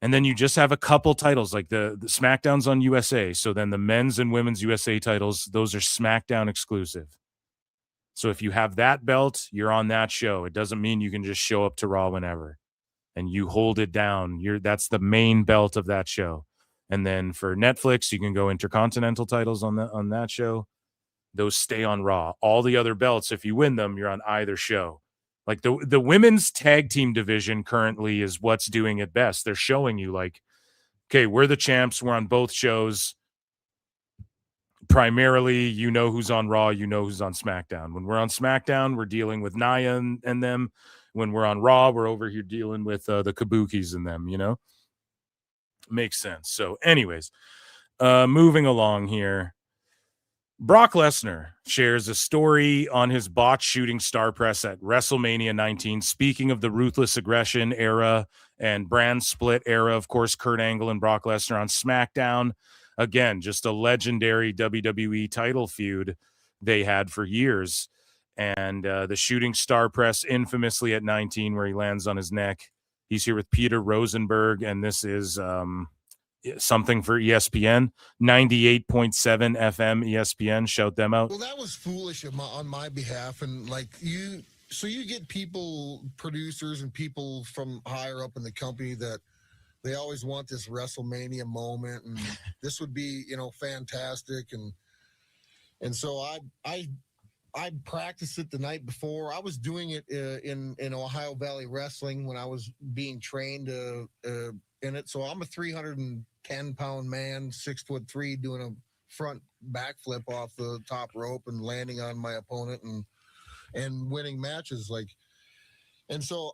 [SPEAKER 8] And then you just have a couple titles, like the SmackDown's on USA. So then the men's and women's USA titles, those are SmackDown exclusive. So if you have that belt, you're on that show. It doesn't mean you can just show up to Raw whenever and you hold it down. That's the main belt of that show. And then for Netflix, you can go Intercontinental titles on that show. Those stay on Raw. All the other belts, if you win them, you're on either show. Like the women's tag team division currently is what's doing it best. They're showing you like, okay, we're the champs. We're on both shows. Primarily, you know who's on Raw. You know who's on SmackDown. When we're on SmackDown, we're dealing with Nia and them. When we're on Raw, we're over here dealing with the Kabukis and them, you know? Makes sense. So anyways, moving along here. Brock Lesnar shares a story on his botch shooting star press at WrestleMania 19. Speaking of the Ruthless Aggression era and brand split era, of course, Kurt Angle and Brock Lesnar on SmackDown. Again, just a legendary WWE title feud they had for years. And the shooting star press infamously at 19 where he lands on his neck. He's here with Peter Rosenberg, and this is something for ESPN, 98.7 FM ESPN. Shout them out.
[SPEAKER 21] Well, that was foolish on my behalf. And like you get people, producers and people from higher up in the company that they always want this WrestleMania moment. And this would be, fantastic. And so I practiced it the night before. I was doing it in Ohio Valley Wrestling when I was being trained in it. So I'm a 310-pound man, 6'3", doing a front backflip off the top rope and landing on my opponent and winning matches. And so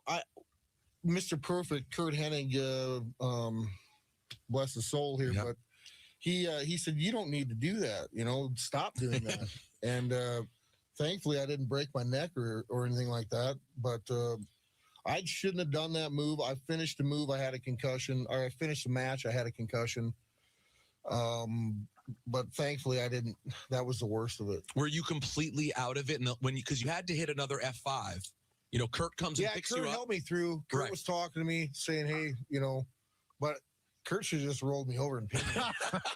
[SPEAKER 21] Mr. Perfect, Kurt Hennig, bless his soul here, but he said, you don't need to do that. Stop doing that. And thankfully, I didn't break my neck or anything like that. But I shouldn't have done that move. I finished the move. I had a concussion. Or I finished the match. I had a concussion. But thankfully, I didn't. That was the worst of it.
[SPEAKER 1] Were you completely out of it? Because you had to hit another F5. Kurt comes and picks
[SPEAKER 21] Kurt
[SPEAKER 1] you up.
[SPEAKER 21] helped me through. Kurt was talking to me, saying, "Hey, but." Kurt should have just rolled me over and pinned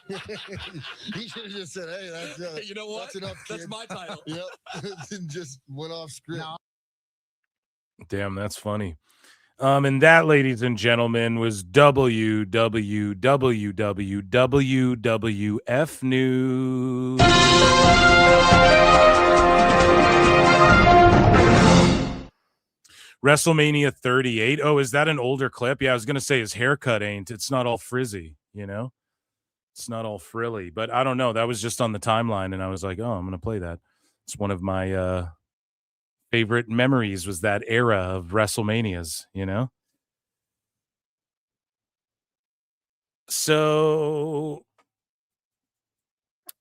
[SPEAKER 21] me. He should have just said, "Hey, that's
[SPEAKER 1] you know what?
[SPEAKER 21] That's enough. Kid."
[SPEAKER 1] That's my title."
[SPEAKER 21] Yep, and just went off script.
[SPEAKER 8] Damn, that's funny. And that, ladies and gentlemen, was WWF News. WrestleMania 38. Oh, is that an older clip? Yeah, I was going to say his haircut ain't. It's not all frizzy, It's not all frilly. But I don't know. That was just on the timeline, and I was like, oh, I'm going to play that. It's one of my favorite memories was that era of WrestleManias, So,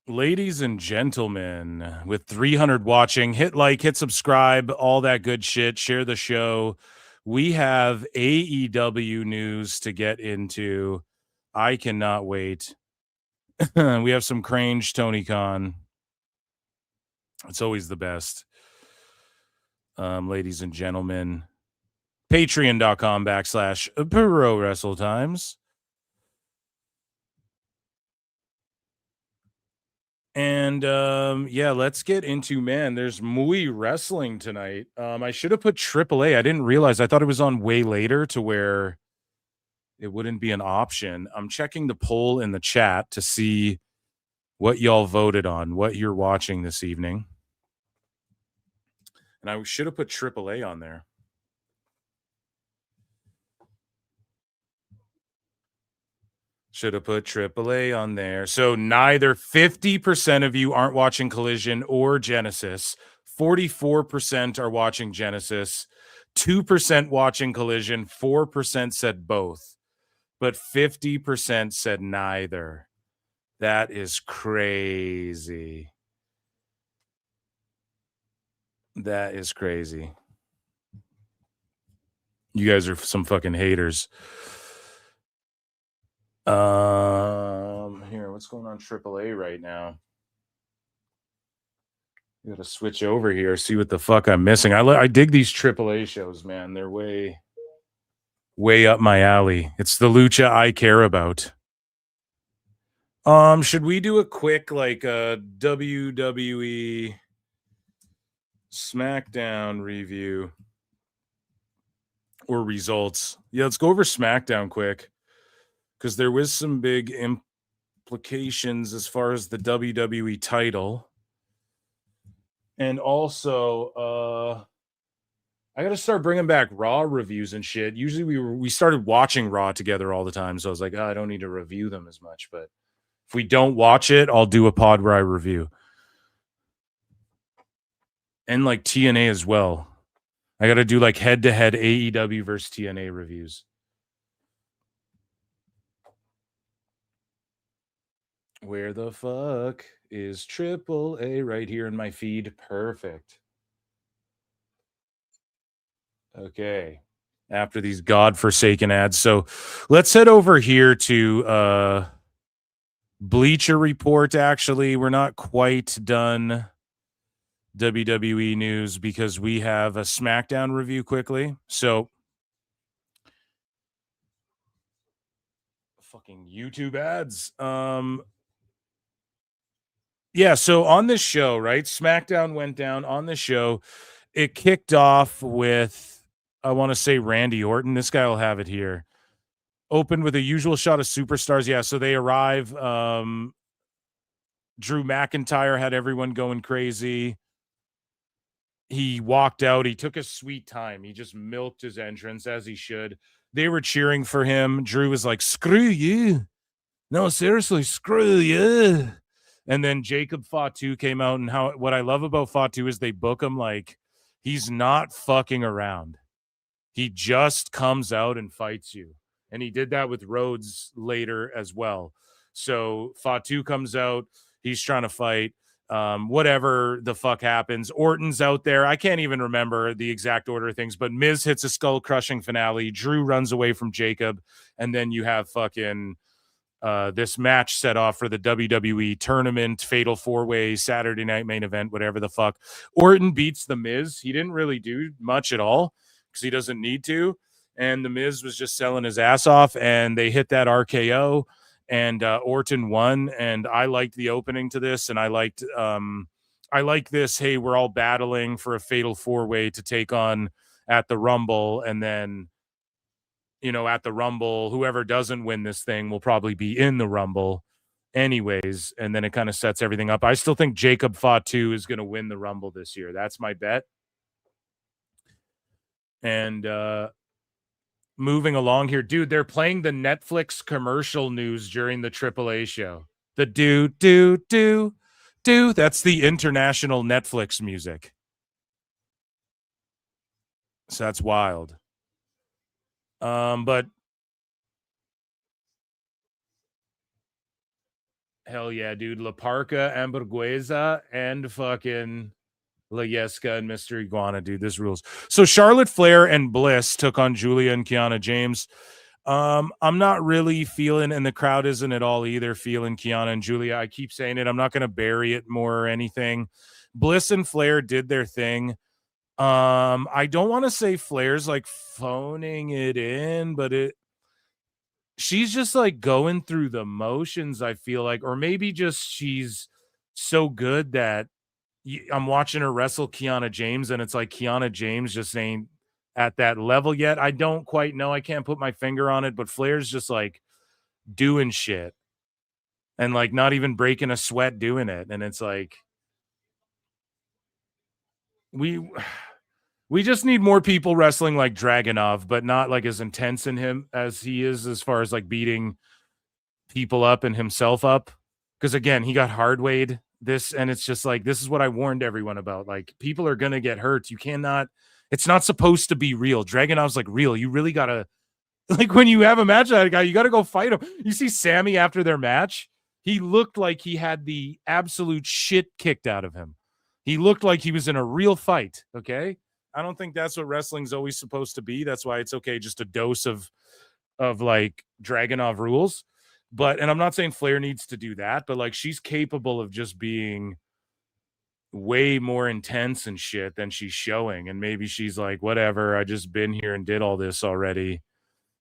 [SPEAKER 8] ladies and gentlemen, with 300 watching, hit like, hit subscribe, all that good shit, share the show. We have AEW news to get into. I cannot wait. We have some Crange Tony Khan. It's always the best. Ladies and gentlemen, patreon.com/Pro Wrestle Times. And let's get into, there's Muy Wrestling tonight. I should have put AAA. I didn't realize. I thought it was on way later to where it wouldn't be an option. I'm checking the poll in the chat to see what y'all voted on, what you're watching this evening. And I should have put AAA on there. Should have put AAA on there. So neither 50% of you aren't watching Collision or Genesis. 44% are watching Genesis. 2% watching Collision. 4% said both. But 50% said neither. That is crazy. That is crazy. You guys are some fucking haters. Here, what's going on AAA right now? You gotta switch over here, see what the fuck I'm missing. I dig these AAA shows, man. They're way up my alley. It's the lucha I care about. Should we do a quick WWE SmackDown review or results? Yeah, let's go over SmackDown quick, because there was some big implications as far as the WWE title. And also, I got to start bringing back Raw reviews and shit. Usually we started watching Raw together all the time, so I was like, I don't need to review them as much. But if we don't watch it, I'll do a pod where I review. And TNA as well. I got to do head-to-head AEW versus TNA reviews. Where the fuck is AAA? Right here in my feed. Perfect. Okay. After these godforsaken ads. So let's head over here to Bleacher Report. Actually, we're not quite done WWE news because we have a SmackDown review quickly. So fucking YouTube ads. Yeah, so on this show, right? SmackDown went down on the show. It kicked off with, I want to say, Randy Orton. This guy will have it here. Opened with a usual shot of superstars. Yeah, so they arrive. Drew McIntyre had everyone going crazy. He walked out. He took a sweet time. He just milked his entrance, as he should. They were cheering for him. Drew was like, screw you. No, seriously, screw you. And then Jacob Fatu came out, and what I love about Fatu is they book him like he's not fucking around. He just comes out and fights you. And he did that with Rhodes later as well. So Fatu comes out. He's trying to fight. Whatever the fuck happens. Orton's out there. I can't even remember the exact order of things, but Miz hits a skull-crushing finale. Drew runs away from Jacob. And then you have fucking this match set off for the WWE tournament, fatal four-way, Saturday night main event, whatever the fuck. Orton beats the Miz. He didn't really do much at all because he doesn't need to. And the Miz was just selling his ass off, and they hit that RKO, and Orton won. And I liked the opening to this, and I like this. Hey, we're all battling for a fatal four-way to take on at the Rumble, and then, you know, at the Rumble, whoever doesn't win this thing will probably be in the Rumble anyways, and then it kind of sets everything up. I still think Jacob Fatu is going to win the Rumble this year. That's my bet. And moving along here, dude, they're playing the Netflix commercial news during the AAA show. The do. That's the international Netflix music. So that's wild. But hell yeah, dude. La Parca, Hamburguesa, and fucking La Yesca and Mr. Iguana, dude. This rules. So Charlotte Flair and Bliss took on Julia and Kiana James. I'm not really feeling, and the crowd isn't at all either, feeling Kiana and Julia. I keep saying it. I'm not going to bury it more or anything. Bliss and Flair did their thing. I don't want to say Flair's like phoning it in, but she's just like going through the motions, I feel like, or maybe just she's so good that I'm watching her wrestle Kiana James, and it's like Kiana James just ain't at that level yet. I don't quite know. I can't put my finger on it, but Flair's just like doing shit and like not even breaking a sweat doing it. And it's like, we just need more people wrestling like Dragunov, but not like as intense in him as he is as far as like beating people up and himself up. Because again, he got hard-weighed this, and it's just like, this is what I warned everyone about. Like, people are going to get hurt. You cannot, it's not supposed to be real. Dragunov's like real. You really got to, like when you have a match with that guy, you got to go fight him. You see Sammy after their match, he looked like he had the absolute shit kicked out of him. He looked like he was in a real fight. Okay. I don't think that's what wrestling's always supposed to be. That's why it's okay. Just a dose of like Dragunov rules. But, and I'm not saying Flair needs to do that, but like she's capable of just being way more intense and shit than she's showing. And maybe she's like, whatever, I just been here and did all this already.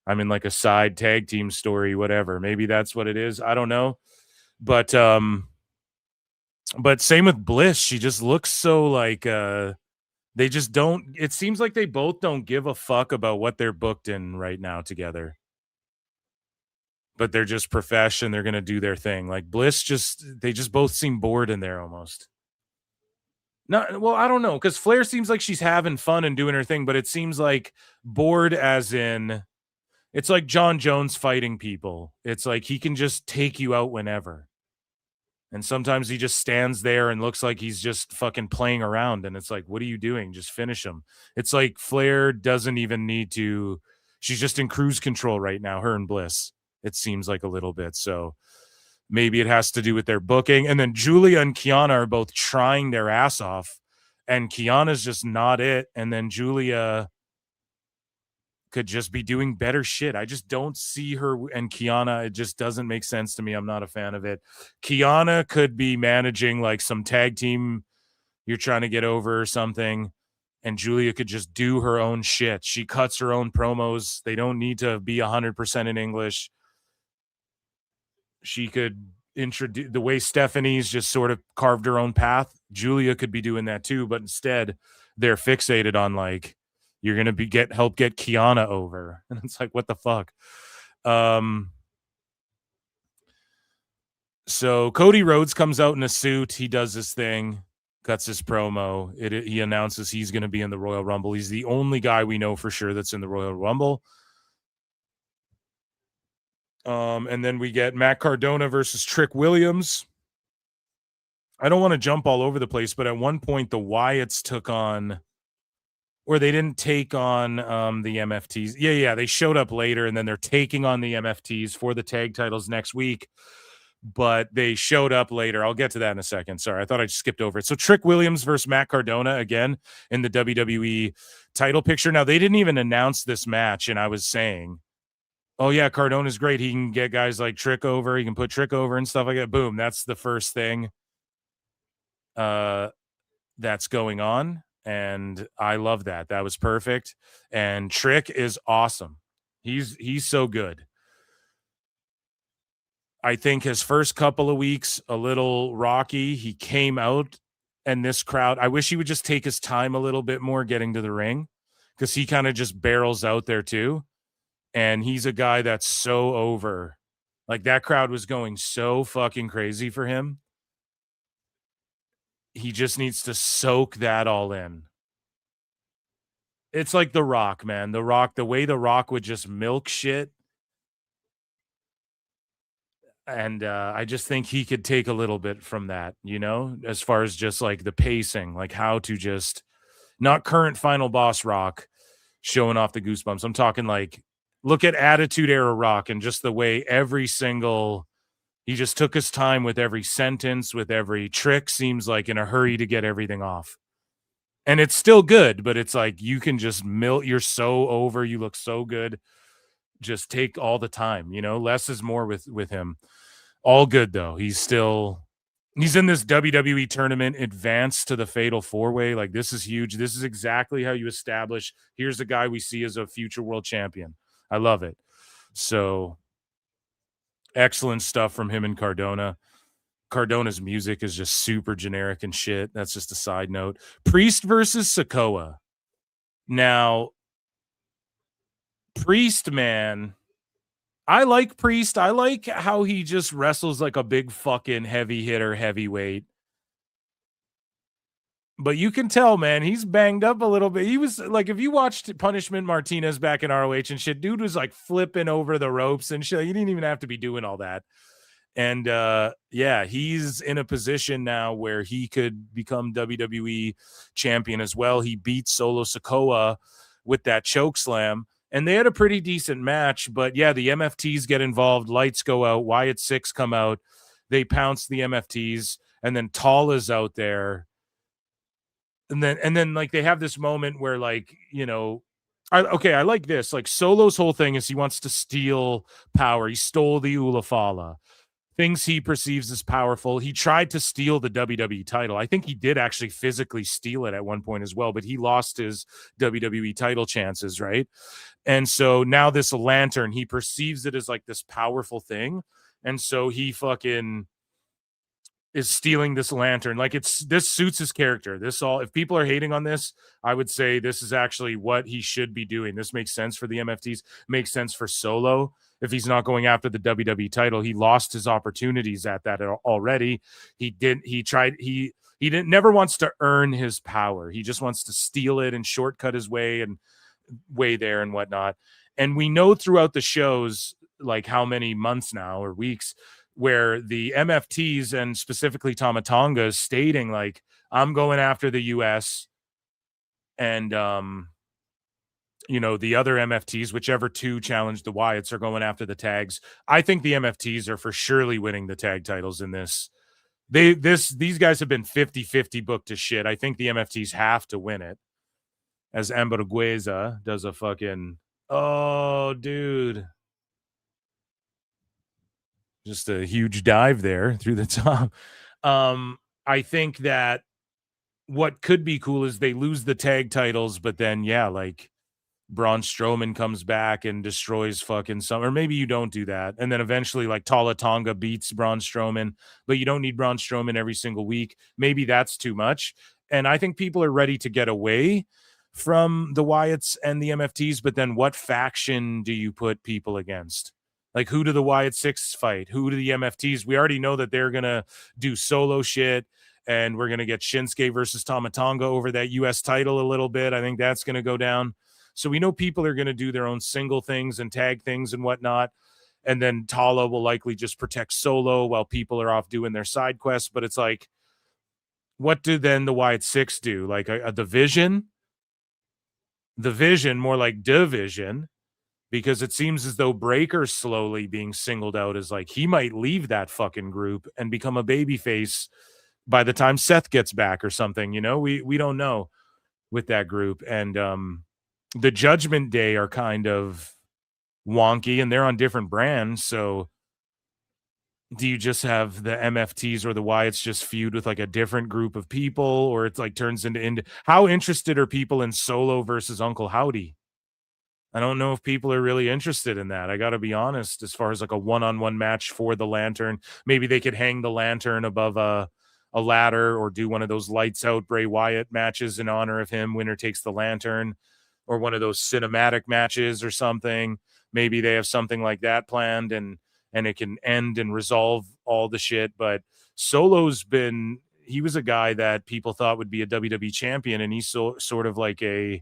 [SPEAKER 8] I'm in like a side tag team story, whatever. Maybe that's what it is. I don't know. But same with Bliss. She just looks so like, they just don't, it seems like they both don't give a fuck about what they're booked in right now together. But they're just profession. They're going to do their thing. Like Bliss they just both seem bored in there almost. No, well, I don't know. Because Flair seems like she's having fun and doing her thing, but it seems like bored as in, it's like John Jones fighting people. It's like he can just take you out whenever. And sometimes he just stands there and looks like he's just fucking playing around. And it's like, what are you doing? Just finish him. It's like Flair doesn't even need to. She's just in cruise control right now, her and Bliss. It seems like a little bit. So maybe it has to do with their booking. And then Julia and Kiana are both trying their ass off. And Kiana's just not it. And then Julia could just be doing better shit. I just don't see her and Kiana. It just doesn't make sense to me. I'm not a fan of it. Kiana could be managing like some tag team you're trying to get over or something. And Julia could just do her own shit. She cuts her own promos. They don't need to be 100% in English. She could introduce the way Stephanie's just sort of carved her own path. Julia could be doing that too, but instead they're fixated on like, you're going to help get Kiana over. And it's like, what the fuck? So Cody Rhodes comes out in a suit. He does his thing, cuts his promo. He announces he's going to be in the Royal Rumble. He's the only guy we know for sure that's in the Royal Rumble. And then we get Matt Cardona versus Trick Williams. I don't want to jump all over the place, but at one point the Wyatts took on or they didn't take on the MFTs. Yeah, they showed up later, and then they're taking on the MFTs for the tag titles next week. But they showed up later. I'll get to that in a second. Sorry, I thought I skipped over it. So Trick Williams versus Matt Cardona again in the WWE title picture. Now, they didn't even announce this match, and I was saying, oh, yeah, Cardona's great. He can get guys like Trick over. He can put Trick over and stuff like that. Boom, that's the first thing that's going on. And I love that. That was perfect. And Trick is awesome. He's so good. I think his first couple of weeks, a little rocky. He came out, and this crowd, I wish he would just take his time a little bit more getting to the ring, because he kind of just barrels out there too. And he's a guy that's so over. Like, that crowd was going so fucking crazy for him. He just needs to soak that all in. It's like The Rock, man. The Rock, the way The Rock would just milk shit. And I just think he could take a little bit from that, you know, as far as just like the pacing, like how to just not current Final Boss Rock showing off the goosebumps. I'm talking like, look at Attitude Era Rock and just the way he just took his time with every sentence, with every trick, seems like in a hurry to get everything off. And it's still good, but it's like, you can just you're so over, you look so good. Just take all the time, you know, less is more with him. All good though. He's in this WWE tournament, advanced to the Fatal 4-Way. Like, this is huge. This is exactly how you establish, here's a guy we see as a future world champion. I love it. So excellent stuff from him and Cardona. Cardona's music is just super generic and shit. That's just a side note. Priest versus Sikoa. Now, Priest, man, I like Priest. I like how he just wrestles like a big fucking heavy hitter, heavyweight. But you can tell, man, he's banged up a little bit. He was like, if you watched Punishment Martinez back in ROH and shit, dude was like flipping over the ropes and shit. He didn't even have to be doing all that. And yeah, he's in a position now where he could become WWE champion as well. He beat Solo Sikoa with that choke slam, and they had a pretty decent match. But yeah, the MFTs get involved. Lights go out. Wyatt Six come out. They pounce the MFTs, and then Tala's out there. And then like they have this moment where, like, you know, I like this. Like, Solo's whole thing is he wants to steal power. He stole the Ulafala. Things he perceives as powerful. He tried to steal the WWE title. I think he did actually physically steal it at one point as well, but he lost his WWE title chances, right? And so now this lantern, he perceives it as like this powerful thing. And so he fucking is stealing this lantern. Like, this suits his character. If people are hating on this, I would say this is actually what he should be doing. This makes sense for the MFTs, makes sense for Solo. If he's not going after the WWE title, he lost his opportunities at that already. He never wants to earn his power. He just wants to steal it and shortcut his way there and whatnot. And we know throughout the shows, like how many months now or weeks, where the MFTs and specifically Tama Tonga is stating, like, I'm going after the US, and you know, the other MFTs, whichever two challenge the Wyatts, are going after the tags. I think the MFTs are for surely winning the tag titles in this. These guys have been 50-50 booked to shit. I think the MFTs have to win it, as Ambergueza does a fucking, oh, dude. Just a huge dive there through the top. I think that what could be cool is they lose the tag titles, but then, yeah, like, Braun Strowman comes back and destroys fucking or maybe you don't do that. And then eventually, like, Tala Tonga beats Braun Strowman, but you don't need Braun Strowman every single week. Maybe that's too much. And I think people are ready to get away from the Wyatts and the MFTs, but then what faction do you put people against? Like, who do the Wyatt Six fight? Who do the MFTs? We already know that they're going to do solo shit, and we're going to get Shinsuke versus Tama Tonga over that US title a little bit. I think that's going to go down. So we know people are going to do their own single things and tag things and whatnot. And then Tala will likely just protect Solo while people are off doing their side quests. But it's like, what do then the Wyatt Six do? Like a division? the Vision more like Division, because it seems as though Breaker's slowly being singled out as like he might leave that fucking group and become a babyface by the time Seth gets back or something. You know, we don't know with that group. And the Judgment Day are kind of wonky, and they're on different brands. So do you just have the MFTs or the Wyatts just feud with like a different group of people, or it's like turns into how interested are people in Solo versus Uncle Howdy? I don't know if people are really interested in that. I got to be honest, as far as like a one-on-one match for the lantern, maybe they could hang the lantern above a ladder or do one of those lights out Bray Wyatt matches in honor of him. Winner takes the lantern, or one of those cinematic matches or something. Maybe they have something like that planned, and it can end and resolve all the shit. But Solo's he was a guy that people thought would be a WWE champion, and he's sort of like I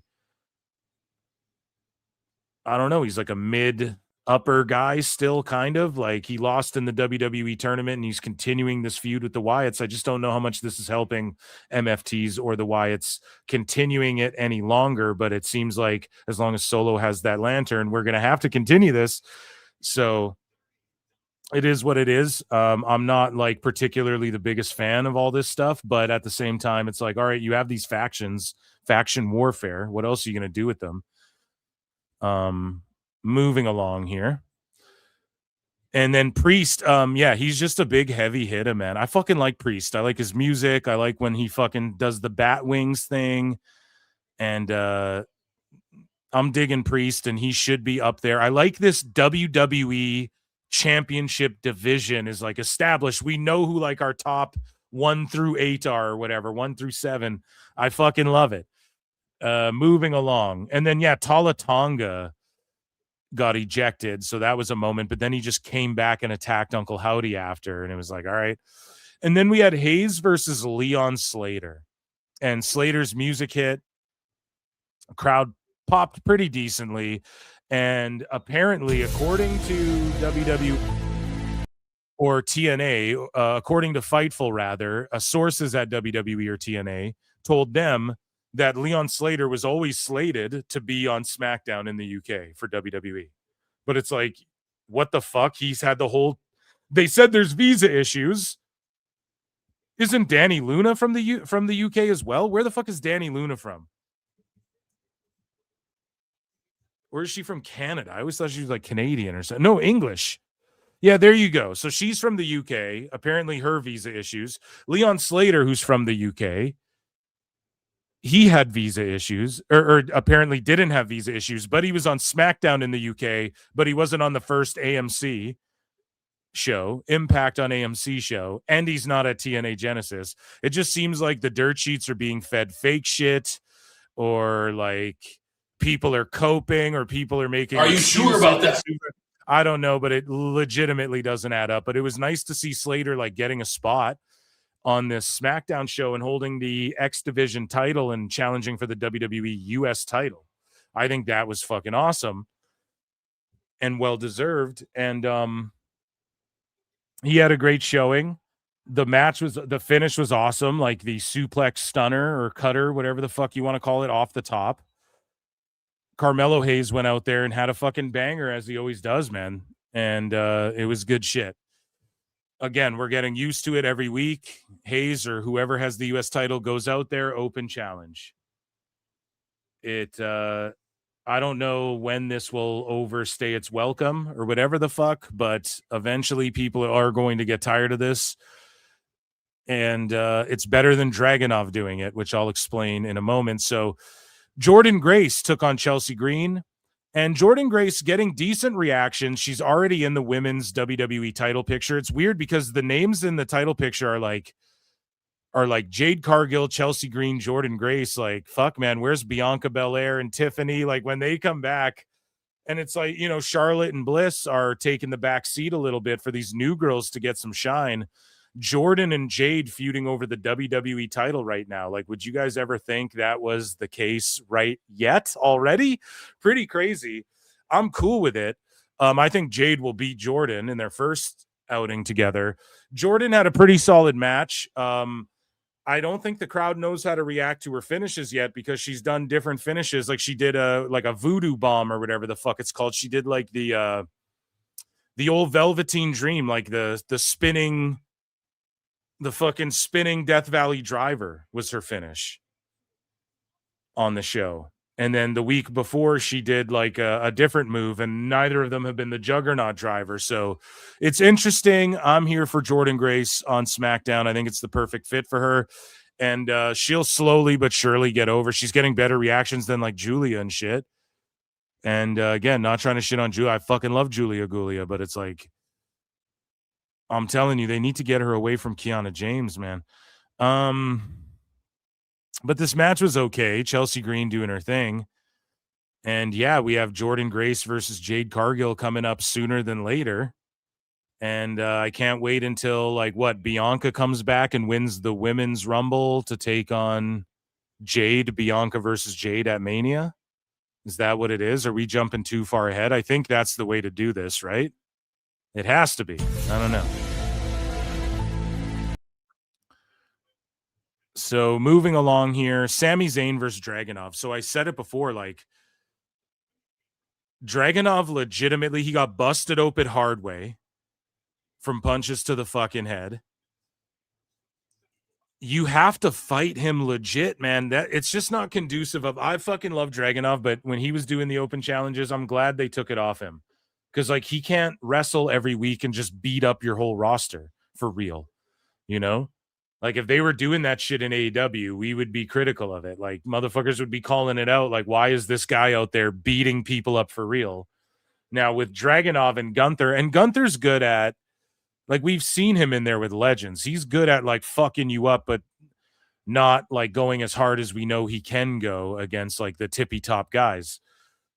[SPEAKER 8] don't know, he's like a mid-upper guy still, kind of. Like, he lost in the WWE tournament, and he's continuing this feud with the Wyatts. I just don't know how much this is helping MFTs or the Wyatts continuing it any longer, but it seems like as long as Solo has that lantern, we're going to have to continue this. So it is what it is. I'm not like particularly the biggest fan of all this stuff, but at the same time, it's like, all right, you have these factions, faction warfare. What else are you going to do with them? Moving along here. And then Priest, yeah, he's just a big heavy hitter, man. I fucking like Priest. I like his music. I like when he fucking does the bat wings thing. And I'm digging Priest, and he should be up there. I like this WWE championship division is like established. We know who like our top 1 through 8 are, or whatever, 1 through 7. I fucking love it. Moving along. And then, yeah, Tala Tonga got ejected, so that was a moment, but then he just came back and attacked Uncle Howdy after, and it was like, all right. And then we had Hayes versus Leon Slater, and Slater's music hit. A crowd popped pretty decently, and apparently, according to WWE or TNA, according to Fightful rather, sources at WWE or TNA told them that Leon Slater was always slated to be on SmackDown in the UK for WWE. But it's like, what the fuck? He's had the whole... They said there's visa issues. Isn't Danny Luna from the UK as well? Where the fuck is Danny Luna from? Or is she from Canada? I always thought she was like Canadian or something. No, English. Yeah, there you go. So she's from the UK. Apparently her visa issues. Leon Slater, who's from the UK, he had visa issues, or apparently didn't have visa issues, but he was on SmackDown in the UK, but he wasn't on the first AMC show, Impact on AMC show, and he's not at TNA Genesis. It just seems like the dirt sheets are being fed fake shit, or like people are coping, or people are making...
[SPEAKER 12] Are you sure about that?
[SPEAKER 8] I don't know, but it legitimately doesn't add up. But it was nice to see Slater like getting a spot on this SmackDown show and holding the X Division title and challenging for the WWE US title. I think that was fucking awesome and well-deserved. And he had a great showing. The finish was awesome. Like the suplex stunner or cutter, whatever the fuck you want to call it, off the top. Carmelo Hayes went out there and had a fucking banger, as he always does, man. And it was good shit. Again, we're getting used to it every week. Hayes or whoever has the U.S. title goes out there, open challenge. I don't know when this will overstay its welcome or whatever the fuck, but eventually people are going to get tired of this. And it's better than Dragunov doing it, which I'll explain in a moment. So Jordynne Grace took on Chelsea Green. And Jordynne Grace getting decent reaction. She's already in the women's WWE title picture. It's weird because the names in the title picture are like Jade Cargill, Chelsea Green, Jordynne Grace. Like, fuck, man, where's Bianca Belair and Tiffany? Like, when they come back, and it's like, you know, Charlotte and Bliss are taking the back seat a little bit for these new girls to get some shine. Jordan and Jade feuding over the WWE title right now. Like, would you guys ever think that was the case right yet already? Pretty crazy. I'm cool with it. I think Jade will beat Jordan in their first outing together. Jordan had a pretty solid match. I don't think the crowd knows how to react to her finishes yet because she's done different finishes. Like she did a voodoo bomb or whatever the fuck it's called. She did like the old Velveteen Dream, like the fucking spinning Death Valley Driver was her finish on the show. And then the week before she did like a different move, and neither of them have been the Juggernaut Driver. So it's interesting. I'm here for Jordynne Grace on SmackDown. I think it's the perfect fit for her. And she'll slowly but surely get over. She's getting better reactions than like Julia and shit. And again, not trying to shit on Julia. I fucking love Julia Gulia, but it's like, I'm telling you, they need to get her away from Kiana James, man. But this match was okay. Chelsea Green doing her thing. And yeah, we have Jordynne Grace versus Jade Cargill coming up sooner than later. And I can't wait until Bianca comes back and wins the Women's Rumble to take on Jade, Bianca versus Jade at Mania. Is that what it is? Are we jumping too far ahead? I think that's the way to do this, right? It has to be. I don't know. So moving along here, Sami Zayn versus Dragunov. So I said it before, like Dragunov legitimately, he got busted open hard way from punches to the fucking head. You have to fight him legit, man. That it's just not conducive of. I fucking love Dragunov, but when he was doing the open challenges, I'm glad they took it off him because like he can't wrestle every week and just beat up your whole roster for real, you know. Like, if they were doing that shit in AEW, we would be critical of it. Like, motherfuckers would be calling it out. Like, why is this guy out there beating people up for real? Now, with Dragunov and Gunther's good at, like, we've seen him in there with legends. He's good at, like, fucking you up, but not, like, going as hard as we know he can go against, like, the tippy-top guys.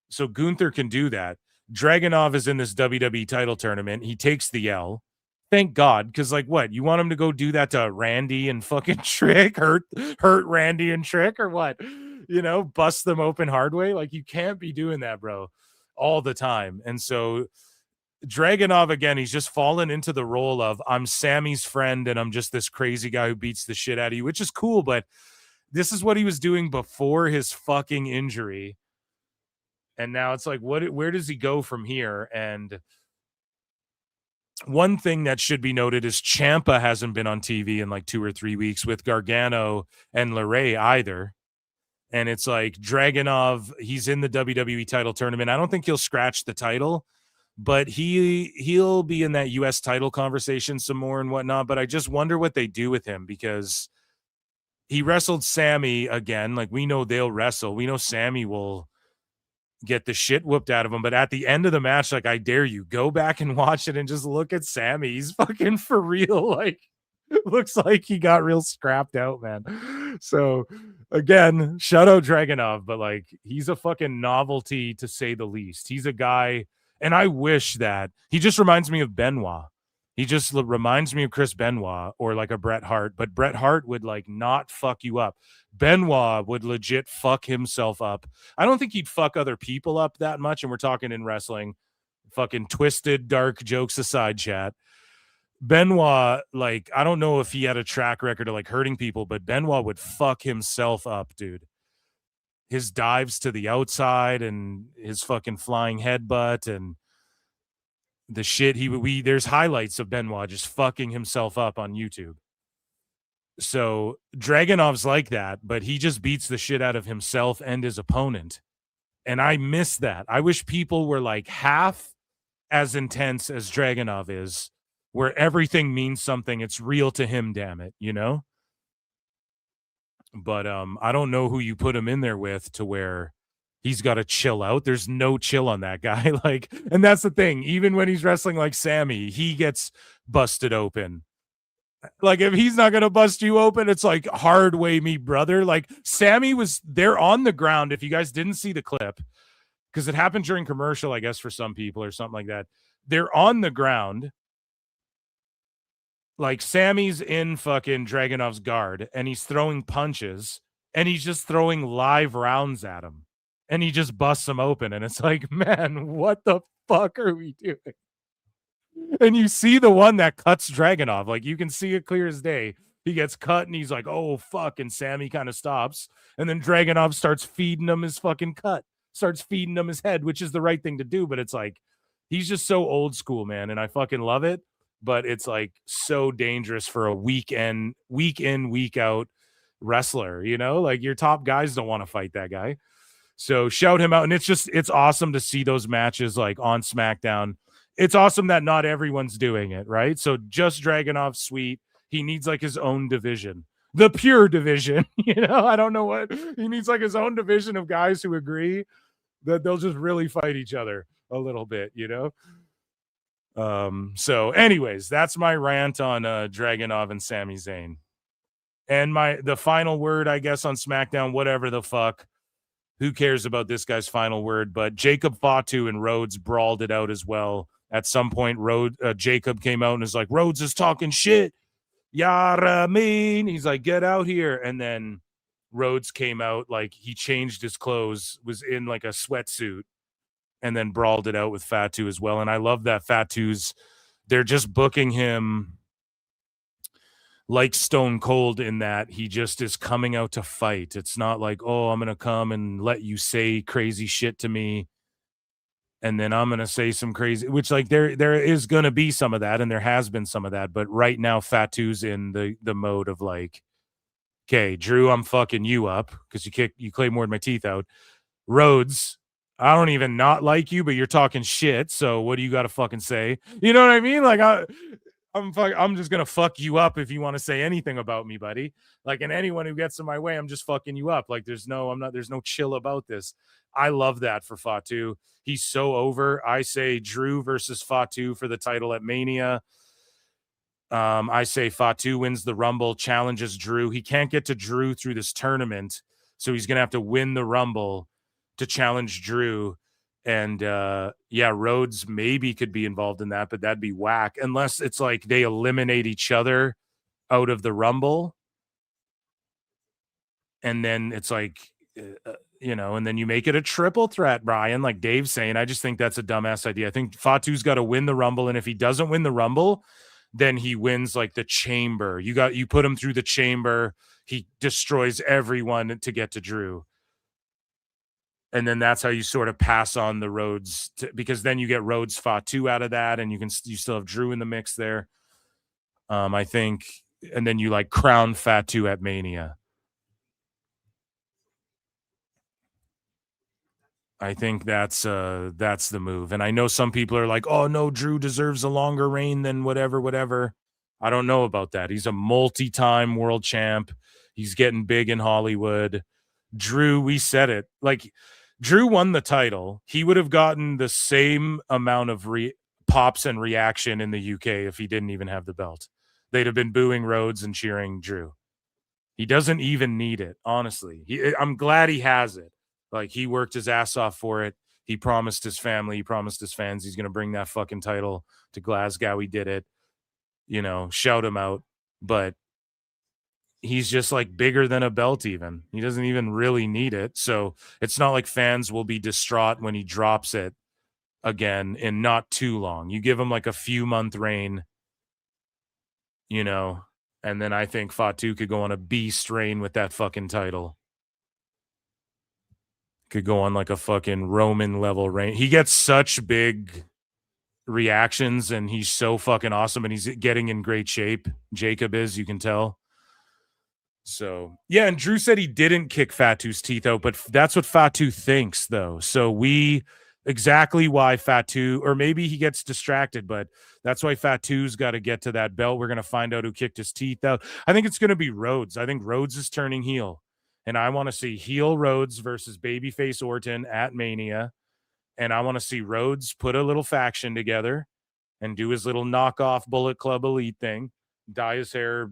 [SPEAKER 8] So Gunther can do that. Dragunov is in this WWE title tournament. He takes the L. Thank God, because like what? You want him to go do that to Randy and fucking Trick? Hurt Randy and Trick or what? You know, bust them open hard way? Like you can't be doing that, bro, all the time. And so Dragunov, again, he's just fallen into the role of I'm Sammy's friend and I'm just this crazy guy who beats the shit out of you, which is cool, but this is what he was doing before his fucking injury. And now it's like, where does he go from here? And one thing that should be noted is Ciampa hasn't been on TV in like 2 or 3 weeks with Gargano and LeRae either. And it's like Dragunov, he's in the WWE title tournament. I don't think he'll scratch the title, but he'll be in that US title conversation some more and whatnot. But I just wonder what they do with him because he wrestled Sammy again. Like we know they'll wrestle. We know Sammy will get the shit whooped out of him, but at the end of the match, like I dare you go back and watch it and just look at Sammy. He's fucking for real. Like looks like he got real scrapped out, man. So again, shout out Dragunov, but like he's a fucking novelty to say the least. He's a guy, and I wish that he just reminds me of Benoit. He just reminds me of Chris Benoit or like a Bret Hart, but Bret Hart would like not fuck you up. Benoit would legit fuck himself up. I don't think he'd fuck other people up that much. And we're talking in wrestling, fucking twisted, dark jokes aside, chat. Benoit, like, I don't know if he had a track record of like hurting people, but Benoit would fuck himself up, dude. His dives to the outside and his fucking flying headbutt and the shit there's highlights of Benoit just fucking himself up on YouTube. So Dragunov's like that, but he just beats the shit out of himself and his opponent. And I miss that. I wish people were like half as intense as Dragunov is, where everything means something. It's real to him, damn it, you know? But I don't know who you put him in there with to where he's got to chill out. There's no chill on that guy. Like, and that's the thing. Even when he's wrestling like Sammy, he gets busted open. Like, if he's not going to bust you open, it's like hard way me, brother. Like, Sammy was there on the ground. If you guys didn't see the clip, because it happened during commercial, I guess, for some people or something like that. They're on the ground. Like, Sammy's in fucking Dragunov's guard, and he's throwing punches, and he's just throwing live rounds at him. And he just busts him open. And it's like, man, what the fuck are we doing? And you see the one that cuts Dragunov. Like, you can see it clear as day. He gets cut and he's like, oh, fuck. And Sammy kind of stops. And then Dragunov starts feeding him his fucking cut, starts feeding him his head, which is the right thing to do. But it's like, he's just so old school, man. And I fucking love it. But it's like so dangerous for a week in, week out wrestler, you know, like your top guys don't want to fight that guy. So shout him out. And it's awesome to see those matches like on SmackDown. It's awesome that not everyone's doing it, right? So just Dragunov, sweet. He needs like his own division, the pure division. You know, I don't know what he needs, like his own division of guys who agree that they'll just really fight each other a little bit, you know? So anyways, that's my rant on Dragunov and Sami Zayn. And the final word, I guess, on SmackDown, whatever the fuck. Who cares about this guy's final word? But Jacob Fatu and Rhodes brawled it out as well. At some point, Jacob came out and was like, Rhodes is talking shit. Yara mean. He's like, get out here. And then Rhodes came out, like he changed his clothes, was in like a sweatsuit, and then brawled it out with Fatu as well. And I love that they're just booking him like Stone Cold in that he just is coming out to fight. It's not like, oh, I'm going to come and let you say crazy shit to me, and then I'm going to say some crazy, which like there is going to be some of that, and there has been some of that. But right now, Fatu's in the mode of like, okay, Drew, I'm fucking you up because you claymored my teeth out. Rhodes, I don't even not like you, but you're talking shit. So what do you got to fucking say? You know what I mean? Like I'm just gonna fuck you up if you want to say anything about me, buddy. Like, and anyone who gets in my way, I'm just fucking you up. Like, there's no chill about this. I love that for Fatu. He's so over. I say Drew versus Fatu for the title at Mania. I say Fatu wins the Rumble, challenges Drew. He can't get to Drew through this tournament, so he's gonna have to win the Rumble to challenge Drew. And Rhodes maybe could be involved in that, but that'd be whack unless it's like they eliminate each other out of the Rumble. And then it's like, and then you make it a triple threat, Brian, like Dave's saying. I just think that's a dumbass idea. I think Fatu's got to win the Rumble. And if he doesn't win the Rumble, then he wins like the Chamber. You put him through the Chamber. He destroys everyone to get to Drew. And then that's how you sort of pass on the Rhodes, because then you get Rhodes Fatu out of that, and you still have Drew in the mix there. I think, and then you like crown Fatu at Mania. I think that's the move. And I know some people are like, oh no, Drew deserves a longer reign than whatever. I don't know about that. He's a multi-time world champ. He's getting big in Hollywood. Drew, we said it. Like, Drew won the title. He would have gotten the same amount of pops and reaction in the UK if he didn't even have the belt. They'd have been booing Rhodes and cheering Drew. He doesn't even need it, honestly. I'm glad he has it. Like, he worked his ass off for it. He promised his family, he promised his fans he's going to bring that fucking title to Glasgow. He did it. Shout him out. But he's just like bigger than a belt even. He doesn't even really need it. So it's not like fans will be distraught when he drops it again in not too long. You give him like a few month reign, and then I think Fatu could go on a beast reign with that fucking title. Could go on like a fucking Roman level reign. He gets such big reactions and he's so fucking awesome and he's getting in great shape. Jacob is, you can tell. So, yeah, and Drew said he didn't kick Fatu's teeth out, but that's what Fatu thinks, though. So exactly why Fatu, or maybe he gets distracted, but that's why Fatu's got to get to that belt. We're going to find out who kicked his teeth out. I think it's going to be Rhodes. I think Rhodes is turning heel, and I want to see heel Rhodes versus babyface Orton at Mania, and I want to see Rhodes put a little faction together and do his little knockoff Bullet Club Elite thing, dye his hair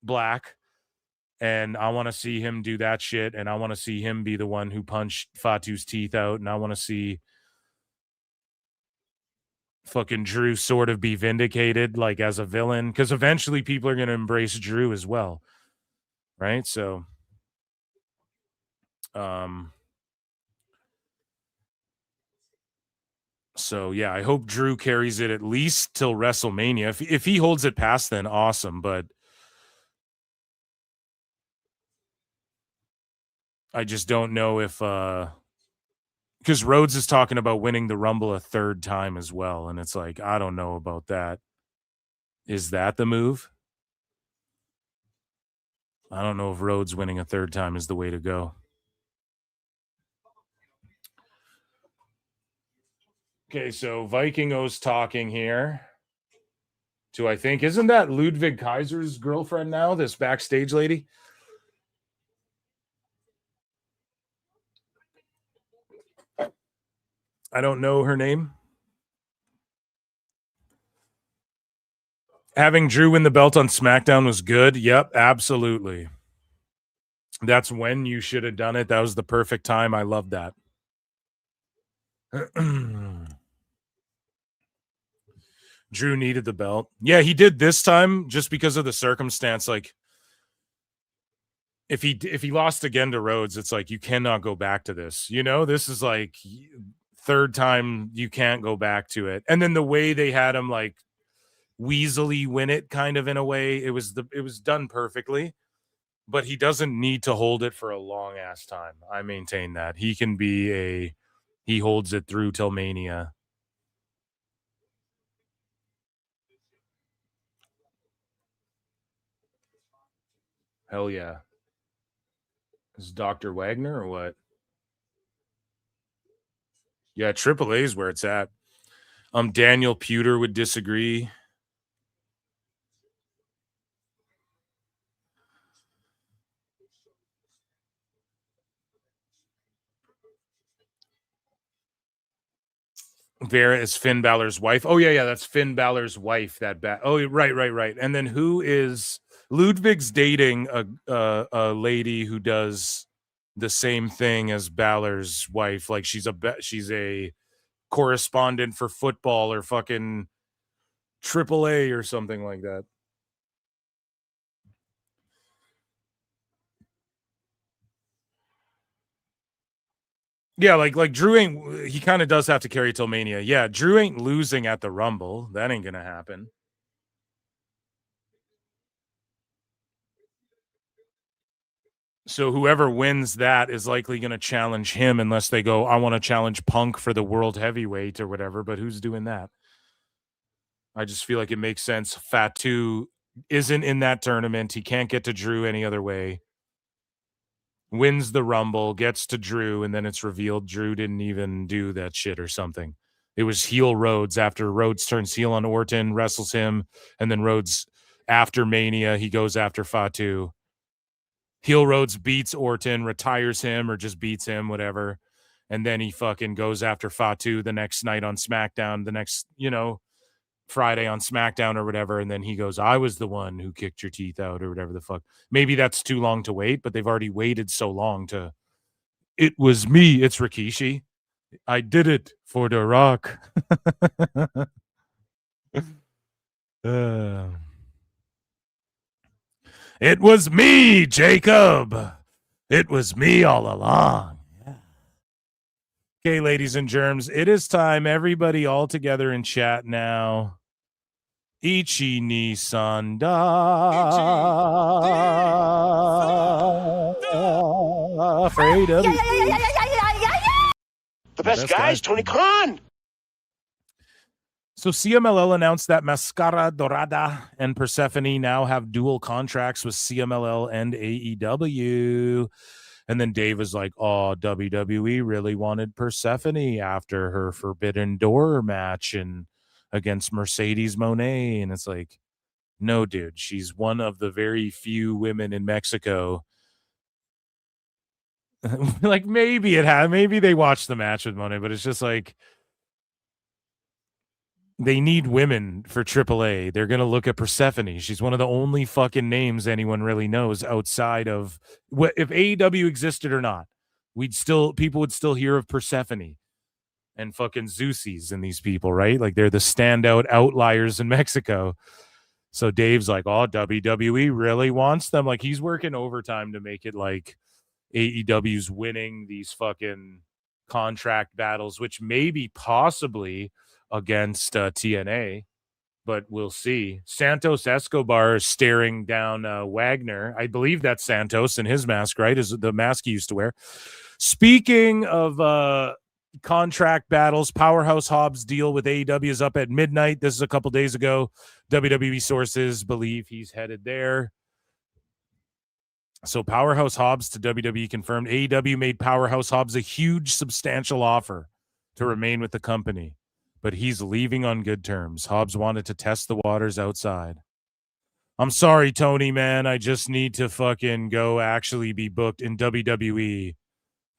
[SPEAKER 8] black. And I want to see him do that shit. And I want to see him be the one who punched Fatu's teeth out. And I want to see fucking Drew sort of be vindicated, like as a villain. Because eventually people are going to embrace Drew as well. Right? So, yeah, I hope Drew carries it at least till WrestleMania. If he holds it past then, awesome. But I just don't know if because Rhodes is talking about winning the Rumble a third time as well, and it's like, I don't know about that. Is that the move? I don't know if Rhodes winning a third time is the way to go. Okay, so Vikingo's talking here to, I think, isn't that Ludwig Kaiser's girlfriend now, this backstage lady? I don't know her name. Having Drew win the belt on SmackDown was good. Yep, absolutely. That's when you should have done it. That was the perfect time. I love that. Drew needed the belt. Yeah, he did this time just because of the circumstance. Like, if he lost again to Rhodes, it's like you cannot go back to this. You know, this is like third time you can't go back to it. And then the way they had him like weaselly win it, kind of in a way, it was done perfectly. But he doesn't need to hold it for a long ass time. I maintain that he can be he holds it through till Mania. Hell yeah. Is Dr. Wagner or what? Yeah, AAA is where it's at. Daniel Pewter would disagree. Vera is Finn Balor's wife. Oh, yeah, that's Finn Balor's wife. Oh, right. And then who is Ludwig's dating a lady who does the same thing as Balor's wife? Like she's a correspondent for football or fucking AAA or something like that. Yeah, like Drew ain't. He kind of does have to carry till Mania. Yeah, Drew ain't losing at the Rumble. That ain't gonna happen. So whoever wins that is likely going to challenge him unless they go, I want to challenge Punk for the world heavyweight or whatever. But who's doing that? I just feel like it makes sense. Fatu isn't in that tournament. He can't get to Drew any other way. Wins the Rumble, gets to Drew, and then it's revealed Drew didn't even do that shit or something. It was heel Rhodes after Rhodes turns heel on Orton, wrestles him, and then Rhodes, after Mania, he goes after Fatu. Heel Rhodes beats Orton, retires him, or just beats him, whatever. And then he fucking goes after Fatu the next night on SmackDown, the next, Friday on SmackDown or whatever. And then he goes, I was the one who kicked your teeth out or whatever the fuck. Maybe that's too long to wait, but they've already waited so long to, it was me. It's Rikishi. I did it for The Rock. It was me, Jacob. It was me all along. Yeah. Okay, ladies and germs, it is time. Everybody all together in chat now. Ichi ni sanda. Afraid of
[SPEAKER 12] The best guys, Tony Khan.
[SPEAKER 8] So CMLL announced that Mascara Dorada and Persephone now have dual contracts with CMLL and AEW. And then Dave was like, oh, WWE really wanted Persephone after her Forbidden Door match and against Mercedes Moné. And it's like, no, dude, she's one of the very few women in Mexico. Like maybe they watched the match with Moné, but it's just like, they need women for AAA. They're going to look at Persephone. She's one of the only fucking names anyone really knows outside of if AEW existed or not. People would still hear of Persephone and fucking Zeusis and these people, right? Like they're the standout outliers in Mexico. So Dave's like, oh, WWE really wants them. Like he's working overtime to make it like AEW's winning these fucking contract battles, which maybe possibly against TNA, but we'll see. Santos Escobar is staring down Wagner. I believe that's Santos in his mask, right? Is the mask he used to wear. Speaking of contract battles, Powerhouse Hobbs' deal with AEW is up at midnight. This is a couple days ago. WWE sources believe he's headed there. So Powerhouse Hobbs to WWE confirmed. AEW made Powerhouse Hobbs a huge, substantial offer to remain with the company, but he's leaving on good terms. Hobbs wanted to test the waters outside. I'm sorry, Tony, man. I just need to fucking go actually be booked in WWE.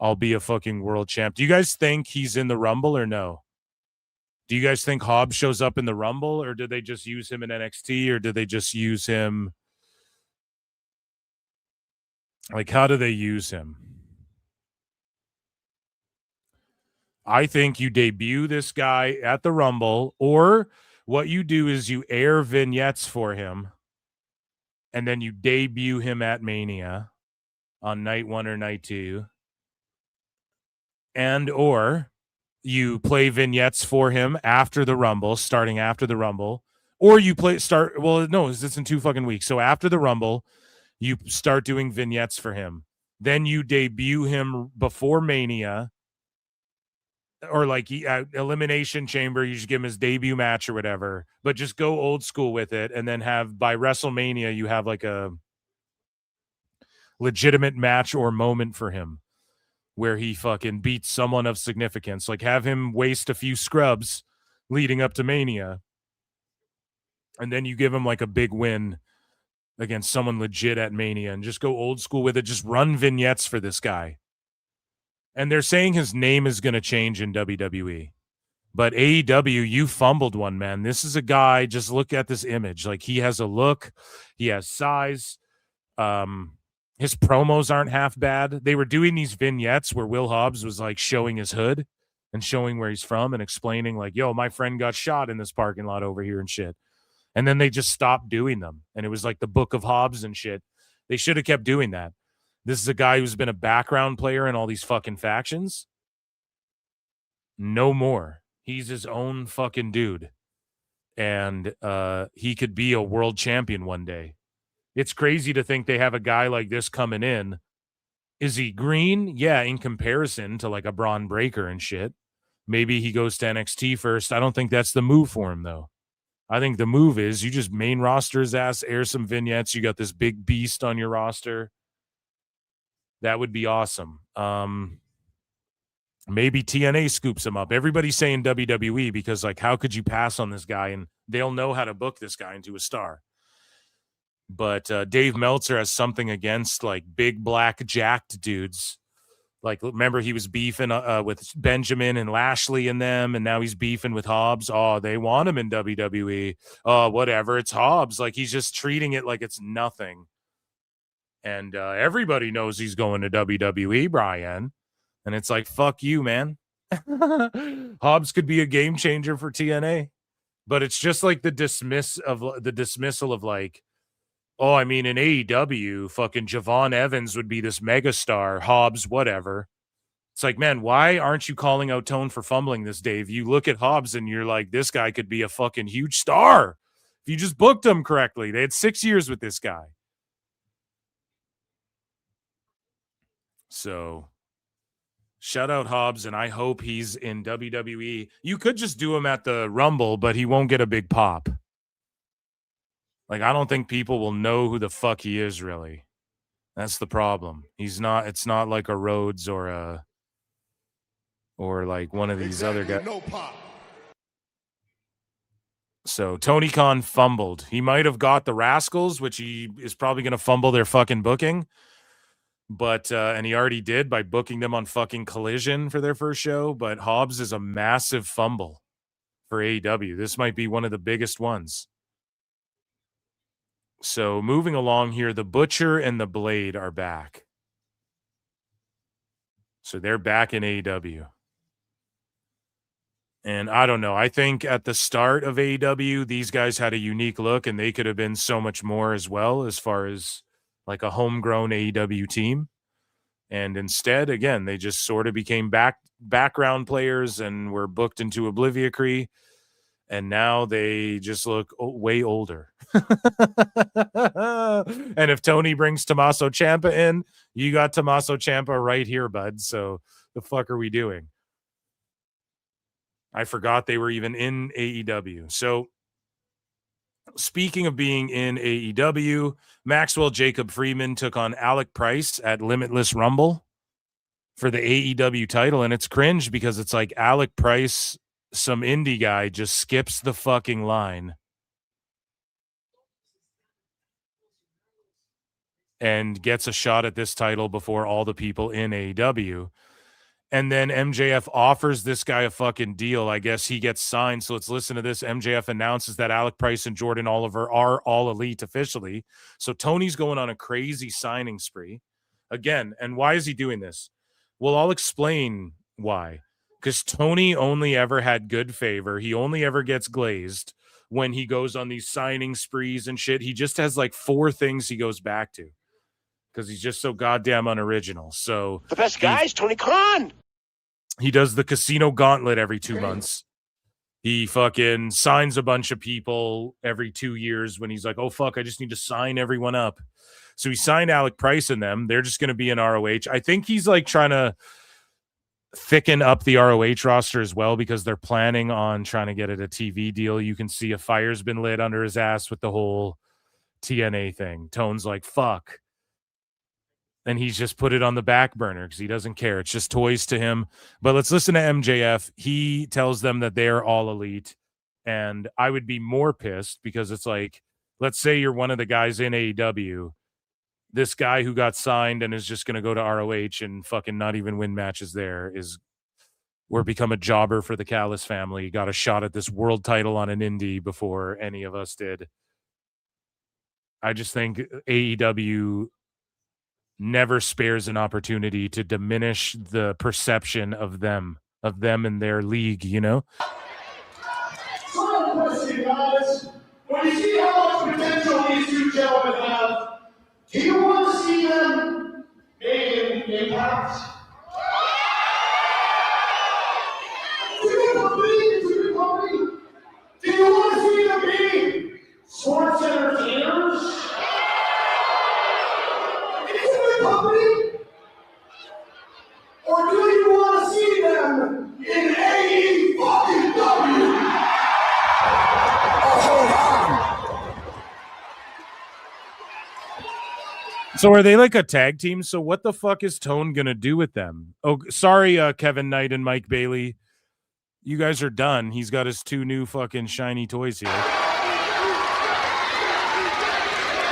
[SPEAKER 8] I'll be a fucking world champ. Do you guys think he's in the Rumble or no? Do you guys think Hobbs shows up in the Rumble, or did they just use him in NXT, or did they just use him? Like, how do they use him? I think you debut this guy at the Rumble, or what you do is you air vignettes for him, and then you debut him at Mania on night 1 or night 2. And or you play vignettes for him after the Rumble, starting after the Rumble, or you it's in 2 fucking weeks. So after the Rumble, you start doing vignettes for him. Then you debut him before Mania, or like Elimination Chamber. You just give him his debut match or whatever, but just go old school with it. And then have by WrestleMania, you have like a legitimate match or moment for him where he fucking beats someone of significance. Like have him waste a few scrubs leading up to Mania. And then you give him like a big win against someone legit at Mania, and just go old school with it. Just run vignettes for this guy. And they're saying his name is going to change in WWE. But AEW, you fumbled one, man. This is a guy, just look at this image. Like he has a look, he has size. His promos aren't half bad. They were doing these vignettes where Will Hobbs was like showing his hood and showing where he's from and explaining like, yo, my friend got shot in this parking lot over here and shit. And then they just stopped doing them. And it was like the Book of Hobbs and shit. They should have kept doing that. This is a guy who's been a background player in all these fucking factions. No more. He's his own fucking dude. And he could be a world champion one day. It's crazy to think they have a guy like this coming in. Is he green? Yeah, in comparison to like a Braun Breaker and shit. Maybe he goes to NXT first. I don't think that's the move for him, though. I think the move is you just main roster his ass, air some vignettes. You got this big beast on your roster. That would be awesome. Maybe TNA scoops him up. Everybody's saying WWE because, like, how could you pass on this guy? And they'll know how to book this guy into a star. But Dave Meltzer has something against, like, big, black, jacked dudes. Like, remember he was beefing with Benjamin and Lashley and them, and now he's beefing with Hobbs. Oh, they want him in WWE. Oh, whatever. It's Hobbs. Like, he's just treating it like it's nothing. And everybody knows he's going to WWE, Brian. And it's like, fuck you, man. Hobbs could be a game changer for TNA. But it's just like the dismissal of like, oh, I mean, in AEW, fucking Javon Evans would be this megastar, Hobbs, whatever. It's like, man, why aren't you calling out Tone for fumbling this, Dave? You look at Hobbs and you're like, this guy could be a fucking huge star if you just booked him correctly. They had 6 years with this guy. So, shout out Hobbs, and I hope he's in WWE. You could just do him at the Rumble, but he won't get a big pop. Like, I don't think people will know who the fuck he is, really. That's the problem. He's not, it's not like a Rhodes or like one of these other guys.
[SPEAKER 12] No pop.
[SPEAKER 8] So Tony Khan fumbled. He might have got the Rascals, which he is probably going to fumble their fucking booking. But, and he already did by booking them on fucking Collision for their first show. But Hobbs is a massive fumble for AEW. This might be one of the biggest ones. So moving along here, the Butcher and the Blade are back. So they're back in AEW. And I don't know. I think at the start of AEW, these guys had a unique look, and they could have been so much more as well, as far as like a homegrown AEW team. And instead, again, they just sort of became background players and were booked into oblivion. And now they just look way older. And if Tony brings Tommaso Ciampa in, you got Tommaso Ciampa right here, bud. So the fuck are we doing? I forgot they were even in AEW. So speaking of being in AEW, Maxwell Jacob Freeman took on Alec Price at Limitless Rumble for the AEW title. And it's cringe because it's like Alec Price, some indie guy, just skips the fucking line and gets a shot at this title before all the people in AEW. And then MJF offers this guy a fucking deal. I guess he gets signed. So let's listen to this. MJF announces that Alec Price and Jordan Oliver are all elite officially. So Tony's going on a crazy signing spree again. And why is he doing this? Well, I'll explain why. Because Tony only ever had good favor. He only ever gets glazed when he goes on these signing sprees and shit. He just has like 4 things he goes back to because he's just so goddamn unoriginal. So
[SPEAKER 12] The best guy is Tony Khan.
[SPEAKER 8] He does the casino gauntlet every 2 months. He fucking signs a bunch of people every 2 years when he's like, oh, fuck, I just need to sign everyone up. So he signed Alec Price and them. They're just going to be in ROH. I think he's like trying to thicken up the ROH roster as well because they're planning on trying to get it a TV deal. You can see a fire's been lit under his ass with the whole TNA thing. Tone's like, fuck. And he's just put it on the back burner because he doesn't care. It's just toys to him. But let's listen to MJF. He tells them that they're all elite. And I would be more pissed because it's like, let's say you're one of the guys in AEW. This guy who got signed and is just going to go to ROH and fucking not even win matches there or become a jobber for the Callis family. Got a shot at this world title on an indie before any of us did. I just think AEW never spares an opportunity to diminish the perception of them and their league, you know?
[SPEAKER 12] So I have a question, guys. When you see how much potential these two gentlemen have, do you want to see them making impact? Do you want to see them being sports entertainers? Company? Or do you want to see them in AEW? Oh, hold on.
[SPEAKER 8] So are they like a tag team? So what the fuck is Tone gonna do with them? Oh, sorry, Kevin Knight and Mike Bailey. You guys are done. He's got his 2 new fucking shiny toys here.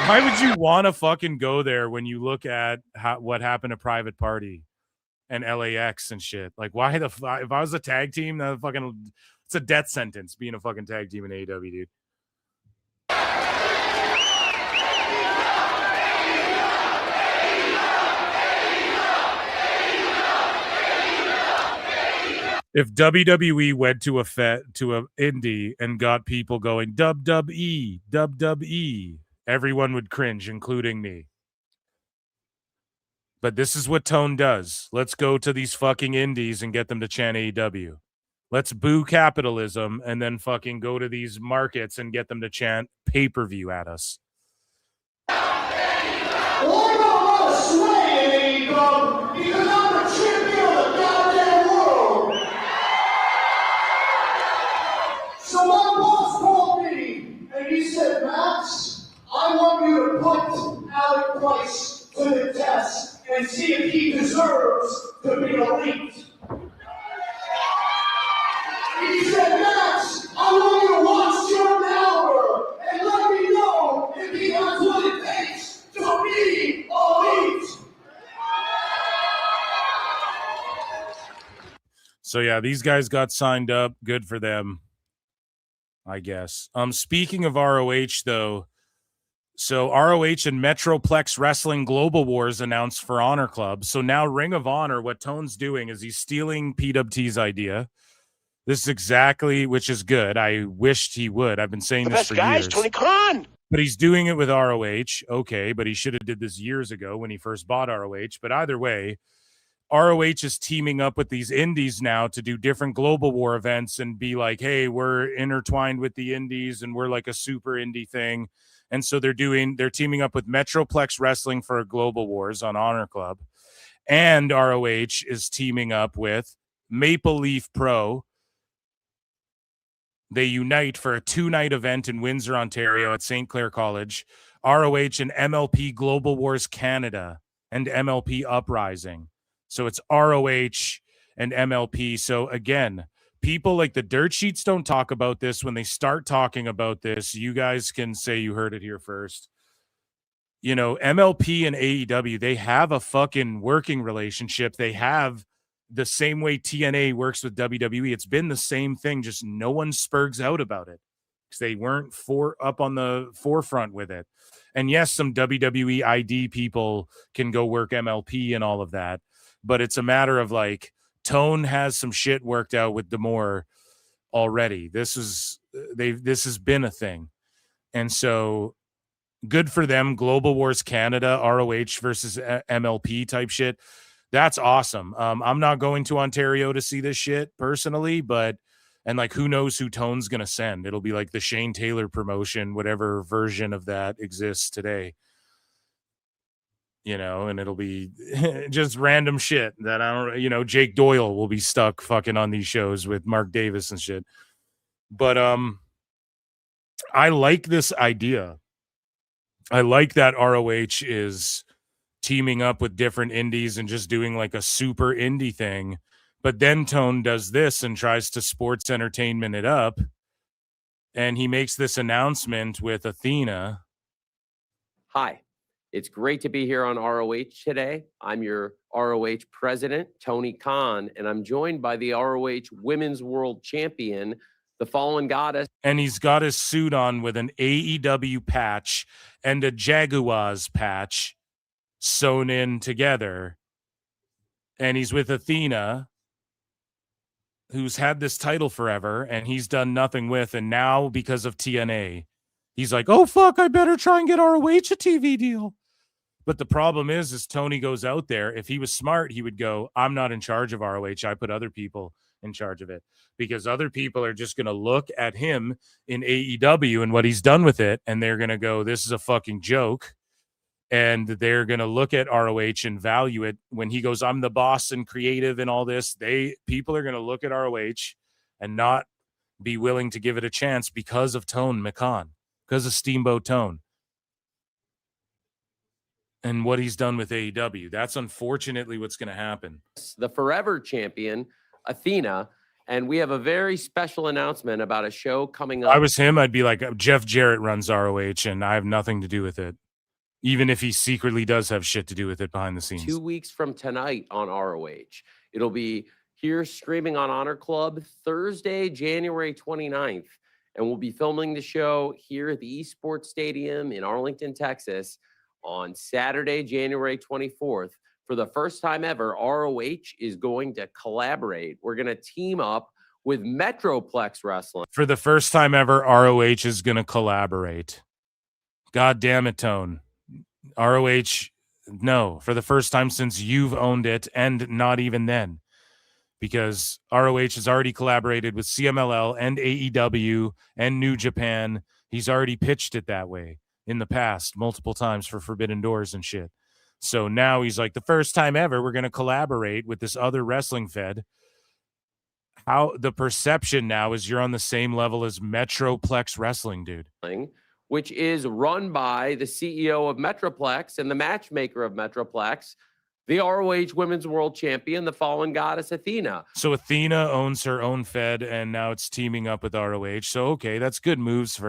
[SPEAKER 8] Why would you want to fucking go there when you look at what happened to Private Party and LAX and shit? Like, why the fuck? If I was a tag team, it's a death sentence being a fucking tag team in AEW, dude. If WWE went to a indie and got people going WWE, everyone would cringe, including me. But this is what Tone does. Let's go to these fucking indies and get them to chant AEW. Let's boo capitalism and then fucking go to these markets and get them to chant pay-per-view at us.
[SPEAKER 12] Because I'm the champion of the goddamn world. So my boss called me and he said, Max, I want you to put Alec Price to the test and see if he deserves to be elite. He said, Max, I want you to watch Jordan Oliver and let me know if he has what it takes to be elite.
[SPEAKER 8] So yeah, these guys got signed up. Good for them, I guess. Speaking of ROH though, so ROH and Metroplex Wrestling Global Wars announced for Honor Club. So now Ring of Honor, what Tone's doing is he's stealing PWT's idea. This is exactly, which is good. I wished he would. I've been saying this for years. The best guy is Tony Khan. But he's doing it with ROH. Okay, but he should have did this years ago when he first bought ROH. But either way, ROH is teaming up with these indies now to do different Global War events and be like, hey, we're intertwined with the indies and we're like a super indie thing. And so they're teaming up with Metroplex Wrestling for Global Wars on Honor Club. And ROH is teaming up with Maple Leaf Pro. They unite for a 2-night event in Windsor, Ontario at St. Clair College. ROH and MLP Global Wars Canada and MLP Uprising. So it's ROH and MLP. So again, people like the Dirt Sheets don't talk about this. When they start talking about this, you guys can say you heard it here first. You know, MLP and AEW, they have a fucking working relationship. They have the same way TNA works with WWE. It's been the same thing, just no one spurgs out about it because they weren't up on the forefront with it. And yes, some WWE ID people can go work MLP and all of that, but it's a matter of like Tone has some shit worked out with D'Amore already. This has been a thing. And so good for them. Global Wars Canada, ROH versus MLP type shit. That's awesome. I'm not going to Ontario to see this shit personally, and like, who knows who Tone's going to send? It'll be like the Shane Taylor promotion, whatever version of that exists today, you know, and it'll be just random shit that I don't, you know, Jake Doyle will be stuck fucking on these shows with Mark Davis and shit. But, I like this idea. I like that ROH is teaming up with different indies and just doing like a super indie thing. But then Tone does this and tries to sports entertainment it up. And he makes this announcement with Athena.
[SPEAKER 3] Hi, it's great to be here on ROH today. I'm your ROH president, Tony Khan, and I'm joined by the ROH Women's World Champion, the Fallen Goddess.
[SPEAKER 8] And he's got his suit on with an AEW patch and a Jaguars patch sewn in together. And he's with Athena, who's had this title forever and he's done nothing with. And now because of TNA, he's like, oh, fuck, I better try and get ROH a TV deal. But the problem is Tony goes out there. If he was smart, he would go, I'm not in charge of ROH. I put other people in charge of it, because other people are just going to look at him in AEW and what he's done with it. And they're going to go, this is a fucking joke. And they're going to look at ROH and value it when he goes, I'm the boss and creative and all this. People are going to look at ROH and not be willing to give it a chance because of Tone McCon, because of Steamboat Tone and what he's done with AEW. That's unfortunately what's going to happen.
[SPEAKER 3] The forever champion, Athena. And we have a very special announcement about a show coming up.
[SPEAKER 8] If I was him, I'd be like, Jeff Jarrett runs ROH and I have nothing to do with it. Even if he secretly does have shit to do with it behind the scenes.
[SPEAKER 3] 2 weeks from tonight on ROH. It'll be here streaming on Honor Club Thursday, January 29th. And we'll be filming the show here at the Esports Stadium in Arlington, Texas on Saturday, January 24th. For the first time ever, ROH is going to collaborate. We're going to team up with Metroplex Wrestling.
[SPEAKER 8] For the first time ever, ROH is going to collaborate. God damn it, Tone. ROH, no, for the first time since you've owned it, and not even then, because ROH has already collaborated with CMLL and AEW and New Japan. He's already pitched it that way in the past multiple times for Forbidden Doors and shit. So now he's like, the first time ever, we're going to collaborate with this other wrestling fed. How the perception now is you're on the same level as Metroplex Wrestling, dude.
[SPEAKER 3] Which is run by the CEO of Metroplex and the matchmaker of Metroplex, the ROH Women's World Champion, the Fallen Goddess Athena.
[SPEAKER 8] So Athena owns her own fed, and now it's teaming up with ROH. So, okay, that's good moves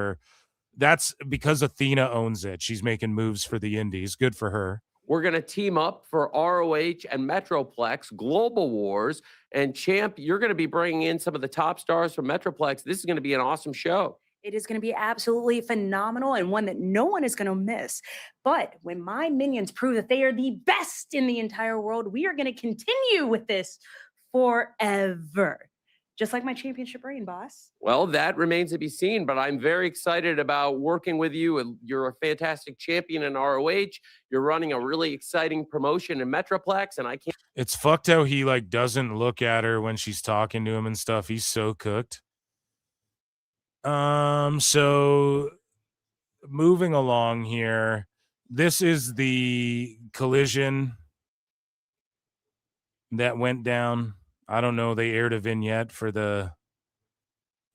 [SPEAKER 8] that's because Athena owns it. She's making moves for the indies. Good for her.
[SPEAKER 3] We're going to team up for ROH and Metroplex Global Wars. And Champ, you're going to be bringing in some of the top stars from Metroplex. This is going to be an awesome show.
[SPEAKER 22] It is going to be absolutely phenomenal and one that no one is going to miss. But when my minions prove that they are the best in the entire world, we are going to continue with this forever. just like my championship reign, boss.
[SPEAKER 3] Well, that remains to be seen, but I'm very excited about working with you. You're a fantastic champion in ROH. You're running a really exciting promotion in Metroplex, and I can't.
[SPEAKER 8] It's fucked how he like doesn't look at her when she's talking to him and stuff. He's so cooked. So moving along here, this is the collision that went down. I don't know. They aired a vignette for the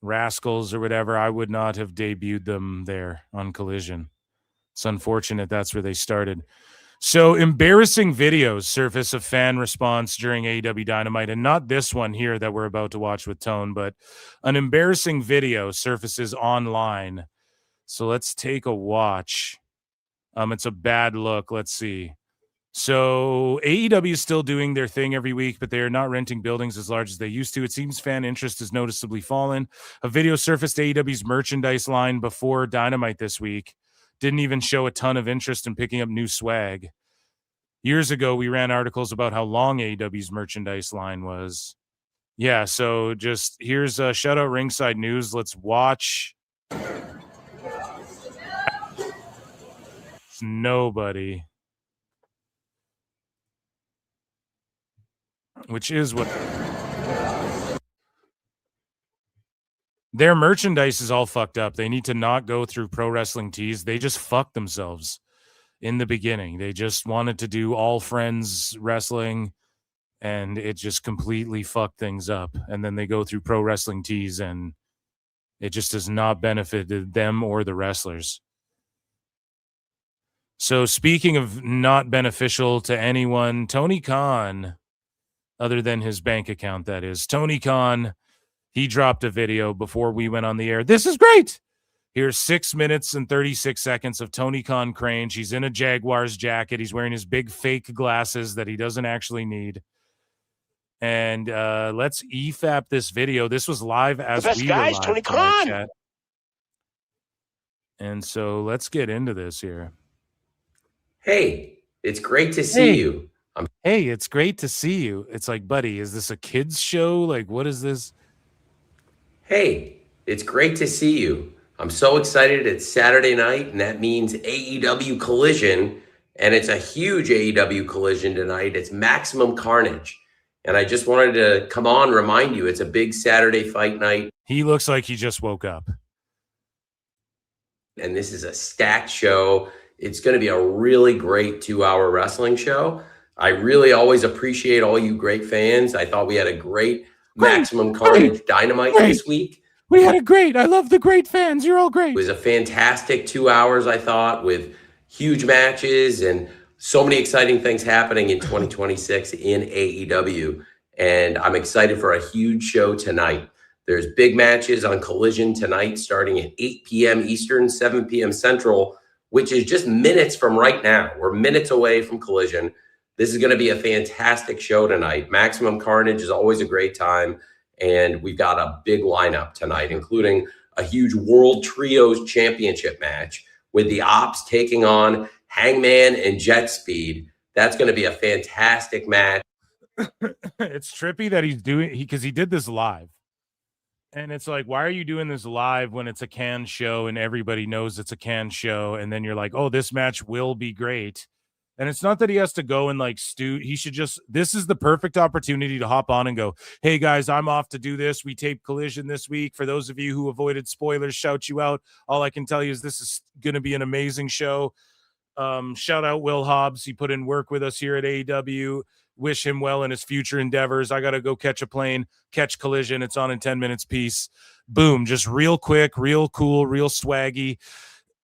[SPEAKER 8] Rascals or whatever. I would not have debuted them there on Collision. It's unfortunate that's where they started. So embarrassing videos surface of fan response during AEW Dynamite, and not this one here that we're about to watch with Tone, but an embarrassing video surfaces online. So let's take a watch. It's a bad look. Let's see. So AEW is still doing their thing every week, but they are not renting buildings as large as they used to. It seems fan interest has noticeably fallen. A video surfaced AEW's merchandise line before Dynamite this week. Didn't even show a ton of interest in picking up new swag. Years ago, we ran articles about how long AEW's merchandise line was. Yeah, so just here's a shout out Ringside News. Let's watch. It's nobody. Which is what their merchandise is all fucked up. They need to not go through Pro Wrestling Tees. They just fucked themselves in the beginning. They just wanted to do all friends wrestling, and it just completely fucked things up. And then they go through Pro Wrestling Tees, and it just has not benefited them or the wrestlers. So speaking of not beneficial to anyone, Tony Khan, other than his bank account, that is, Tony Khan, he dropped a video before we went on the air. This is great. Here's 6 minutes and 36 seconds of Tony Khan Crange. He's in a Jaguars jacket. He's wearing his big fake glasses that he doesn't actually need. And let's EFAP this video. This was live as we were live, Tony Khan. Chat. And so let's get into this here.
[SPEAKER 3] Hey, it's great to see you.
[SPEAKER 8] Hey, it's great to see you. It's like, buddy, is this a kids show? Like, what is this?
[SPEAKER 3] Hey, it's great to see you. I'm so excited. It's Saturday night, and that means AEW Collision, and it's a huge AEW Collision tonight. It's Maximum Carnage, and I just wanted to come on, remind you, it's a big Saturday fight night.
[SPEAKER 8] He looks like he just woke up.
[SPEAKER 3] And this is a stacked show. It's going to be a really great 2-hour wrestling show. I really always appreciate all you great fans. I thought we had a great Maximum Carnage Dynamite this week.
[SPEAKER 8] We had a great. I love the great fans. You're all great.
[SPEAKER 3] It was a fantastic 2 hours, I thought, with huge matches and so many exciting things happening in 2026 in AEW. And I'm excited for a huge show tonight. There's big matches on Collision tonight starting at 8 p.m. Eastern, 7 p.m. Central, which is just minutes from right now. We're minutes away from Collision. This is going to be a fantastic show tonight. Maximum Carnage is always a great time, and we've got a big lineup tonight, including a huge World Trios Championship match with the Ops taking on Hangman and Jet Speed. That's going to be a fantastic match.
[SPEAKER 8] It's trippy that he's doing because he did this live. And it's like, why are you doing this live when it's a canned show and everybody knows it's a canned show? And then you're like, oh, this match will be great. And it's not that he has to go and like he should just, this is the perfect opportunity to hop on and go, hey guys, I'm off to do this. We taped Collision this week. For those of you who avoided spoilers, shout you out. All I can tell you is this is going to be an amazing show. Shout out Will Hobbs. He put in work with us here at AEW. Wish him well in his future endeavors. I got to go catch a plane, catch Collision. It's on in 10 minutes piece. Boom. Just real quick, real cool, real swaggy.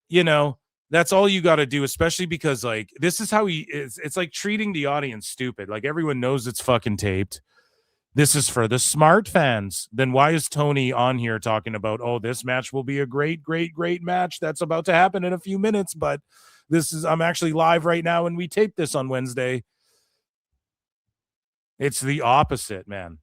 [SPEAKER 8] You know, that's all you got to do, especially because like this is how he is. It's like treating the audience stupid. Like everyone knows it's fucking taped. This is for the smart fans. Then why is Tony on here talking about, oh, this match will be a great, great, great match that's about to happen in a few minutes. But I'm actually live right now and we taped this on Wednesday. It's the opposite, man.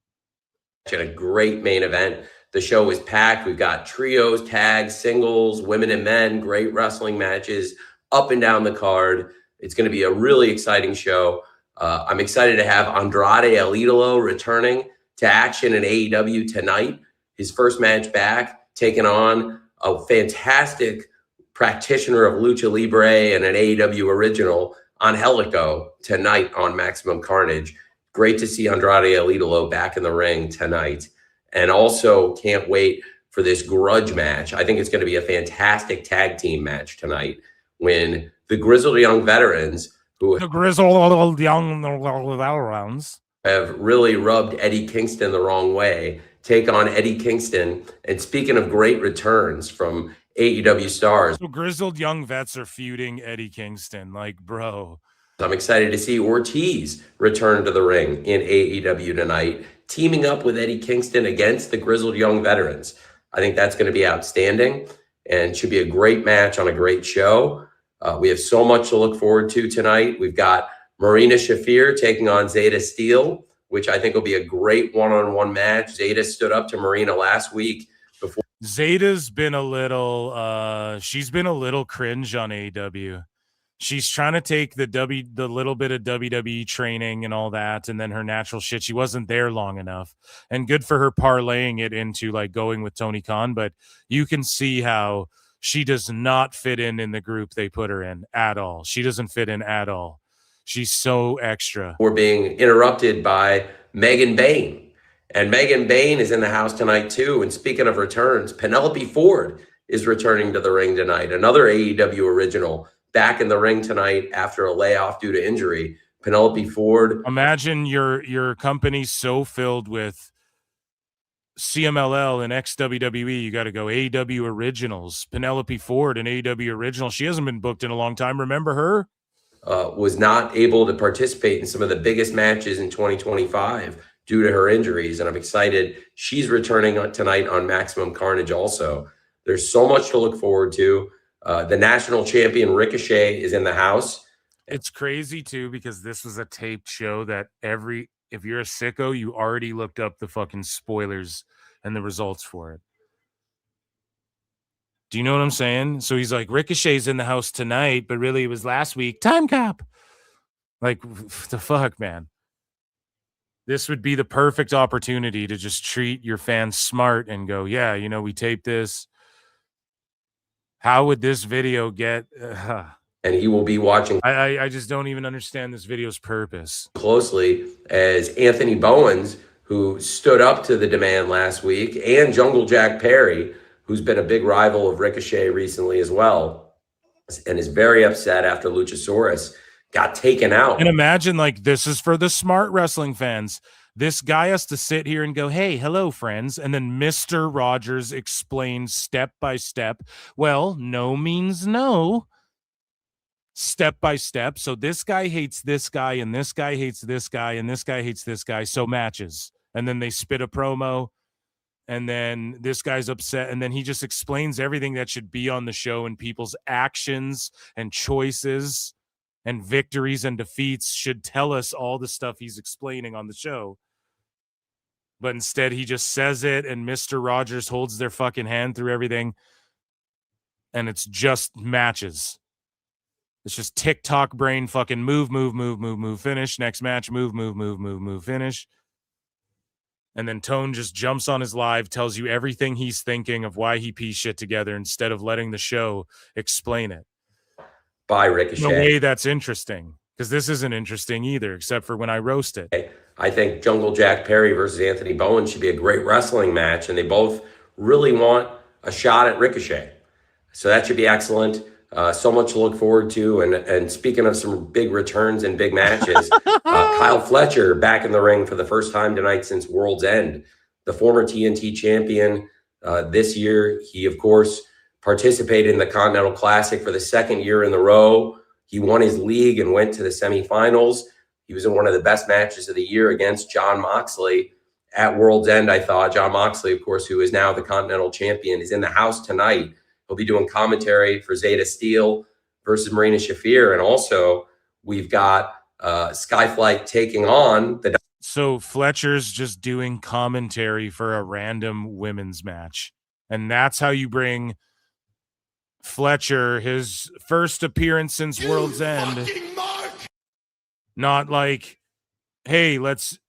[SPEAKER 3] A great main event. The show is packed. We've got trios, tags, singles, women and men, great wrestling matches up and down the card. It's going to be a really exciting show. I'm excited to have Andrade El Idolo returning to action in AEW tonight. His first match back, taking on a fantastic practitioner of Lucha Libre and an AEW original, Angelico, tonight on Maximum Carnage. Great to see Andrade El Idolo back in the ring tonight. And also can't wait for this grudge match. I think it's going to be a fantastic tag team match tonight when the Grizzled Young Veterans, who
[SPEAKER 8] The Grizzled Young Veterans
[SPEAKER 3] have really rubbed Eddie Kingston the wrong way, take on Eddie Kingston. And speaking of great returns from AEW stars,
[SPEAKER 8] So Grizzled Young Vets are feuding Eddie Kingston. Like, bro.
[SPEAKER 3] I'm excited to see Ortiz return to the ring in AEW tonight, teaming up with Eddie Kingston against the Grizzled Young Veterans. I think that's going to be outstanding and should be a great match on a great show. We have so much to look forward to tonight. We've got Marina Shafir taking on Zeta Steel, which I think will be a great one-on-one match. Zeta stood up to Marina last week.
[SPEAKER 8] Zeta's been a little she's been a little cringe on AEW. She's trying to take the little bit of WWE training and all that, and then her natural shit. She wasn't there long enough, and good for her parlaying it into like going with Tony Khan. But you can see how she does not fit in the group they put her in at all. She doesn't fit in at all. She's so extra.
[SPEAKER 3] We're being interrupted by Megan Bain, and Megan Bain is in the house tonight too. And speaking of returns, Penelope Ford is returning to the ring tonight. Another AEW original back in the ring tonight after a layoff due to injury. Penelope Ford.
[SPEAKER 8] Imagine your company's so filled with CMLL and ex-WWE, you got to go AEW Originals. Penelope Ford, an AEW Original. She hasn't been booked in a long time. Remember her?
[SPEAKER 3] Was not able to participate in some of the biggest matches in 2025 due to her injuries. And I'm excited she's returning tonight on Maximum Carnage also. There's so much to look forward to. The national champion Ricochet is in the house.
[SPEAKER 8] It's crazy too, because this was a taped show that if you're a sicko, you already looked up the fucking spoilers and the results for it. Do you know what I'm saying? So he's like, Ricochet's in the house tonight, but really it was last week. Time cop. Like, the fuck, man. This would be the perfect opportunity to just treat your fans smart and go, yeah, you know, we taped this. How would this video get?
[SPEAKER 3] And he will be watching
[SPEAKER 8] I just don't even understand this video's purpose.
[SPEAKER 3] Closely as Anthony Bowens, who stood up to the demand last week, and Jungle Jack Perry, who's been a big rival of Ricochet recently as well, and is very upset after Luchasaurus got taken out.
[SPEAKER 8] And imagine, like, this is for the smart wrestling fans. This guy has to sit here and go, hey, hello, friends. And then Mr. Rogers explains step by step. Well, no means no. Step by step. So this guy hates this guy, and this guy hates this guy, and this guy hates this guy. So matches. And then they spit a promo, and then this guy's upset, and then he just explains everything that should be on the show, and people's actions and choices and victories and defeats should tell us all the stuff he's explaining on the show. But instead, he just says it, and Mr. Rogers holds their fucking hand through everything, and it's just matches. It's just TikTok brain fucking move, finish. Next match, move, finish. And then Tone just jumps on his live, tells you everything he's thinking of why he pieced shit together instead of letting the show explain it.
[SPEAKER 3] By Ricochet.
[SPEAKER 8] In a way that's interesting, because this isn't interesting either, except for when I roast it.
[SPEAKER 3] I think Jungle Jack Perry versus Anthony Bowen should be a great wrestling match, and they both really want a shot at Ricochet. So that should be excellent. So much to look forward to. And speaking of some big returns and big matches, Kyle Fletcher back in the ring for the first time tonight since World's End. The former TNT champion this year. He, of course, participated in the Continental Classic for the second year in a row. He won his league and went to the semifinals. He was in one of the best matches of the year against Jon Moxley at World's End, I thought. Jon Moxley, of course, who is now the Continental champion, is in the house tonight. He'll be doing commentary for Zeta Steel versus Marina Shafir. And also, we've got Skyflight taking on the...
[SPEAKER 8] So Fletcher's just doing commentary for a random women's match. And that's how you bring Fletcher his first appearance since World's End. Not like, hey, let's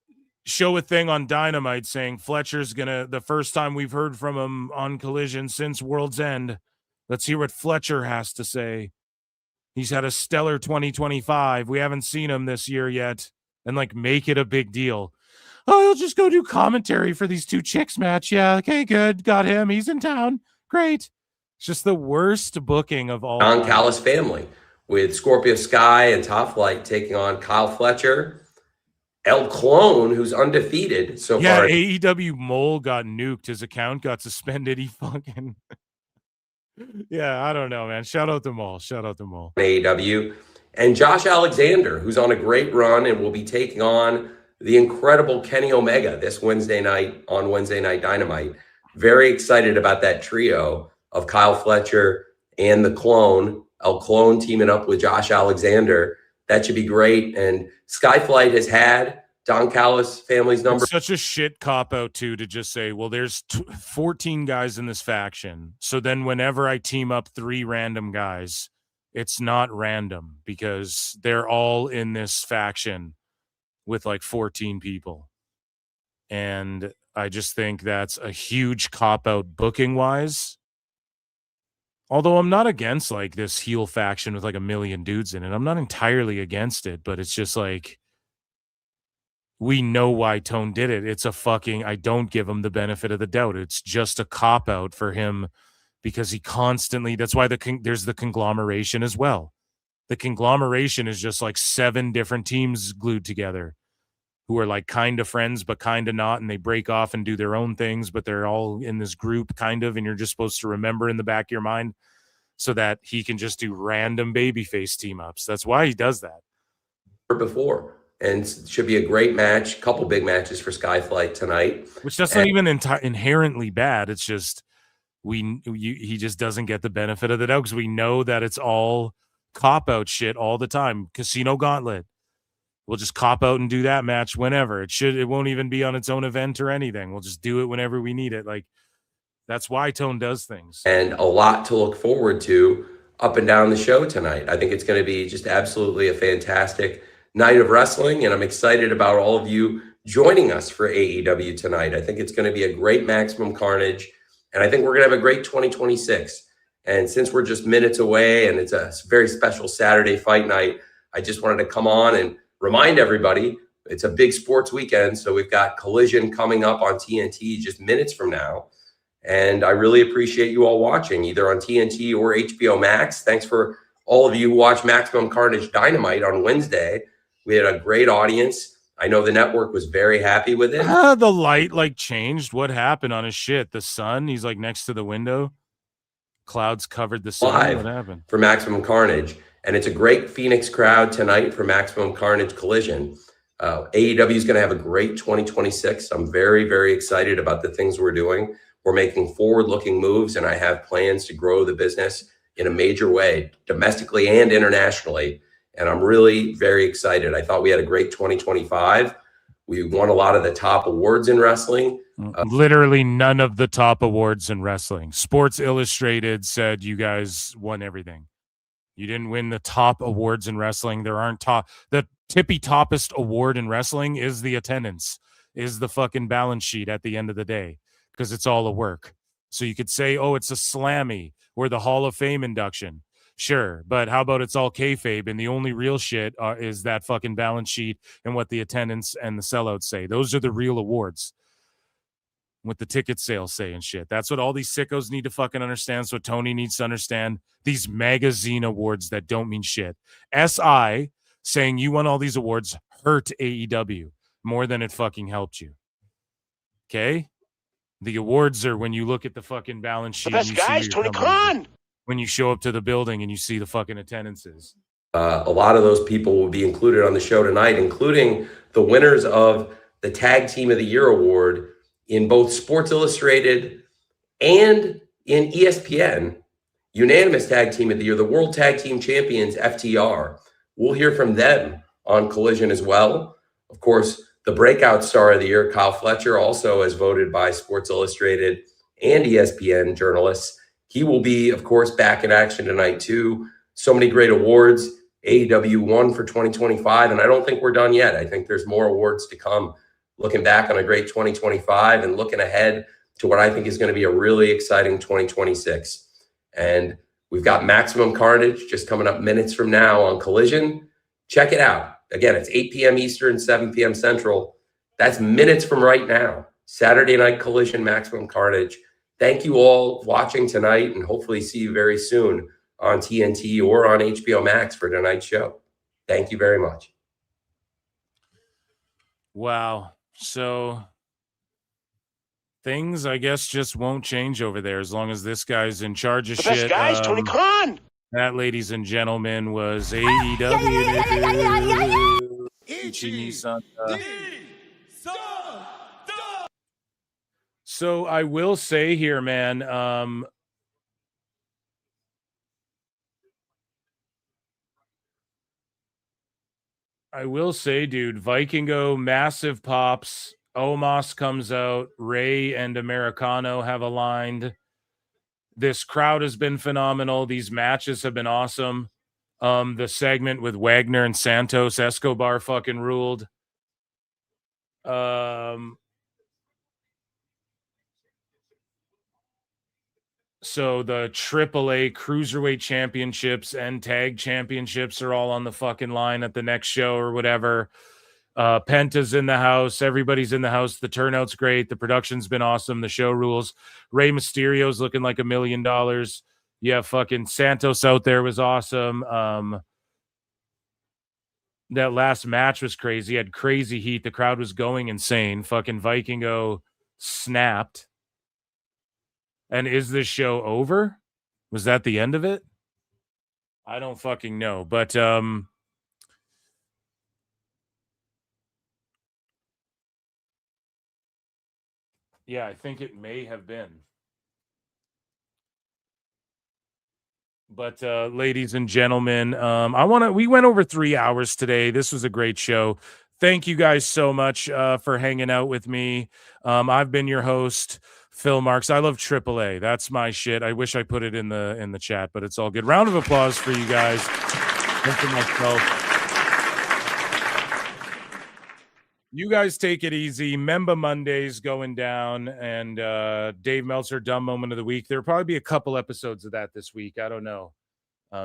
[SPEAKER 8] show a thing on Dynamite saying Fletcher's the first time we've heard from him on Collision since World's End. Let's hear what Fletcher has to say. He's had a stellar 2025. We haven't seen him this year yet. And like make it a big deal. Oh, he'll just go do commentary for these two chicks match. Yeah, okay, good. Got him. He's in town. Great. It's just the worst booking of all.
[SPEAKER 3] Don Callis family with Scorpio Sky and Top Flight taking on Kyle Fletcher, El Clone, who's undefeated so far.
[SPEAKER 8] Yeah, AEW Mole got nuked. His account got suspended. He fucking... Yeah, I don't know, man. Shout out to Mole. Shout out to Mole.
[SPEAKER 3] AEW. And Josh Alexander, who's on a great run and will be taking on the incredible Kenny Omega this Wednesday night on Wednesday Night Dynamite. Very excited about that trio of Kyle Fletcher and the Clone, El Clone teaming up with Josh Alexander. That should be great. And Skyflight has had Don Callis family's number.
[SPEAKER 8] It's such a shit cop-out, too, to just say, well, there's 14 guys in this faction. So then whenever I team up 3 random guys, it's not random because they're all in this faction with like 14 people. And I just think that's a huge cop-out booking-wise. Although I'm not against like this heel faction with like 1 million dudes in it. I'm not entirely against it, but it's just like, we know why Tone did it. It's a fucking, I don't give him the benefit of the doubt. It's just a cop-out for him because he constantly, that's why there's the conglomeration as well. The conglomeration is just like 7 different teams glued together who are like kind of friends, but kind of not. And they break off and do their own things, but they're all in this group kind of, and you're just supposed to remember in the back of your mind so that he can just do random babyface team ups. That's why he does that.
[SPEAKER 3] Before. And should be a great match. Couple big matches for Skyflight tonight.
[SPEAKER 8] Which that's not even inherently bad. It's just he just doesn't get the benefit of the doubt because we know that it's all cop-out shit all the time. Casino Gauntlet. We'll just cop out and do that match whenever. It won't even be on its own event or anything. We'll just do it whenever we need it. Like, that's why Tone does things.
[SPEAKER 3] And a lot to look forward to up and down the show tonight. I think it's going to be just absolutely a fantastic night of wrestling, and I'm excited about all of you joining us for AEW tonight. I think it's going to be a great Maximum Carnage, and I think we're going to have a great 2026. And since we're just minutes away and it's a very special Saturday fight night, I just wanted to come on and remind everybody it's a big sports weekend. So we've got Collision coming up on TNT just minutes from now. And I really appreciate you all watching either on TNT or HBO Max. Thanks for all of you who watch Maximum Carnage Dynamite on Wednesday. We had a great audience. I know the network was very happy with it.
[SPEAKER 8] The light like changed. What happened on his shit? The sun? He's like next to the window. Clouds covered the sun.
[SPEAKER 3] Live
[SPEAKER 8] what happened?
[SPEAKER 3] For Maximum Carnage. And it's a great Phoenix crowd tonight for Maximum Carnage Collision. AEW is going to have a great 2026. I'm very, very excited about the things we're doing. We're making forward-looking moves, and I have plans to grow the business in a major way, domestically and internationally. And I'm really very excited. I thought we had a great 2025. We won a lot of the top awards in wrestling.
[SPEAKER 8] Literally none of the top awards in wrestling. Sports Illustrated said you guys won everything. You didn't win the top awards in wrestling. There aren't top. The tippy toppest award in wrestling is the attendance, is the fucking balance sheet at the end of the day, because it's all a work. So you could say, oh, it's a Slammy or the Hall of Fame induction. Sure, but how about it's all kayfabe, and the only real shit is that fucking balance sheet and what the attendance and the sellouts say. Those are the real awards. What the ticket sales say and shit. That's what all these sickos need to fucking understand. So Tony needs to understand these magazine awards that don't mean shit. SI saying you won all these awards hurt AEW more than it fucking helped you. Okay? The awards are when you look at the fucking balance sheet.
[SPEAKER 2] The best guys, Tony Khan.
[SPEAKER 8] When you show up to the building and you see the fucking attendances.
[SPEAKER 3] A lot of those people will be included on the show tonight, including the winners of the Tag Team of the Year award in both Sports Illustrated and in ESPN. Unanimous Tag Team of the Year, the World Tag Team Champions, FTR. We'll hear from them on Collision as well. Of course, the Breakout Star of the Year, Kyle Fletcher, also as voted by Sports Illustrated and ESPN journalists. He will be, of course, back in action tonight, too. So many great awards. AEW won for 2025, and I don't think we're done yet. I think there's more awards to come looking back on a great 2025 and looking ahead to what I think is going to be a really exciting 2026. And we've got Maximum Carnage just coming up minutes from now on Collision. Check it out. Again, it's 8 p.m. Eastern, 7 p.m. Central. That's minutes from right now. Saturday Night Collision, Maximum Carnage. Thank you all watching tonight, and hopefully see you very soon on TNT or on HBO Max for tonight's show. Thank you very much.
[SPEAKER 8] Wow. So things, I guess, just won't change over there as long as this guy's in charge of shit.
[SPEAKER 12] Best guys, Tony Khan.
[SPEAKER 8] That, ladies and gentlemen, was AEW. Ichi-ni-san-ta. So I will say here, man, I will say, dude, Vikingo, massive pops. Omos comes out. Ray and Americano have aligned. This crowd has been phenomenal. These matches have been awesome. The segment with Wagner and Santos Escobar fucking ruled. So the AAA Cruiserweight Championships and Tag Championships are all on the fucking line at the next show or whatever. Penta's in the house. Everybody's in the house. The turnout's great. The production's been awesome. The show rules. Rey Mysterio's looking like $1 million. Yeah, fucking Santos out there was awesome. That last match was crazy. Had crazy heat. The crowd was going insane. Fucking Vikingo snapped. And is this show over? Was that the end of it? I don't fucking know. But yeah, I think it may have been. But ladies and gentlemen, we went over 3 hours today. This was a great show. Thank you guys so much for hanging out with me. I've been your host, Phil Marks. I love AAA. That's my shit. I wish I put it in the chat, but it's all good. Round of applause for you guys and for myself. You guys take it easy. Memba Mondays going down, and Dave Meltzer Dumb Moment of the Week. There'll probably be a couple episodes of that this week. I don't know,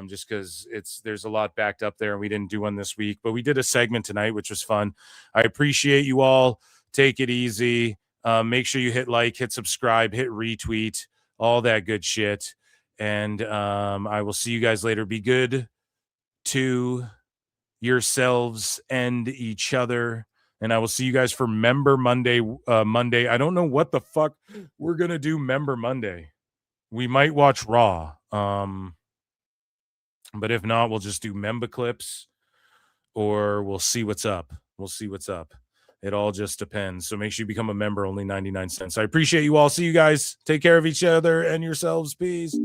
[SPEAKER 8] just because there's a lot backed up there, and we didn't do one this week. But we did a segment tonight, which was fun. I appreciate you all. Take it easy. Make sure you hit like, hit subscribe, hit retweet, all that good shit. And I will see you guys later. Be good to yourselves and each other. And I will see you guys for Member Monday. Monday. I don't know what the fuck we're going to do Member Monday. We might watch Raw. But if not, we'll just do member clips, or we'll see what's up. We'll see what's up. It all just depends. So make sure you become a member, only 99 cents. I appreciate you all. See you guys. Take care of each other and yourselves. Peace.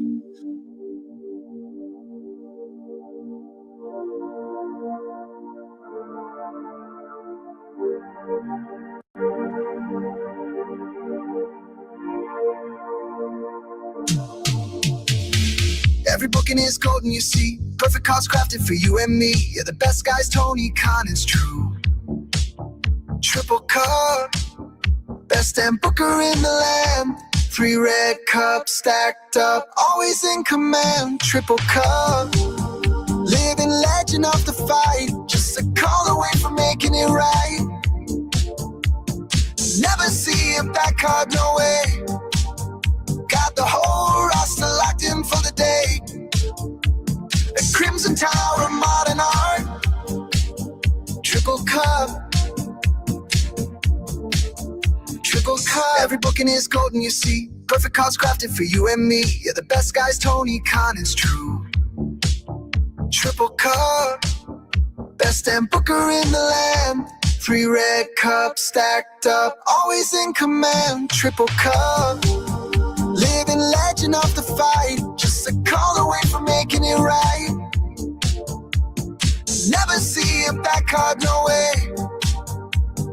[SPEAKER 12] Every booking is golden, you see. Perfect cards crafted for you and me. Yeah, the best guys, Tony Khan is true. Triple cup, best damn booker in the land. 3 red cups stacked up, always in command. Triple cup, living legend of the fight. Just a call away from making it right. Never see a back card, no way. Got the whole roster locked in for the day. The Crimson Tower, modern art. Triple cup. Triple cup. Every booking is golden, you see. Perfect cards crafted for you and me. Yeah, the best guys, Tony Khan is true. Triple cup. Best damn booker in the land. 3 red cups stacked up, always in command. Triple cup. Living legend of the fight. Just a call away from making it right. Never see a back card, no way.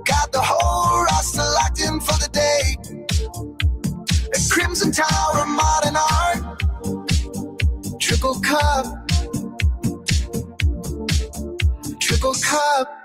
[SPEAKER 12] Got the whole roster locked in for the day. The Crimson Tower, modern art. Triple cup. Triple cup.